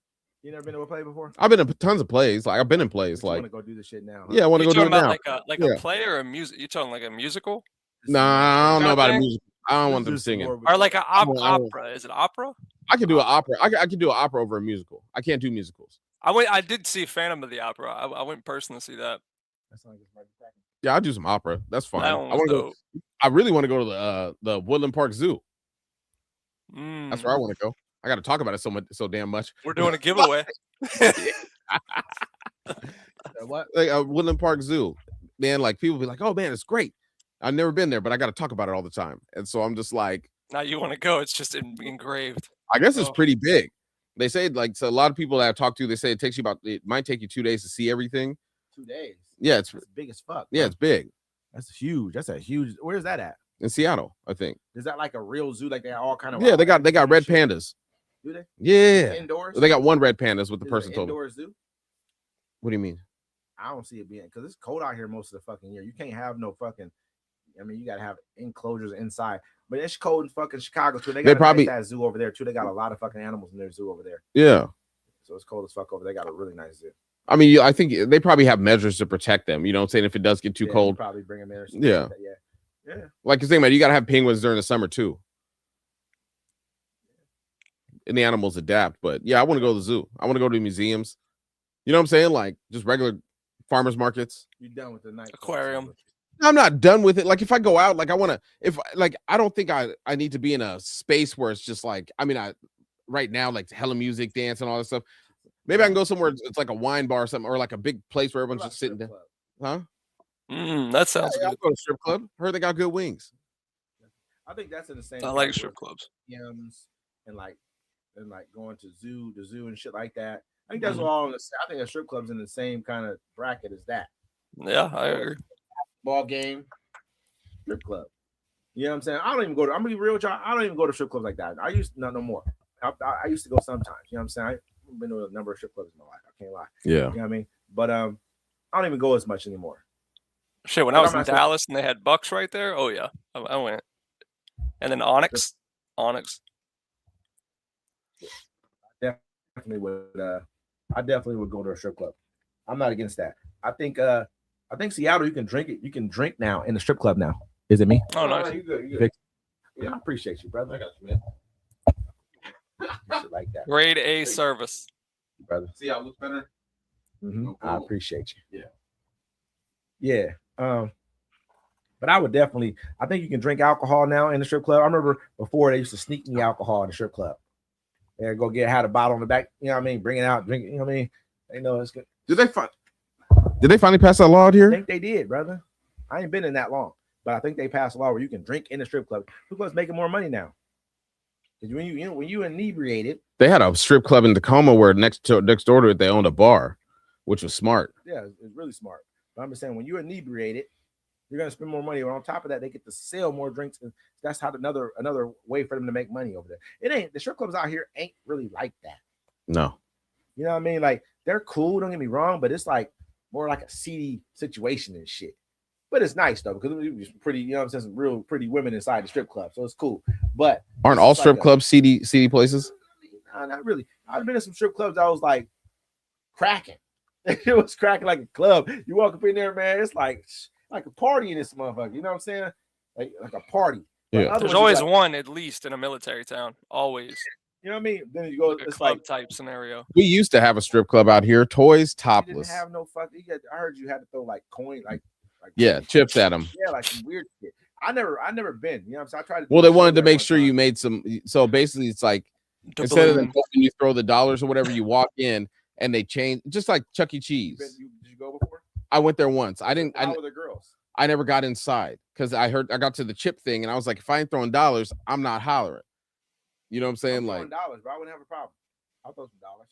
You never been to a play before? I've been in tons of plays. Like I've been in plays. You Like, want to go do this shit now? Huh? yeah, I want to You go do it talking now. about like Yeah. a play or a music? You talking like a musical Nah, I don't know about a Okay. music. I don't want them This is singing. more- or like an Well, I don't- opera? Is it opera? I can do an opera. I can do an opera over a musical. I can't do musicals. I did see Phantom of the Opera. I went in person to see that. That sounds like it's right back. Yeah, I'll do some opera. That's fine. That I one want was to go. dope. I really want to go to the Woodland Park Zoo. That's Mm, where I want to go. I got to talk about it so damn much. we're doing a giveaway. What? Like Woodland Park Zoo, man. Like people be like, "Oh man, it's great." I've never been there, but I got to talk about it all the time. And so I'm just like, Now you want to go? It's just engraved. I guess it's Oh. pretty big. They say, like, so a lot of people that I've talked to, they say it might take you 2 days to see everything. 2 days. Yeah, it's That's big as fuck. yeah, bro. it's big That's huge. That's a huge. Where's that at? in Seattle, I think. Is that like a real zoo? Like they got all kind of. Yeah, they got red shit? pandas. Do they? Yeah, Indoors. they got one red panda. Is what the Is it person an told me. indoor zoo. What do you mean? I don't see it being because it's cold out here most of the fucking year. You can't have no fucking. I mean, you gotta have enclosures inside. But it's cold in fucking Chicago too. They got probably- that zoo over there too. They got a lot of fucking animals in their zoo over there. Yeah, So it's cold as fuck over there. They got a really nice zoo. I mean, I think they probably have measures to protect them. You know what I'm saying? If it does get too Yeah, you cold, probably bring them in or something. Yeah. Like that. Yeah. like you're saying, man, you got to have penguins during the summer too. And the animals adapt. But yeah, I want to go to the zoo. I want to go to museums. You know what I'm saying? Like just regular farmers markets. You done with the night Aquarium. I'm not done with it. Like if I go out, like I want to, if like I don't think I need to be in a space where it's just like, I mean, right now, like hella music, dance, and all that stuff. Maybe I can go somewhere. It's like a wine bar or something, or like a big place where everyone's just sitting down. Huh? That sounds Yeah, I'll good. go to strip club. Heard they got good wings. I think that's in the same. I like category strip with clubs. museums and like going to the zoo and shit like that. I think that's Mhm. all in the. I think a strip club's in the same kind of bracket as that. Yeah, I agree. Ball game, strip club. You know what I'm saying? I don't even go to. I'm gonna be real with y'all. I don't even go to strip clubs like that. I used not no more. I used to go sometimes. You know what I'm saying? I've been to a number of strip clubs in my life. I can't lie. Yeah. You know what I mean? But I don't even go as much anymore. Shit, when I Like, was I'm in not saying- Dallas and they had Bucks right there, oh yeah, I went. And then Onyx. Definitely would. I definitely would go to a strip club. I'm not against that. I think Seattle, you can drink it. You can drink now in the strip club now. Is it me? Oh, nice. You good. You good. Yeah, I appreciate you, brother. I got you, man. Shit like that, Grade A service. brother. See how it looks better? Mhm. Oh, I cool. appreciate you. Yeah. Yeah. But I would definitely, I think you can drink alcohol now in the strip club. I remember before they used to sneak me alcohol in the strip club. And go had a bottle on the back, you know what I mean? Bring it out, drink it, you know what I mean? They know it's good. Did they finally pass that law out I here? think they did, brother. I ain't been in that long, but I think they passed a law where you can drink in the strip club. Strip club's making more money now. Because when you inebriated, They had a strip club in Tacoma where next door to it they owned a bar, which was smart. yeah, it's really smart. But I'm just saying, when you're inebriated, you're gonna spend more money. And on top of that, they get to sell more drinks, and that's how another way for them to make money over there. It ain't the strip clubs out here ain't really like that. No. You know what I mean? Like they're cool, don't get me wrong, but it's like more like a seedy situation and shit. But it's nice though, because it's pretty, you know what I'm saying, some real pretty women inside the strip club. So it's cool. But Aren't all strip clubs CD places? Nah, not really. I've been in some strip clubs. I was like cracking. It was cracking like a club. You walk up in there, man. It's like a party in this motherfucker. You know what I'm saying? Like a party. Yeah. There's always one at least in a military town. Always. You know what I mean? Then you go. Like a It's club like type scenario. We used to have a strip club out here, Toys you Topless. didn't have no fucking. I heard you had to throw like coin, like Yeah, chips at them. yeah, like some weird shit. I never been. You know what I'm saying? I tried to. Well, they wanted to make sure you made some. So basically, it's like instead of them hoping you throw the dollars or whatever, you walk in and they change, just like Chuck E. Cheese. Did you go before? I went there once. I didn't. How were the girls? I never got inside because I got to the chip thing and I was like, if I ain't throwing dollars, I'm not hollering. You know what I'm saying? Like dollars, but I wouldn't have a problem. I'll throw some dollars.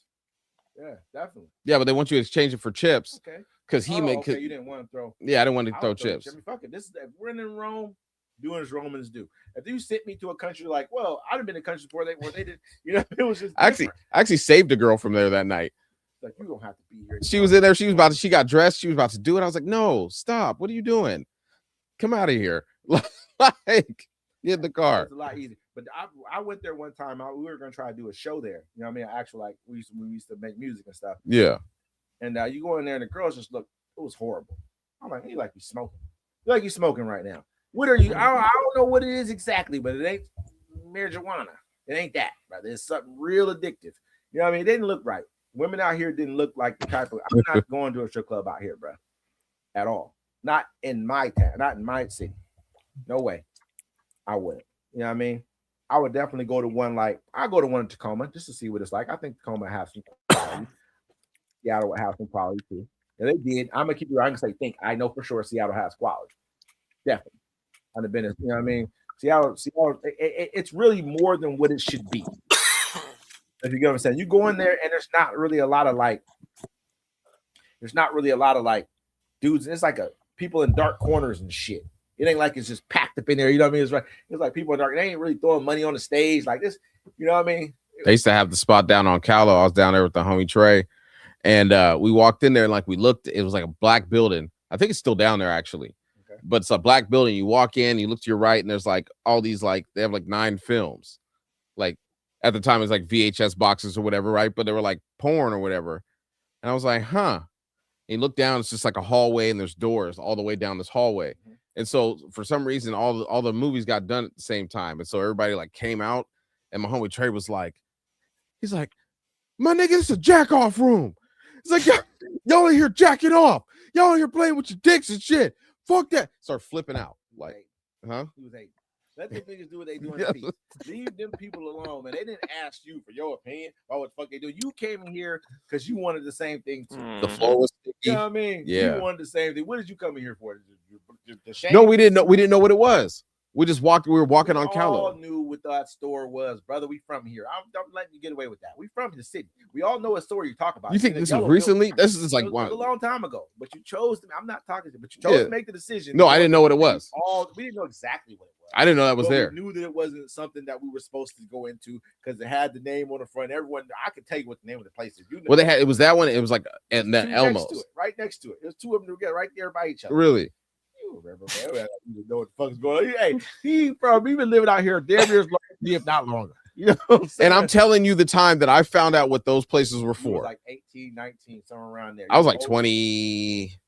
Yeah, definitely. yeah, but they want you to exchange it for chips Okay. because he made. Okay, you didn't want to throw. Yeah, I didn't want to I throw would chips. I mean, fuck it. This is if we're in Rome, doing as Romans do. If you sent me to a country like, well, I'd have been in countries where they did, you know, it was just I different. actually saved a girl from there that night. Like you don't have to be here. She was in there. She got dressed. She was about to do it. I was like, no, stop. What are you doing? Come out of here. Like, get in the car. It's a lot easier. But I went there one time. We were gonna try to do a show there. You know what I mean? Actually, like we used to make music and stuff. Yeah. And you go in there and the girls just look. It was horrible. I'm like, you like you smoking? You like you smoking right now? What are you? I don't know what it is exactly, but it ain't marijuana. It ain't that, brother. It's something real addictive. You know what I mean? It didn't look right. Women out here didn't look like the type of. I'm not going to a strip club out here, bro, at all. Not in my town. Not in my city. No way. I wouldn't. You know what I mean? I would definitely go to one like I go to one in Tacoma just to see what it's like. I think Tacoma has some quality. Seattle would have some quality too. And they did. I'm gonna keep you. I can say think. I know for sure Seattle has quality. Definitely. I've been. You know what I mean? Seattle. It's really more than what it should be. If you get what I'm saying, you go in there and there's not really a lot of like. There's not really a lot of like dudes. It's like people in dark corners and shit. It ain't like it's just packed up in there. You know what I mean? It's like people in dark. They ain't really throwing money on the stage like this. You know what I mean? They used to have the spot down on Callow. I was down there with the homie Trey, and we walked in there and like we looked. It was like a black building. I think it's still down there actually, Okay. but it's a black building. You walk in, you look to your right, and there's like all these like they have like 9 films. Like at the time, it's like VHS boxes or whatever, right? But they were like porn or whatever. And I was like, huh. And you look down, it's just like a hallway, and there's doors all the way down this hallway. Mm-hmm. And so for some reason, all the movies got done at the same time. And so everybody like came out, and my homie Trey was like, he's like, my nigga, it's a jack off room. It's like, y'all in here jacking off. Y'all in here playing with your dicks and shit. Fuck that. Start flipping out. Like, huh? He was 8. Let them niggas do what they do in the peace. Leave them people alone, man. They didn't ask you for your opinion about what the fuck they do. You came in here because you wanted the same thing too. The floor was sticky. You know what I mean? Yeah. You wanted the same thing. What did you come in here for? The shame? No, we didn't know. We didn't know what it was. We just walked. We were walking on all Callow. knew what that store was, brother. We from here. I'm letting you get away with that. We from the city. We all know what store you talk about. You think In the this was yellow recently? building. This is like It was a one. long time ago. But you chose to. I'm not talking to you, but you chose Yeah. to make the decision. No, I didn't know what it was. We didn't know exactly what it was. I didn't know that was But there. We knew that it wasn't something that we were supposed to go into because it had the name on the front. Everyone, I could tell you what the name of the place is. You know, Well, they had it was that one. It was like at two that next to Elmo's. it, right next to it. There's 2 of them together, right there by each other. Really? You remember, man? You know what the fuck is going on? Hey, he probably been living out here damn near as long as me, if not longer. You know what I'm saying? And I'm telling you the time that I found out what those places were You was for. like 18, 19, somewhere around there. I was like Old. 20.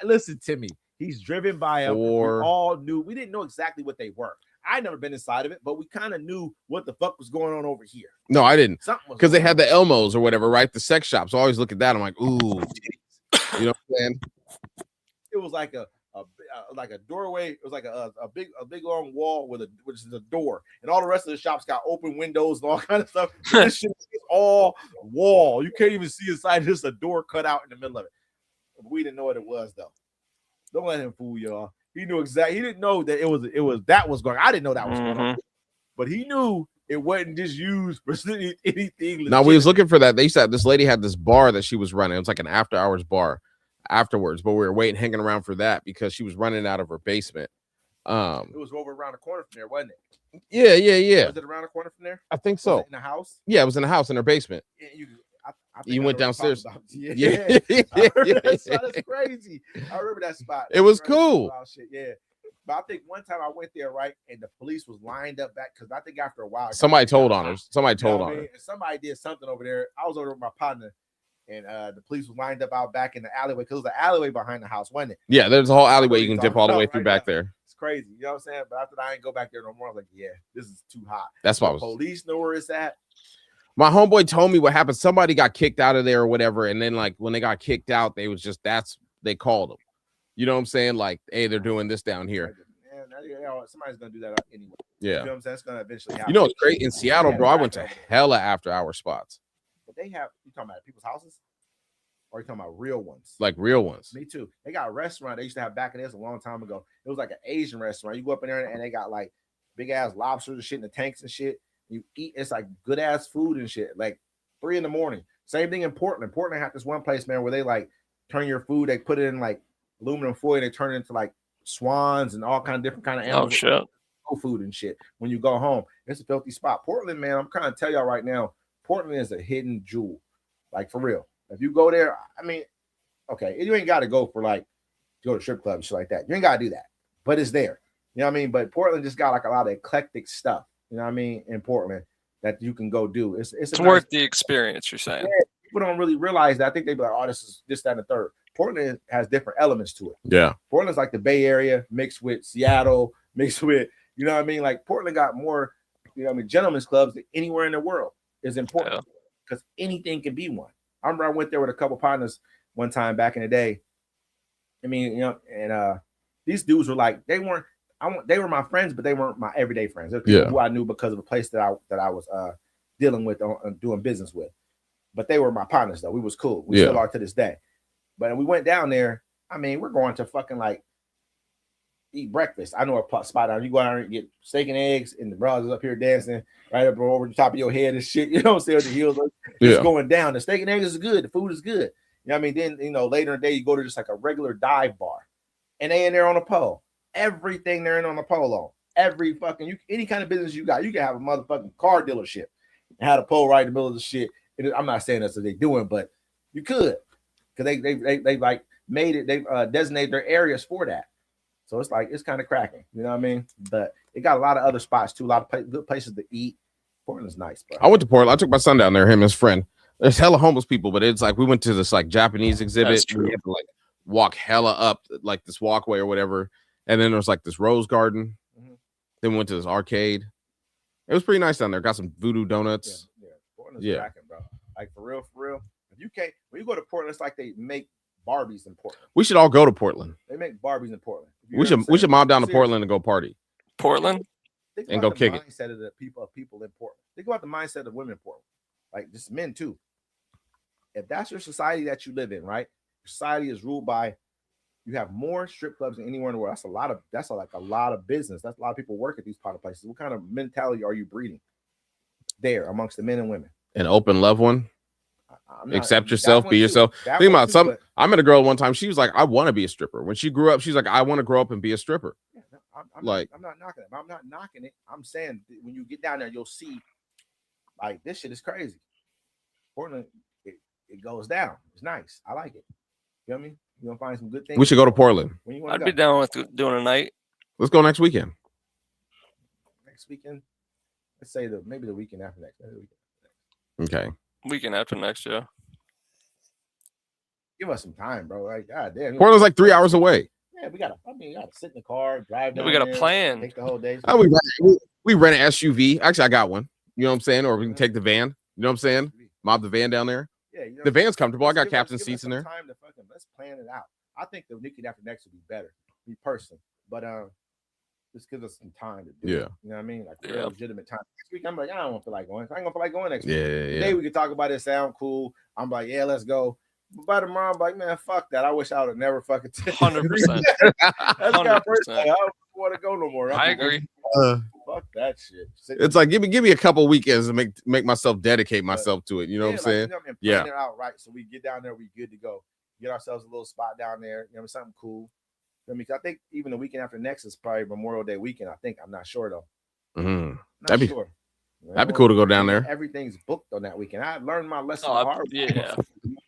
Listen to me. He's driven by them. We Four. all knew. We didn't know exactly what they were. I never been inside of it, but we kind of knew what the fuck was going on over here. No, I didn't. Something was Because they going had the Elmos or whatever, right? The sex shops. So I always look at that. I'm like, ooh, titties. You know what I'm saying? It was like a like a doorway. It was like a big long wall which is a door, and all the rest of the shops got open windows and all kind of stuff. This shit is all wall. You can't even see inside. Just a door cut out in the middle of it. We didn't know what it was though. Don't let him fool y'all. He knew exactly. He didn't know that it was that was going. I didn't know that was going on, but he knew it wasn't just used for anything. Now we was looking for that. They said this lady had this bar that she was running. It was like an after hours bar afterwards, but we were waiting, hanging around for that because she was running out of her basement. It was over around the corner from there, wasn't it? Yeah. Was it around the corner from there? I think Was so. it in the house? Yeah, it was in the house in her basement. Yeah, I You think I went know downstairs. what Yeah. you're talking about. Yeah. I remember that spot. That's crazy. I remember that spot. It was Crazy. cool. Oh, shit, yeah. But I think one time I went there, right, and the police was lined up back because I think after a while Somebody told on her. Somebody You know told what on I her. mean? Somebody did something over there. I was over there with my partner, and the police was lined up out back in the alleyway because it was an alleyway behind the house, wasn't it? Yeah, there's a whole alleyway you can Talking dip all the way about through right back now. there. It's crazy. You know what I'm saying? But after that, I ain't go back there no more. I was like, yeah, this is too hot. That's why I The was. police know where it's at. My homeboy told me what happened. Somebody got kicked out of there or whatever, and then like when they got kicked out, they was just they called them. You know what I'm saying? Like, hey, they're doing this down here. Man, somebody's gonna do that anyway. You Yeah. know what I'm saying? It's gonna eventually happen. You know, it's great in Seattle, Yeah, bro. I went to right. hella after hour spots, But they have, you talking about people's houses? Or are you talking about real ones? like real ones. Me too. They got a restaurant they used to have back in this a long time ago. It was like an Asian restaurant. You go up in there and they got like big ass lobsters and shit in the tanks and shit. You eat, it's like good ass food and shit. Like 3 a.m. Same thing in Portland. Portland had this one place, man, where they like turn your food, they put it in like aluminum foil, they turn it into like swans and all kind of different kind of Oh animals. shit. Food and shit. When you go home, it's a filthy spot. Portland, man, I'm trying to tell y'all right now, Portland is a hidden jewel. Like for real. If you go there, I mean, okay, you ain't got to go for like go to strip club and shit like that. You ain't got to do that, but it's there. You know what I mean? But Portland just got like a lot of eclectic stuff. You know what I mean? In Portland that you can go do. It's Worth the experience, you're saying. Yeah, people don't really realize that. I think they be like, oh, this is this, that, and the third. Portland has different elements to it. Yeah. Portland's like the Bay Area mixed with Seattle, mixed with, you know what I mean? Like Portland got more, you know what I mean, gentlemen's clubs than anywhere in the world is important because anything can be one. I remember I went there with a couple partners one time back in the day. I mean, you know, and these dudes were like, they were my friends, but they weren't my everyday friends. They're people who I knew because of a place that I was dealing with doing business with. But they were my partners though. We was cool. We still are to this day. But we went down there. I mean, we're going to fucking like eat breakfast. I know a spot down. You go down there and get steak and eggs, and the brothers up here dancing right up over the top of your head and shit. You know what I'm saying? The heels it's going down. The steak and eggs is good. The food is good. You know what I mean? Then, you know, later in the day, you go to just like a regular dive bar, and they in there on a pole. Everything they're in on the pole on. Every fucking any kind of business you got, you can have a motherfucking car dealership and have a pole right in the middle of the shit. And I'm not saying that's what they're doing, but you could. Because they like made it, they designated their areas for that. So it's like it's kind of cracking, you know what I mean? But it got a lot of other spots too, a lot of good places to eat. Portland's nice, bro. I went to Portland. I took my son down there, him and his friend. There's hella homeless people, but it's like we went to this like Japanese exhibit. We had to like walk hella up like this walkway or whatever. And then there was like this rose garden. Then we went to this arcade. It was pretty nice down there. Got some voodoo donuts. Yeah. Portland's cracking, bro. Like for real. If you can't, when you go to Portland, it's like they make Barbies in Portland. We should all go to Portland. They make Barbies in Portland. We should mob down to Portland and go party. Portland? And go kick it. Mindset of the people in Portland. Think about the mindset of women in Portland. Like just men too. If that's your society that you live in, right? Society is ruled by you have more strip clubs than anywhere in the world. That's a lot of business. That's a lot of people work at these part of places. What kind of mentality are you breeding there amongst the men and women? An open love one. Accept yourself, be yourself. Think about I met a girl one time. She was like, I want to be a stripper. When she grew up, she's like, I want to grow up and be a stripper. Yeah, I'm not knocking it. I'm not knocking it. I'm saying when you get down there, you'll see like this shit is crazy. Portland, it goes down. It's nice. I like it. You know what I mean? You're gonna find some good things. We should go to Portland. I'd be down with doing a night. Let's go next weekend. Next weekend. Let's say maybe the weekend after next. Okay. Weekend after next, yeah. Give us some time, bro. Like, God damn. Portland's like 3 hours away. Yeah, we gotta sit in the car, drive down. We got a there, plan. Take the whole day. We rent an SUV. Actually, I got one. You know what I'm saying? Or we can take the van. You know what I'm saying? Mob the van down there. Yeah, you know, the van's comfortable. I got give captain us seats in there. Time to let's plan it out. I think the weekend after next will be better. me personally. But this gives us some time to do Yeah. it. You know what I mean? Like Yeah. real legitimate time. Next week, I'm like, I don't feel like going. I ain't gonna feel like going next week. Yeah, Today we could talk about it, sound cool. I'm like, yeah, let's go. But by tomorrow, I'm like, man, fuck that. I wish I would have never fucking 100%. That's the kind of person 100%. like, I don't want to go no more. I agree. Fuck that shit. It's like give me a couple weekends to make myself dedicate myself to it. You know what I'm saying? You know what I mean? Yeah. Plan it out right. So we get down there, we good to go. Get ourselves a little spot down there. You know, something cool. I mean, I think even the weekend after next is probably Memorial Day weekend. I think I'm not sure though. Mhm. Not That'd be- sure. That'd be cool to go down there. Everything's booked on that weekend. I learned my lesson Oh, the hard way. yeah.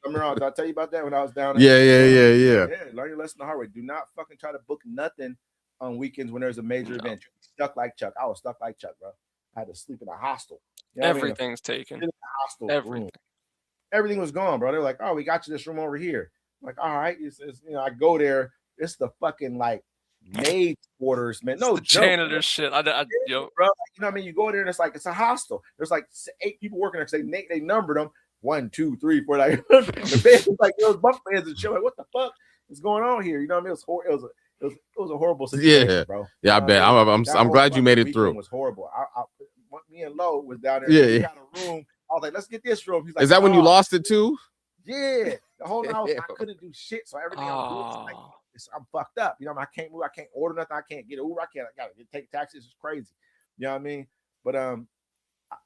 Remember, did I tell you about that when I was down there? Yeah. Yeah, learn your lesson the hard way. Do not fucking try to book nothing on weekends when there's a major event. You're stuck like Chuck. I was stuck like Chuck, bro. I had to sleep in a hostel. You know what I mean? Everything's taken. In a hostel Everything. room. Everything was gone, bro. They're like, oh, we got you this room over here. I'm like, all right. It's, you know, I go there. It's the fucking like maid quarters, man. No The joke, janitor shit. Yo, bro. Like, you know what I mean? You go there and it's like it's a hostel. There's like 8 people working there. They numbered them 1, 2, 3, 4. Like the bed was like those bunk beds and shit. Like, what the fuck is going on here? You know what I mean? It was a horrible situation, Yeah. bro. Yeah, I bet. I'm glad you made it through. It was horrible. Me and Lo was down there. Yeah, We yeah. got a room. I was like, let's get this room. He's like, Is that when you "Oh." lost it too? Yeah, the whole night I couldn't do shit. So everything I was doing was like, Oh, I'm fucked up. You know, I can't move. I can't order nothing. I can't get Uber. I gotta take taxis. It's crazy. You know what I mean? But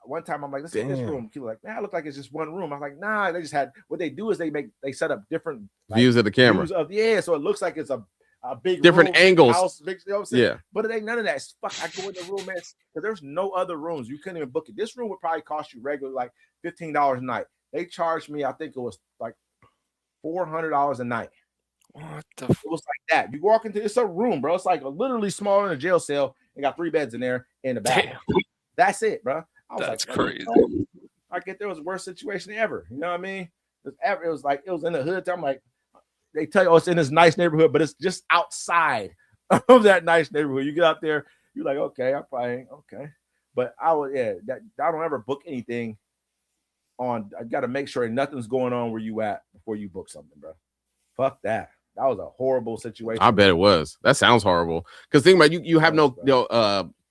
one time I'm like, let's get this Damn. room. People are like, man, it look like it's just one room. I'm like, nah. They just had what they do is they set up different Views of the camera. views of so it looks like it's a big Different room, big angles. house, big, you know what I'm saying? Yeah. But it ain't none of that. Fuck, I go in the room, man, because there's no other rooms. You couldn't even book it. This room would probably cost you regular like $15 a night. They charged me, I think it was like $400 a night. what the? It was like that. You walk into it's a room, bro. It's like literally smaller than a jail cell. They got 3 beds in there in the back. Damn. That's it, bro. I was That's like, crazy. I get there was the worst situation ever. You know what I mean? It was like it was in the hood. I'm like, they tell you, oh, it's in this nice neighborhood, but it's just outside of that nice neighborhood. You get out there, you're like, okay, I probably ain't okay. But I don't ever book anything on. I got to make sure nothing's going on where you at before you book something, bro. Fuck that. That was a horrible situation. I bet it was. That sounds horrible. Because think about you have no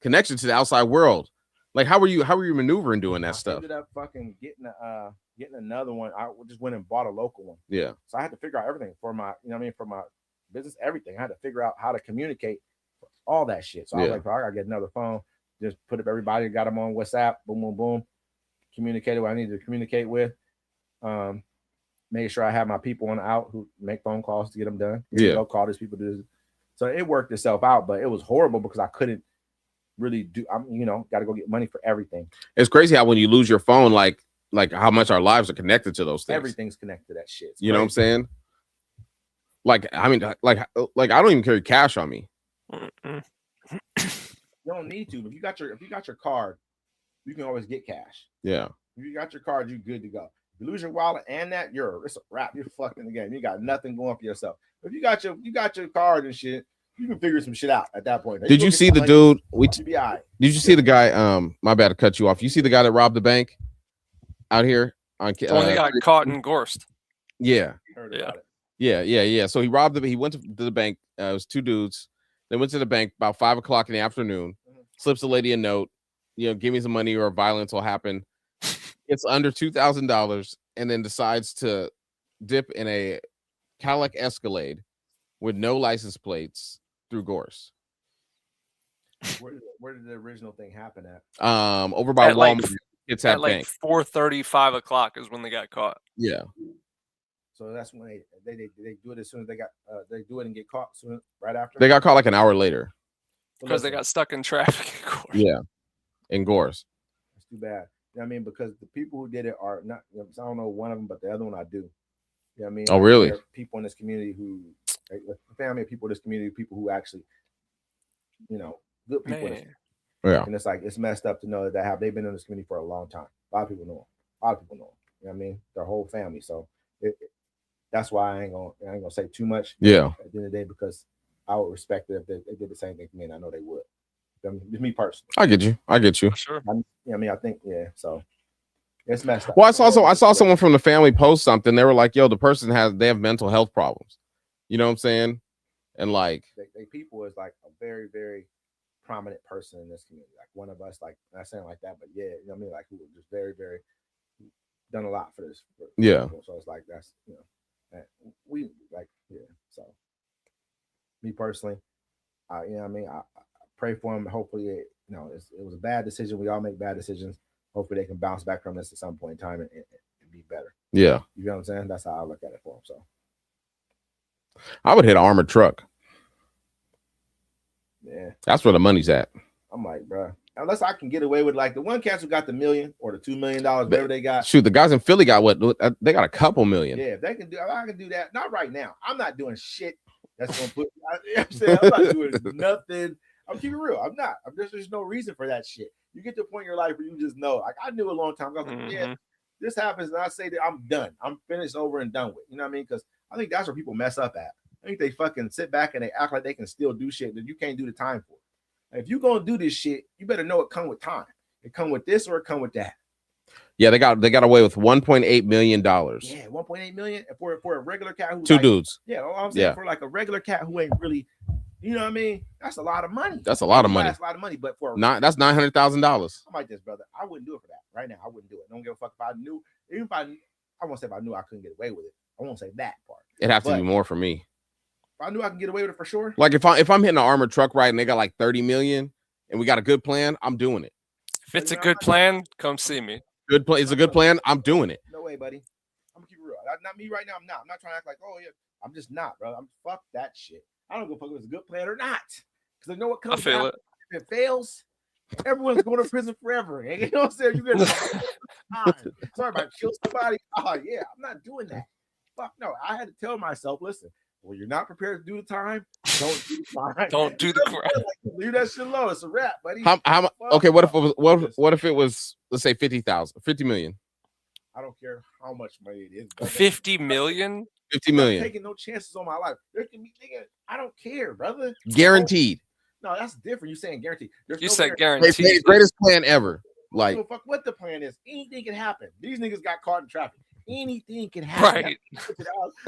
connection to the outside world. Like how were you maneuvering doing that I stuff? ended up fucking getting another one. I just went and bought a local one. Yeah. So I had to figure out everything for my, you know what I mean, for my business, everything. I had to figure out how to communicate all that shit. So I was like, bro, I gotta get another phone. Just put up everybody, got them on WhatsApp, boom, boom, boom. Communicated what I needed to communicate with. Made sure I have my people on out who make phone calls to get them done. Yeah. Go call these people. So it worked itself out, but it was horrible because I couldn't really do. Got to go get money for everything. It's crazy how when you lose your phone, like how much our lives are connected to those things. Everything's connected to that shit. It's You know what I'm crazy. saying? Like I mean, like I don't even carry cash on me. Mm-mm. You don't need to. If you got your card, you can always get cash. Yeah. If you got your card, you're good to go. If you lose your wallet and that, it's a wrap. You're fucked in the game. You got nothing going for yourself. If you got your card and shit, you can figure some shit out at that point. Did you see the dude? You be all right. Did you see the guy? My bad to cut you off. You see the guy that robbed the bank out here on? The one that got caught in Gorst. Yeah. Heard Yeah. about it. Yeah. So he robbed he went to the bank. It was 2 dudes. They went to the bank about 5 o'clock in the afternoon. Slips the lady a note. Give me some money or violence will happen. It's under $2,000, and then decides to dip in a Cadillac Escalade with no license plates through Gorse. Where did the original thing happen at? Over by At like- Walmart. It's At that like bank. 4:30, 5 o'clock is when they got caught. Yeah. So that's when they do it as soon as they do it and get caught soon right after. They got caught like an hour later. So Because they listen, got stuck in traffic. in Gorst. Yeah. In Gorse. It's too bad. You know what I mean? Because the people who did it are not. I don't know one of them, but the other one I do. You know what I mean? Oh, really? There are people in this community who, the family of people in this community, people who actually, good people. in this Man. Yeah. And it's like it's messed up to know that they've been in this community for a long time. A lot of people know them. A lot of people know them. You know what I mean? Their whole family. So that's why I ain't gonna say too much. Yeah. At the end of the day, because I would respect it if they did the same thing to me, and I know they would. Just me personally. I get you. Sure. I think so. It's messed up. Well, I saw someone from the family post something. They were like, "Yo, the person they have mental health problems." You know what I'm saying? And like, they people is like a very, very prominent person in this community. Like one of us, like not saying like that, but yeah, you know what I mean? Like who just very, very done a lot for this. Yeah. People. So it's like that's we like So me personally, you know what I mean? I pray for him. Hopefully, it was a bad decision. We all make bad decisions. Hopefully, they can bounce back from this at some point in time and be better. Yeah. You know what I'm saying? That's how I look at it for him. So I would hit an armored truck. Yeah. That's where the money's at. I'm like, bro, unless I can get away with like the one cats who got the $1 million or the $2 million, whatever they got. Shoot, the guys in Philly got what? They got a couple million. Yeah, if they can do, I can do that. Not right now. I'm not doing shit. That's gonna put. You know what I'm saying? I'm not doing nothing. I'm keeping it real. I'm not. There's no reason for that shit. You get to a point in your life where you just know. Like I knew a long time ago. Yeah, this happens, and I say that I'm done. I'm finished, over, and done with. You know what I mean? Because I think that's where people mess up at. I think they fucking sit back and they act like they can still do shit that you can't do the time for. If you're gonna do this shit, you better know it come with time. It come with this or it come with that. Yeah, they got away with $1.8 million. Yeah, 1.8 million for a regular cat who two dudes. Yeah, I'm saying for like a regular cat who ain't really, you know what I mean? That's a lot of money. That's a lot of money. That's a lot of money, but for that's $900,000. I'm like this, brother. I wouldn't do it for that right now. I wouldn't do it. Don't give a fuck if I knew. Even if I won't say if I knew I couldn't get away with it. I won't say that part. It'd have to be more for me. If I knew I can get away with it for sure. Like if I'm hitting an armored truck ride and they got like 30 million and we got a good plan, I'm doing it. If it's a good plan, come see me. Good plan. It's a good plan. I'm doing it. No way, buddy. I'm gonna keep it real. Not me right now. I'm not trying to act like, oh yeah. I'm just not, bro. I'm fuck that shit. I don't go fuck if it's a good plan or not. Because I know what comes. I feel it. If it fails, everyone's going to prison forever. You know what I'm saying? You're gonna sorry about kill somebody. Oh yeah, I'm not doing that. Fuck no. I had to tell myself, listen, well, you're not prepared to do the time. Don't do the time. Don't do the crap. Leave that shit alone. It's a wrap, buddy. Okay, what if it was what if it was, let's say 50 million? I don't care how much money it is. 50 million? 50 million. I'm taking no chances on my life. There can be I don't care, brother. Guaranteed. No, that's different. You saying guaranteed. You said guaranteed. Greatest plan ever. Like, fuck what the plan is. Anything can happen. These niggas got caught in traffic. Anything can happen. Right.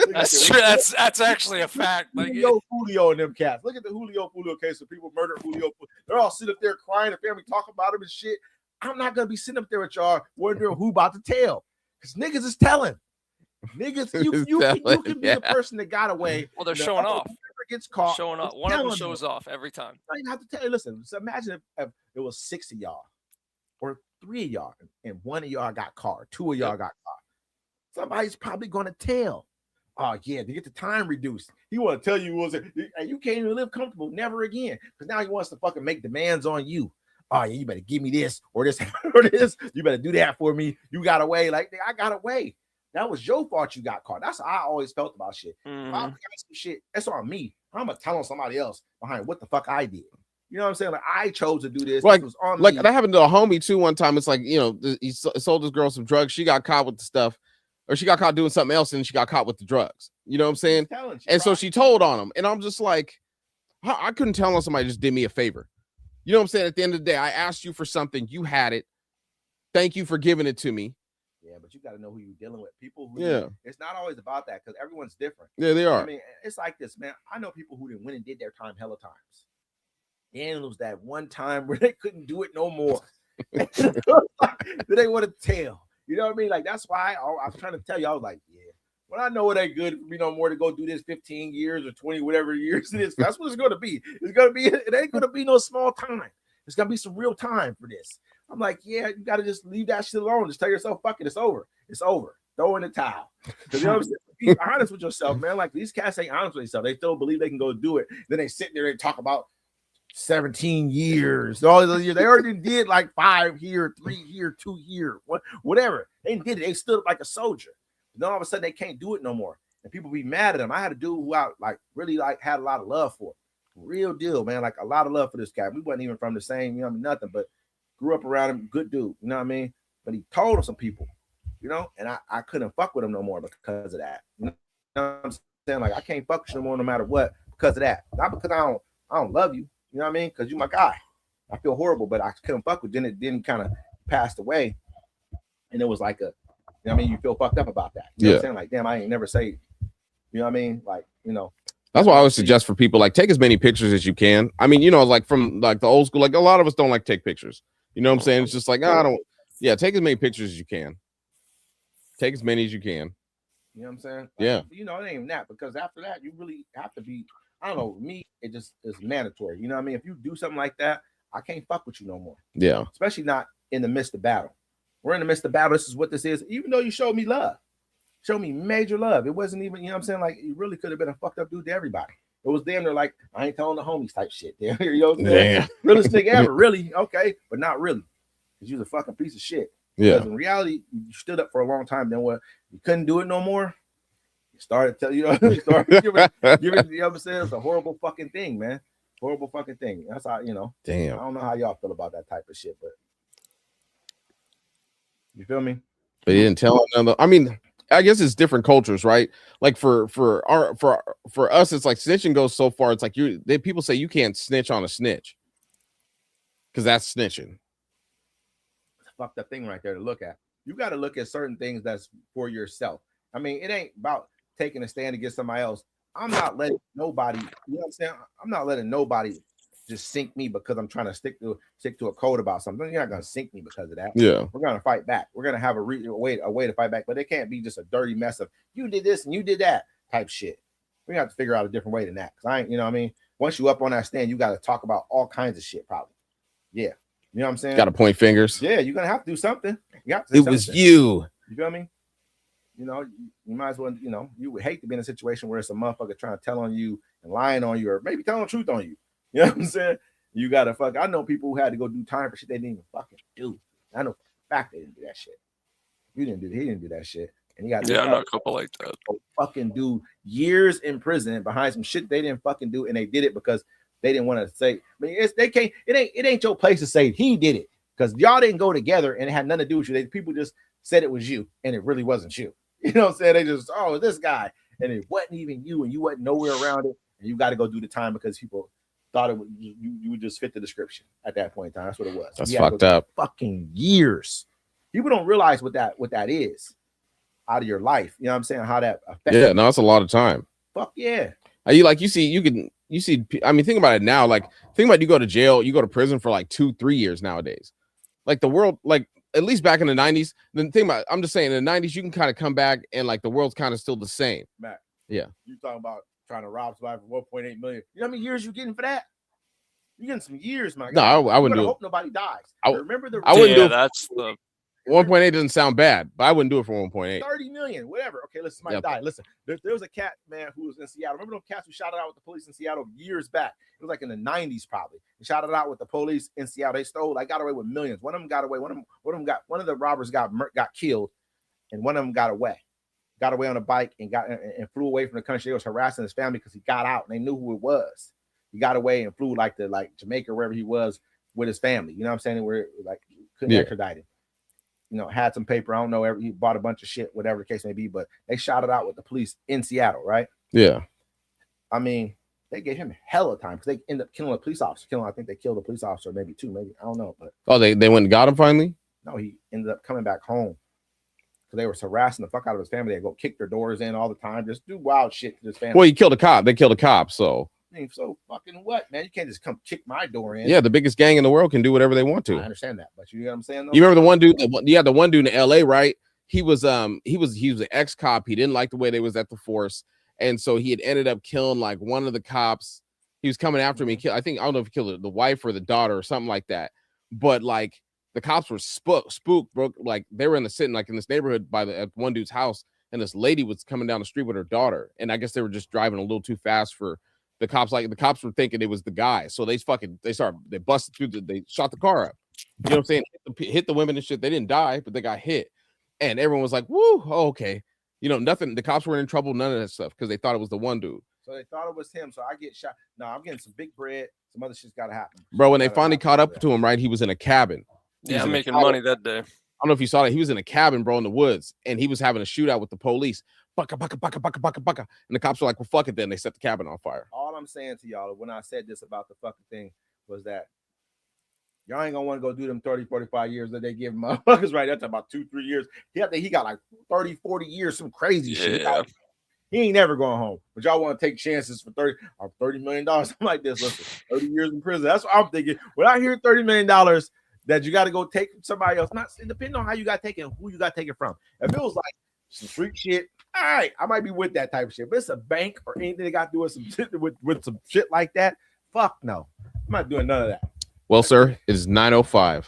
That's true. That's actually a fact. Like Julio and them cats. Look at the Julio case of people murdered Julio. They're all sitting up there crying. The family talking about him and shit. I'm not gonna be sitting up there with y'all wondering who about to tell. Because niggas is telling. Niggas, you can be the person that got away. Well, they're showing off. Gets caught. Showing off. One of them shows off every time. I don't even have to tell you. Listen, so imagine if it was 6 of y'all or 3 of y'all and 1 of y'all got caught, 2 of y'all got caught. Somebody's probably going to tell. Oh, yeah, to get the time reduced. He want to tell you, you can't even live comfortable, never again. Because now he wants to fucking make demands on you. Oh, yeah, you better give me this or this or this. You better do that for me. You got away. Like, I got away. That was your fault you got caught. That's how I always felt about shit. If I got some shit, that's on me. I'm going to tell on somebody else behind what the fuck I did. You know what I'm saying? Like, I chose to do this. Like, this was on like me. that happened to a homie too one time. It's like, you know, he sold this girl some drugs. She got caught with the stuff. Or she got caught doing something else and she got caught with the drugs. You know what I'm saying? And so she told on him. And I'm just like, I couldn't tell on somebody just did me a favor. You know what I'm saying? At the end of the day, I asked you for something. You had it. Thank you for giving it to me. Yeah, but you got to know who you're dealing with. People who, it's not always about that because everyone's different. Yeah, they are. I mean, it's like this, man. I know people who didn't win and did their time hella times. And it was that one time where they couldn't do it no more. They want to tell. You know what I mean? Like, that's why I was trying to tell you. I was like, yeah, when I know it ain't good for me no more to go do this 15 years or 20, whatever years it is, that's what it's going to be. It's going to be, it ain't going to be no small time. It's going to be some real time for this. I'm like, yeah, you got to just leave that shit alone. Just tell yourself, fuck it, it's over. It's over. Throw in the towel. You know what I'm saying? Be honest with yourself, man. Like, these cats ain't honest with themselves. They still believe they can go do it. Then they sit there and talk about 17 years. All those years. They already did like 5 here, 3 here, 2 here, whatever. They did it. They stood up like a soldier. And then all of a sudden they can't do it no more. And people be mad at them. I had a dude who I like really like had a lot of love for. Real deal, man. Like a lot of love for this cat. We wasn't even from the same, you know, nothing, but grew up around him. Good dude, you know what I mean? But he told some people, you know, and I couldn't fuck with him no more because of that. You know what I'm saying? Like, I can't fuck with you no more no matter what because of that. Not because I don't love you. You know what I mean? Because you my guy. I feel horrible, but I couldn't fuck with. Then he kind of passed away, and it was like you know what I mean? You feel fucked up about that. You know what I'm saying? Like, damn, I ain't never say. You know what I mean? Like, you know. That's why I always suggest for people, like, take as many pictures as you can. I mean, you know, like from like the old school, like a lot of us don't like to take pictures. You know what I'm saying? It's just like, I don't. Yeah, take as many pictures as you can. Take as many as you can. You know what I'm saying? Like, Yeah. You know, it ain't even that, because after that, you really have to be, I don't know, me, it just is mandatory. You know what I mean? If you do something like that, I can't fuck with you no more. Yeah. Especially not in the midst of battle. We're in the midst of battle. This is what this is. Even though you showed me love, showed me major love. It wasn't even, you know what I'm saying? Like, you really could have been a fucked up dude to everybody. It was damn near like, I ain't telling the homies type shit. You know what I'm saying? Damn. Realest nigga ever. Really? Okay. But not really. Because you're a fucking piece of shit. Yeah. Because in reality, you stood up for a long time. Then what? You couldn't do it no more. You started telling you started giving, you know what I'm saying? It's a horrible fucking thing, man. Horrible fucking thing. That's how, you know. Damn. I don't know how y'all feel about that type of shit, but you feel me? They didn't tell another. I mean, I guess it's different cultures, right? Like for us, it's like snitching goes so far. It's like people say you can't snitch on a snitch because that's snitching. It's a fucked up thing right there to look at. You got to look at certain things that's for yourself. I mean, it ain't about taking a stand against somebody else. I'm not letting nobody, you know what I'm saying? I'm not letting nobody just sink me because I'm trying to stick to a code about something. You're not gonna sink me because of that. Yeah, we're gonna fight back. We're gonna have a way to fight back, but it can't be just a dirty mess of you did this and you did that type shit. We have to figure out a different way than that. Cause I ain't, you know what I mean? Once you up on that stand, you got to talk about all kinds of shit, probably. Yeah, you know what I'm saying? Got to point fingers. Yeah, you're gonna have to do something. You have to do it something. Was you. You feel me? You know, you might as well, you know, you would hate to be in a situation where it's a motherfucker trying to tell on you and lying on you, or maybe telling the truth on you. You know what I'm saying? You gotta fuck. I know people who had to go do time for shit they didn't even fucking do. I know for a fact they didn't do that shit. He didn't do that shit. And he got I know a couple like that. Fucking do years in prison behind some shit they didn't fucking do, and they did it because they didn't want to say. I mean, it ain't your place to say he did it, because y'all didn't go together and it had nothing to do with you. People just said it was you, and it really wasn't you. You know what I'm saying? They just, oh, this guy, and it wasn't even you, and you wasn't nowhere around it, and you got to go do the time because people thought it would, you would just fit the description at that point in time. That's what it was. That's fucked up. Fucking years. People don't realize what that is out of your life. You know what I'm saying? How that affects. Yeah, no, it's a lot of time. Fuck yeah. You see. I mean, think about it now. Like, think about you go to jail, you go to prison for like 2-3 years nowadays. Like the world, like at least back in the 90s. The thing about, I'm just saying, in the 90s, you can kind of come back and like the world's kind of still the same. Matt, yeah. You talking about trying to rob somebody for 1.8 million? You know how many years you getting for that? You getting some years, my guy. No, I wouldn't do it. Hope nobody dies. Remember the. I wouldn't do it. That's the 1.8 doesn't sound bad, but I wouldn't do it for 1.8. 30 million, whatever. Okay, listen, somebody died. Listen, there was a cat, man, who was in Seattle. Remember those cats who shot it out with the police in Seattle years back? It was like in the 90s, probably. They shot it out with the police in Seattle. They stole, like, got away with millions. One of them got away. One of the robbers got killed, and one of them got away. Got away on a bike and flew away from the country. They was harassing his family because he got out and they knew who it was. He got away and flew like Jamaica, wherever he was, with his family. You know what I'm saying? Where like couldn't extradite him. You know, had some paper. I don't know. He bought a bunch of shit, whatever the case may be. But they shot it out with the police in Seattle, right? Yeah. I mean, they gave him hella time because they ended up killing a police officer. I think they killed a police officer, maybe two, maybe I don't know. But they went and got him finally. No, he ended up coming back home because they were harassing the fuck out of his family. They go kick their doors in all the time, just do wild shit to his family. Well, he killed a cop. They killed a cop, so. I mean, so fucking what, man? You can't just come kick my door in. Yeah, the biggest gang in the world can do whatever they want to. I understand that, but you know what I'm saying? Though? You remember the one dude? The one dude in LA, right? He was an ex-cop. He didn't like the way they was at the force, and so he had ended up killing like one of the cops. He was coming after him. I don't know if he killed the wife or the daughter or something like that. But like the cops were spooked, bro. Like they were sitting like in this neighborhood by the one dude's house, and this lady was coming down the street with her daughter, and I guess they were just driving a little too fast for. The cops were thinking it was the guy, so they busted through they shot the car up. You know what I'm saying? Hit the women and shit. They didn't die, but they got hit, and everyone was like, "Woo, oh, okay." You know, nothing. The cops weren't in trouble, none of that stuff, because they thought it was the one dude. So they thought it was him. So I get shot. No, I'm getting some big bread. Some other shit's got to happen. Bro, when they finally caught up to him, right? He was in a cabin. Yeah, I'm making money that day. I don't know if you saw that. He was in a cabin, bro, in the woods, and he was having a shootout with the police. Baka, baka, baka, baka, baka, baka. And the cops were like, well, fuck it then. They set the cabin on fire. All I'm saying to y'all when I said this about the fucking thing was that y'all ain't gonna want to go do them 30, 45 years that they give motherfuckers, right? That's about 2-3 years. He got like 30, 40 years, some crazy shit. He ain't never going home. But y'all want to take chances for $30 million, something like this. Listen, 30 years in prison. That's what I'm thinking. When I hear $30 million that you got to go take from somebody else, not depending on how you got taken, who you got taken from. If it was like some street shit, all right, I might be with that type of shit. But it's a bank or anything that got to do with some shit with some shit like that. Fuck no. I'm not doing none of that. Well, sir, it is 9:05.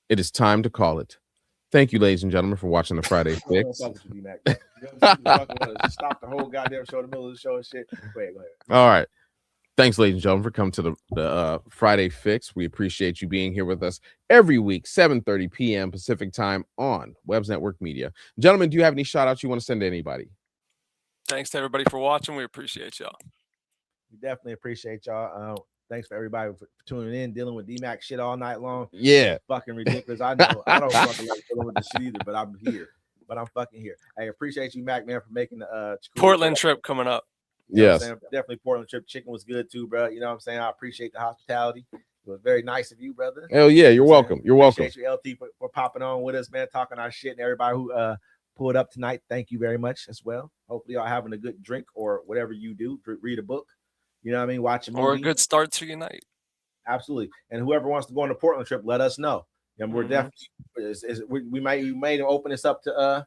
It is time to call it. Thank you, ladies and gentlemen, for watching the Friday Fix. Stop the whole goddamn show in the middle of the show and shit. Go ahead. All right. Thanks, ladies and gentlemen, for coming to the Friday Fix. We appreciate you being here with us every week, 7:30 p.m. Pacific time on Webbs Network Media. Gentlemen, do you have any shout outs you want to send to anybody? Thanks to everybody for watching. We appreciate y'all. We definitely appreciate y'all. Thanks for everybody for tuning in, dealing with D-Mac shit all night long. Yeah. Fucking ridiculous. I know. I don't fucking like dealing with the shit either, but I'm here. But I'm fucking here. I appreciate you, Mac, man, for making the Portland trip coming up. You know yes. definitely Portland trip. Chicken was good too, bro. You know what I'm saying? I appreciate the hospitality. It was very nice of you, brother. Hell yeah, you're welcome. You're welcome. Appreciate you, LT, for popping on with us, man, talking our shit, and everybody who pulled up tonight. Thank you very much as well. Hopefully y'all having a good drink or whatever you do. Read a book. You know what I mean? Watch a movie. Or a good start to your night. Absolutely. And whoever wants to go on the Portland trip, let us know. And we're definitely we may open this up to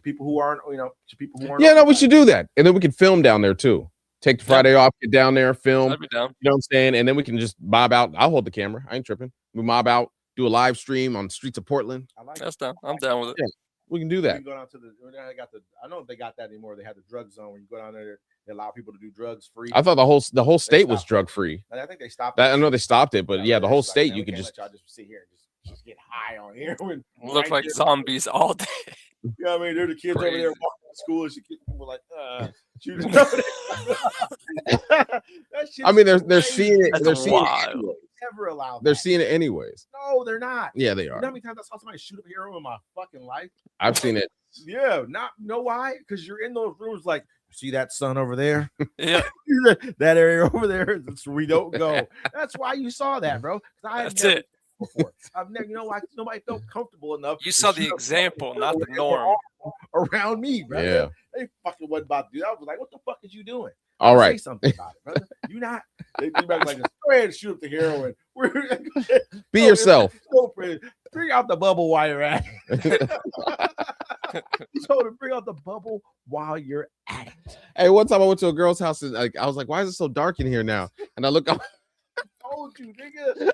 people who aren't, to people who aren't. Yeah, no, we should do that. And then we can film down there too. Take the Friday off, get down there, film. I'd be down. You know what I'm saying? And then we can just mob out. I'll hold the camera. I ain't tripping. We mob out, do a live stream on the streets of Portland. I like That's down. I'm down with it. Yeah, we can do We that. can go down to I don't know if they got that anymore. They had the drug zone where you go down there, they allow people to do drugs free. I thought the whole state was drug free. I think they stopped I know they stopped it, but yeah, the whole state you could just. let y'all just sit here and just get high on heroin. Look like zombies all day. You know what I mean? They're the kids over there Crazy. walking to school and shit. People like, shooting. That shit's I mean, they're crazy. seeing it. That's They're seeing it. wild. Anyways. Never allowed. They're that. seeing it anyways. No, they're not. Yeah, they You know are. how many times I saw somebody shoot up heroin in my fucking life? I've seen it. Yeah, know why? Because you're in those rooms like, see that sun over there? Yeah. That area over there, that's where we don't go. That's why you saw that, bro. That's it. Before. I've never, why nobody felt comfortable enough. You to saw the shoot up example, fucking not the heroin norm. around me, bro. Yeah. They fucking wasn't about to do that. I was like, what the fuck is you doing? All Say right. something about it, brother. You not. They be back like, go ahead and shoot up the heroin. Be yourself. So pretty. Bring out the bubble while you're at it. You told him bring out the bubble while you're at it. Hey, one time I went to a girl's house and I was like, why is it so dark in here now? And I look up. I told you, nigga.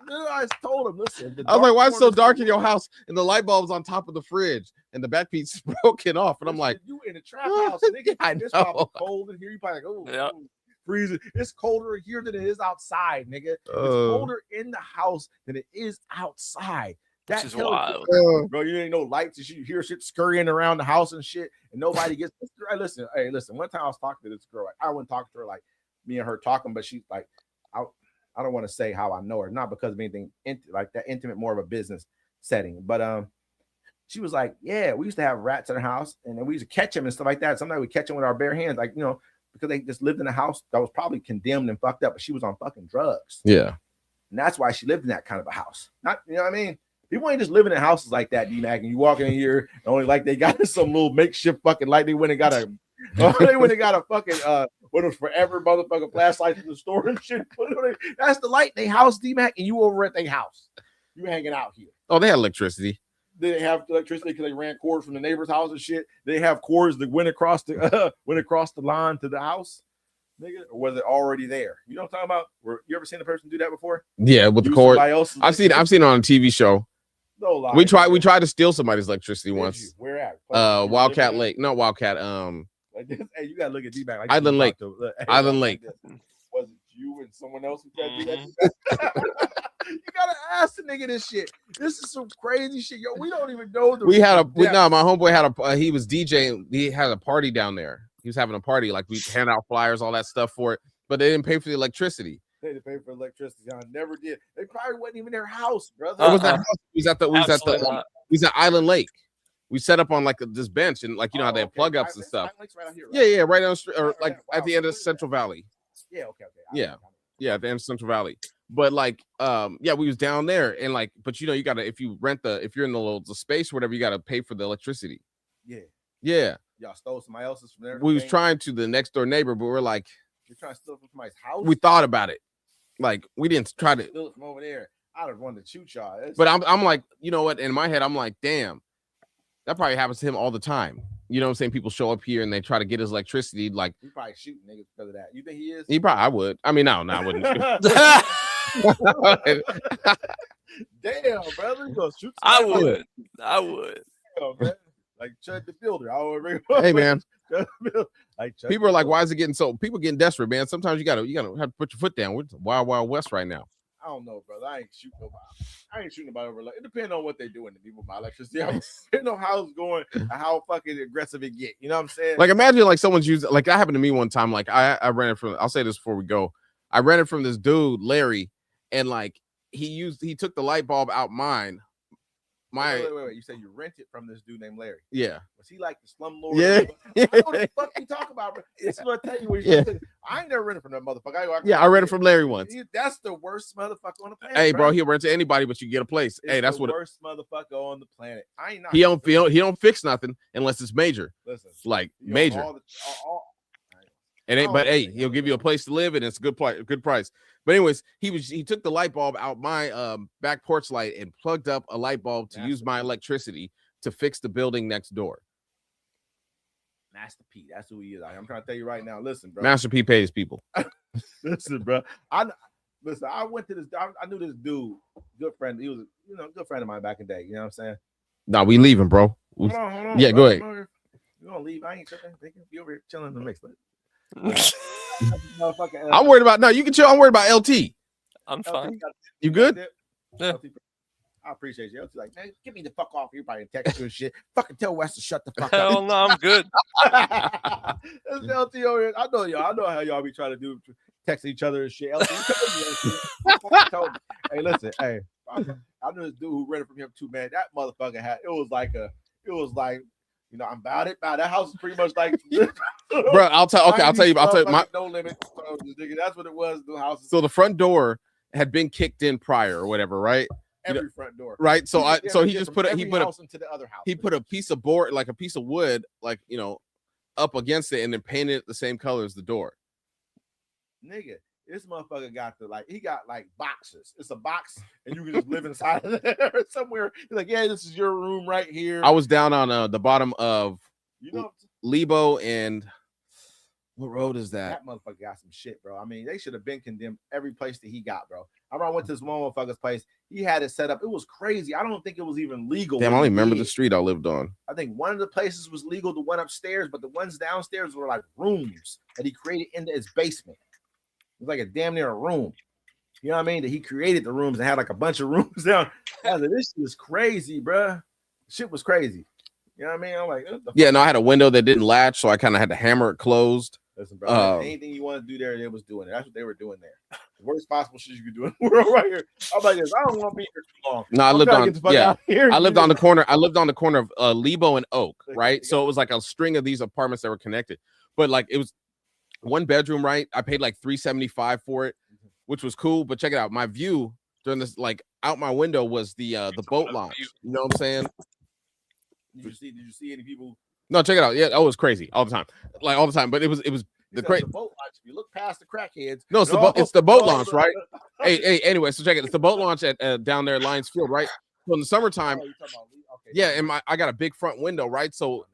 I told him, listen. I was like, why is it so dark in your house? And the light bulb's on top of the fridge and the back piece broken off. And I'm like, you in a trap house, nigga. I It's know. probably cold in here. You probably like, oh, Yeah. freezing. It's colder here than it is outside, nigga. It's colder in the house than it is outside. Which is tells you, wild. bro. You ain't no lights. You hear shit scurrying around the house and shit, and nobody gets. Hey, listen. One time I was talking to this girl. I went talk to her like me and her talking, but she's like, I don't want to say how I know her, not because of anything like that intimate, more of a business setting. But she was like, yeah, we used to have rats in our house, and then we used to catch them and stuff like that. Sometimes we catch them with our bare hands, like because they just lived in a house that was probably condemned and fucked up, but she was on fucking drugs. yeah. And that's why she lived in that kind of a house. Not, you know what I mean? People ain't just living in houses like that, D-Mac, and you walk in here, and only like they got some little makeshift fucking light. They went and got a fucking what was forever motherfucking flashlight in the store and shit. That's the light in their house, D-Mac, and you over at their house. You hanging out here. Oh, they had electricity. They have electricity because they ran cords from the neighbor's house and shit. They have cords that went across the line to the house, nigga. Or was it already there? You know what I'm talking about? You ever seen a person do that before? Yeah, with the Use cord. somebody else's I've seen it on a TV show. No lie. We tried to steal somebody's electricity Did once. you? Where at? Wildcat Lake. Not Wildcat. Like this. Hey, you gotta look at D-Back. Like Island Lake. Hey, Island Lake. Was it you and someone else who tried to do that? You gotta ask the nigga this shit. This is some crazy shit, yo. We don't even know the. My depth. homeboy had he was DJing. He had a party down there. He was having a party. Like we hand out flyers, all that stuff for it, but they didn't pay for the electricity. They had to pay for electricity. I never did. They probably wasn't even their house, brother. It was that house. Absolutely not. He was at Island Lake. We set up on like this bench and like how they have plug ups and stuff. Right out here, right? Yeah, right on the street, or Right, like wow. at the end of Central Valley. Yeah, okay. Yeah, at the end of Central Valley. But like, we was down there and like, but you gotta if you're in the space or whatever, you gotta pay for the electricity. Yeah. Yeah. Y'all stole somebody else's from there. We was trying to the next door neighbor, but we're like, You're trying to steal from somebody's house. we thought about it. Like we didn't try to. Steal it from over there. I'd have wanted to shoot y'all. But I'm like, you know what? In my head, I'm like, damn, that probably happens to him all the time. You know what I'm saying? People show up here and they try to get his electricity. Like he probably shooting niggas because of that. You think he is? I would. I mean, no, I wouldn't. Damn, brother, you gonna shoot? I would. Damn, man. Like Chud the Builder. I would Hey man, like Chud people are like, why is it getting so? People getting desperate, man. Sometimes you gotta have to put your foot down. We're wild, wild west right now. I don't know, brother. I ain't shooting nobody over. It depends on what they doing to people with my electricity. I don't know how it's going, and how fucking aggressive it get. You know what I'm saying? Like imagine like someone's using, like that happened to me one time. Like I rented from, I'll say this before we go. I rented from this dude, Larry, and like he took the light bulb out mine. Wait. You said you rented from this dude named Larry. Yeah. Was he like the slumlord? Yeah. I know what the fuck you talk about, bro. This is what I tell you. I ain't never rented from that motherfucker. I rented from Larry once. That's the worst motherfucker on the planet. Hey, bro, he'll rent to anybody, but you get a place. It's hey, that's the what worst motherfucker on the planet. I ain't not. He don't fix nothing unless it's major. Listen, like major. It ain't, but hey, he'll give you a place to live and it's a good price. But anyways, he took the light bulb out my back porch light and plugged up a light bulb to use my electricity to fix the building next door. Master P, that's who he is. I'm trying to tell you right now. Listen, bro. Master P pays people. Listen, bro. I went to this. I knew this dude, good friend. He was a good friend of mine back in the day. You know what I'm saying? No, we leaving, bro. Hold on, yeah, bro. go ahead. You gonna leave? I ain't tripping. They can be over here chilling in the mix. I'm worried about you can chill. I'm worried about LT. I'm fine. You good? Yeah. I appreciate you. LT like, man, get me the fuck off. You probably text you and shit. Fucking tell Wes to shut the fuck up. Hell no, I'm good. That's LT over here. I know y'all. I know how y'all be trying to do text each other and shit. LT, hey, listen, hey, I know this dude who rented from him too, man. That motherfucker had it was like you know, I'm about it. That house is pretty much like, bro. I'll tell you. My no limit. That's what it was. The house. So the front door had been kicked in prior or whatever, right? Every front door, right? So he just put into the other house. He put a piece of board, like a piece of wood, like up against it, and then painted it the same color as the door. Nigga, this motherfucker got he got boxes. It's a box, and you can just live inside of there somewhere. He's like, yeah, this is your room right here. I was down on the bottom of Lebo and what road is that? That motherfucker got some shit, bro. I mean, they should have been condemned every place that he got, bro. I remember I went to this one motherfucker's place. He had it set up. It was crazy. I don't think it was even legal. Damn, I don't even remember the street I lived on. I think one of the places was legal, the one upstairs, but the ones downstairs were like rooms that he created into his basement. It was like a damn near a room. You know what I mean? That he created the rooms and had like a bunch of rooms down. I was like, this shit is crazy, bro. Shit was crazy. You know what I mean? I'm like, yeah, no, I had a window that didn't latch, so I kind of had to hammer it closed. Listen, bro, anything you want to do there, they was doing it. That's what they were doing there. The worst possible shit you could do in the world right here. I'm like this. I don't want to be here too long. No, I lived on the corner. I lived on the corner of Lebo and Oak, right? So it was like a string of these apartments that were connected. But like it was one bedroom, right? I paid like $375 for it, which was cool. But check it out. My view during this, like out my window, was the boat launch. You know what I'm saying? Did you see any people? No, check it out. Yeah, it was crazy all the time, like all the time. But it was the crazy boat launch. If you look past the crackheads, no, it's the boat launch, right? hey, anyway, so check it. It's the boat launch at down there, Lions Field, right? So in the summertime, and I got a big front window, right? So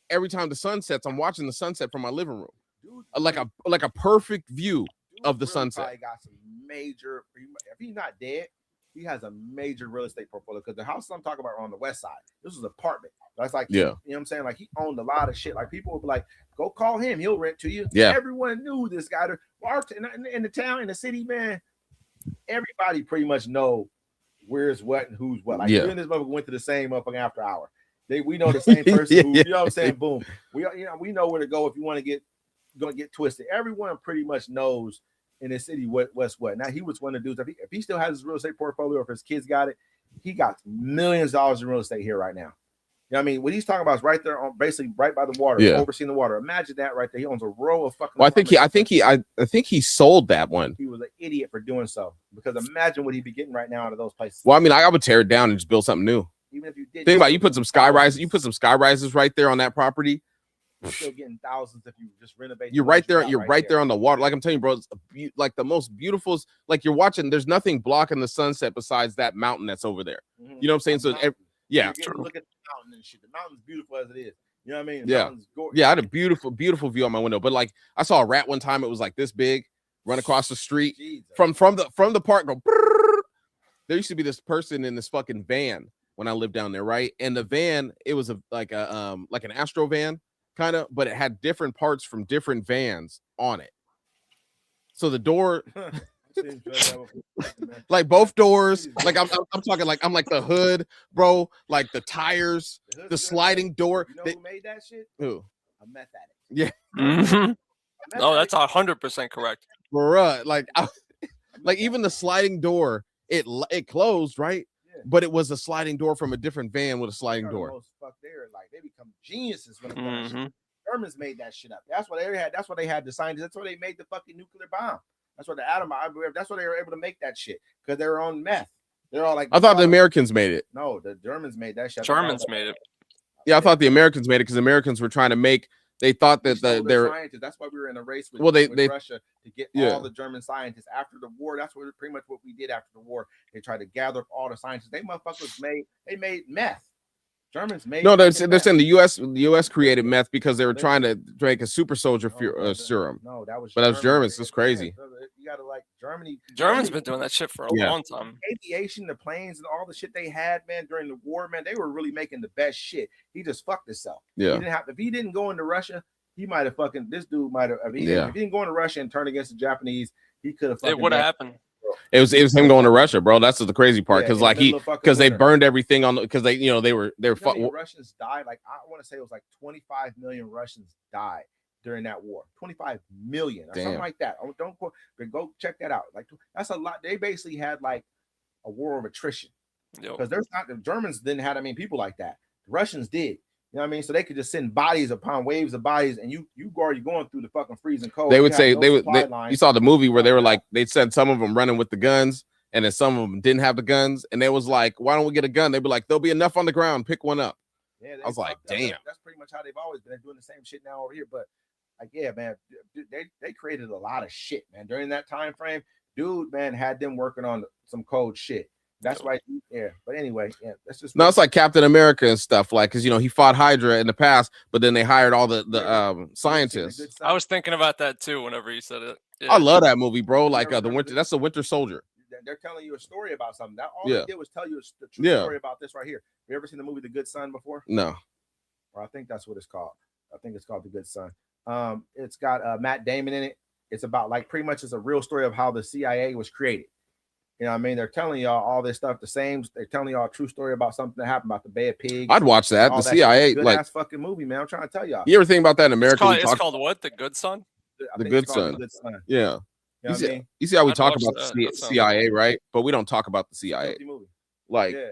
every time the sun sets, I'm watching the sunset from my living room, like a perfect view of the sunset. He got some major. If he's not dead, he has a major real estate portfolio because the house I'm talking about are on the west side. This was an apartment. That's like, you know what I'm saying? Like he owned a lot of shit. Like people would be like, go call him. He'll rent to you. Yeah. Everyone knew this guy. In the town, in the city, man, everybody pretty much know where's what and who's what. Like you and this motherfucker went to the same motherfucking after hour. We know the same person. You know what I'm saying? Boom. We know where to go if you want to get twisted. Everyone pretty much knows in the city what's what. Now he was one of the dudes. If he still has his real estate portfolio, or if his kids got it, he got millions of dollars in real estate here right now. You know what I mean? What he's talking about is right there on basically right by the water, overseeing the water. Imagine that right there. He owns a row of fucking. Well, I think he sold that one. He was an idiot for doing so, because imagine what he'd be getting right now out of those places. Well, I mean, I would tear it down and just build something new. Even if you did, think about it, you put some sky rises right there on that property. You're still getting thousands if you just renovate. You're the right ones you there. got You're right there on the water. Like I'm telling you, bro, it's like the most beautiful. Like you're watching. There's nothing blocking the sunset besides that mountain that's over there. Mhm. You know what I'm saying? So yeah, You're getting to look at the mountain and shit. The mountain's beautiful as it is. You know what I mean? The Yeah. mountain's yeah. I had a beautiful, beautiful view on my window. But like I saw a rat one time. It was like this big, run across the street Jesus. from the park. Go. Brrr. There used to be this person in this fucking van when I lived down there, right? And the van, it was like an Astro van kind of, but it had different parts from different vans on it. So the door, like both doors, like I'm talking like I'm like the hood, bro, like the tires, the sliding door. You know who made that shit? Who? A meth addict. Yeah, Mhm. A No, meth that's 100% correct. bruh. Like even the sliding door, it closed, right? Yeah. But it was a sliding door from a different van with a sliding addict. door. Most fuck there, like they become geniuses when it comes. Mhm. Germans made that shit up. That's what they had. That's what they had the scientists. That's why they made the fucking nuclear bomb. That's what the atom. That's why they were able to make that shit because they were on meth. They're all like. I thought the Americans made it. No, the Germans made that shit. Germans made it. Yeah, I thought the Americans made it because the Americans were trying to make. They thought that they're scientists. That's why we were in a race with, Well, they Russia to get Yeah. all the German scientists after the war. That's what pretty much what we did after the war. They tried to gather up all the scientists. They motherfuckers made meth. Germans made no. They're fucking meth. saying the U.S. created meth because they were trying to make a super soldier No, serum. No, that was. But that was Germans. That's Yeah, crazy. brother, you gotta like Germany. Germans been doing that shit for a Yeah. long time. Aviation, the planes, and all the shit they had, man, during the war, man, they were really making the best shit. He just fucked himself. Yeah. He didn't have. If he didn't go into Russia, he might have fucking. This dude might have. If he didn't go into Russia and turn against the Japanese, he could have. It would have happened. It was him going to Russia, bro. That's the crazy part because like they burned. burned everything on because they they were Russians died. Like I want to say it was like 25 million Russians died during that war. 25 million or something Damn. like that. Don't quote, but go check that out. Like that's a lot. They basically had like a war of attrition Yo. because there's not the Germans didn't have people like that. The Russians did. You know what I mean? So they could just send bodies upon waves of bodies, and you already going through the fucking freezing cold. they You would have say no they would supply they, lines. you saw the movie where they were like they said some of them running with the guns and then some of them didn't have the guns and they was like why don't we get a gun? They'd be like there'll be enough on the ground, pick one up. Yeah, I was like, damn. That's pretty much how they've always been. They're doing the same shit now over here. But like, yeah, man, they created a lot of shit, man. During that time frame, dude, man, had them working on some cold shit. That's why, yeah. But anyway, yeah, that's just No, it's like Captain America and stuff, like because he fought Hydra in the past, but then they hired all the scientists. I was thinking about that too whenever you said it. Yeah. I love that movie, bro. Like the winter, that's the Winter Soldier. They're telling you a story about something. That all Yeah. they did was tell you the true Yeah. story about this right here. You ever seen the movie The Good Son before? No, Or I think that's what it's called. I think it's called The Good Son. It's got Matt Damon in it. It's about like pretty much it's a real story of how the CIA was created. You know what I mean? They're telling y'all all this stuff the same. They're telling y'all a true story about something that happened about the Bay of Pigs. I'd watch that. all The that CIA, shit. Good like ass fucking movie, man. I'm trying to tell y'all. you ever think about that in It's America? called, we it's talk- called what? The Good Son? I The think Good it's called Son. The Good Son. yeah. You know what I mean? You see how we I'd talk watch about that. the That sounds CIA, right? But we don't talk about the CIA. Filthy movie. Like Yeah.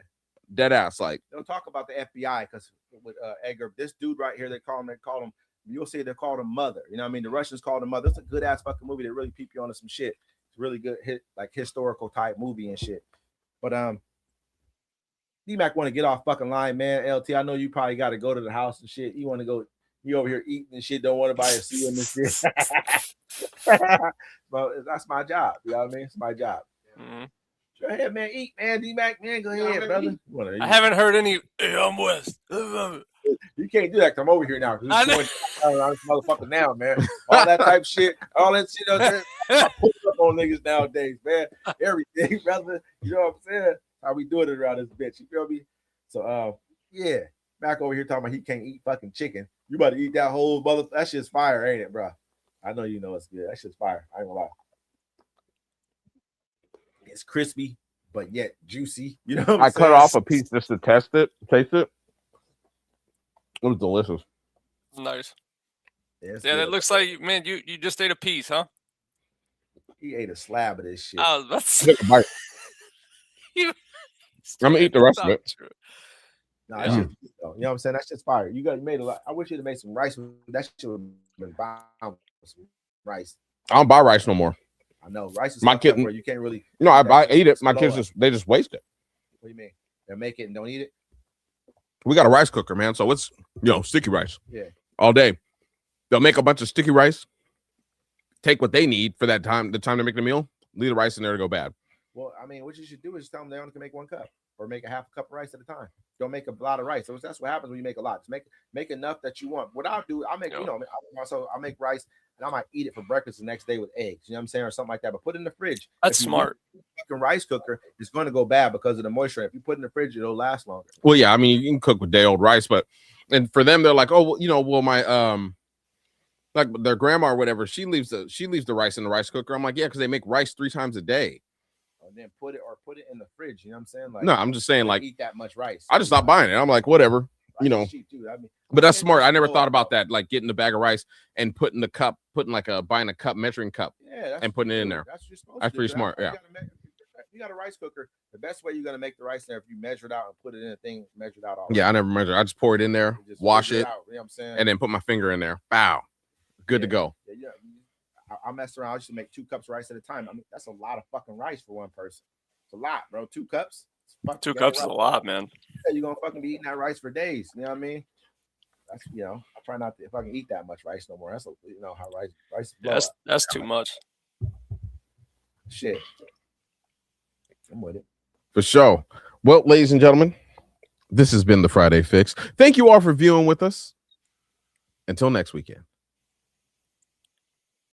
dead ass. Like They'll talk about the FBI because with Edgar, this dude right here, they call him. You'll see they called him Mother. You know what I mean? The Russians called him Mother. It's a good ass fucking movie that really peep you onto some shit. It's really good like historical type movie and shit. But D-Mac want to get off fucking line, man. LT, I know you probably got to go to the house and shit. You want to go? You over here eating and shit. Don't want anybody to see you in this shit. But that's my job. You know what I mean? It's my job. Mhm. Go ahead, man. Eat, man. D-Mac, man. Go ahead, brother. You wanna eat? I haven't heard any. Hey, I'm West. You can't do that 'cause I'm over here now. 'Cause I it's know. going down this motherfucker now, man. All that type of shit, all that shit out there. I put up on niggas nowadays, man. Everything, brother. You know what I'm saying? How we doing it around this bitch. You feel me? So yeah. Back over here talking about he can't eat fucking chicken. You about to eat that whole mother. That shit's fire, ain't it, bro? I know you know it's good. That shit's fire. I ain't gonna lie. It's crispy, but yet juicy. You know what I'm I saying? cut off a piece just to taste it. It was delicious. Nice. Yeah, it's Yeah, good. that looks like, man, you just ate a piece, huh? He ate a slab of this shit. I was about to say, Take a bite. you- I'm gonna eat the rest of it. Stop. Nah, Yeah. that shit's good, though. You know what I'm saying? That shit's fire. You made a lot. I wish you'd have made some rice. That shit would have been bomb with some rice. I don't buy rice no more. I know rice is My fucked kid- up where you can't really. No, I eat it. It's My low kids up. they just waste it. What do you mean? They make it and don't eat it. We got a rice cooker, man. So it's sticky rice. Yeah. All day. They'll make a bunch of sticky rice, take what they need for that time, the time to make the meal, leave the rice in there to go bad. Well, I mean, what you should do is just tell them they only can make 1 cup or make a half a cup of rice at a time. Don't make a lot of rice. So that's what happens when you make a lot. Just make enough that you want. What I'll do, I'll make, I'll make rice and I might eat it for breakfast the next day with eggs. You know what I'm saying? Or something like that. But put it in the fridge. That's smart. Fucking rice cooker is going to go bad because of the moisture. If you put it in the fridge, it'll last longer. Well, yeah, I mean, you can cook with day old rice, but and for them, they're like, oh, well, my like their grandma or whatever, she leaves the rice in the rice cooker. I'm like, yeah, because they make rice 3 times a day. And then put it in the fridge. You know what I'm saying? Like, no, I'm just saying, like, eat that much rice. I just stopped buying it. I'm like, whatever, you know. Cheap too. I mean, but that's smart. I never thought about that, like getting the bag of rice and buying a cup, measuring cup, and putting it in there. That's what you're supposed That's to pretty do. smart. Yeah. You got a rice cooker. The best way you're gonna make the rice there if you measure it out and put it in a thing, measure it out all. Yeah, I never measure. I just pour it in there, wash it, out, you know what I'm saying? and then put my finger in there. Bow, good to go. Yeah. I messed around. I used to make 2 cups of rice at a time. I mean, that's a lot of fucking rice for one person. It's a lot, bro. 2 cups. 2 cups is a lot, man. You're gonna fucking be eating that rice for days. You know what I mean? That's I try not to if I can eat that much rice no more. That's how rice. Yeah, that's too much. Shit. I'm with it. For sure. Well, ladies and gentlemen, this has been the Friday Fix. Thank you all for viewing with us. Until next weekend.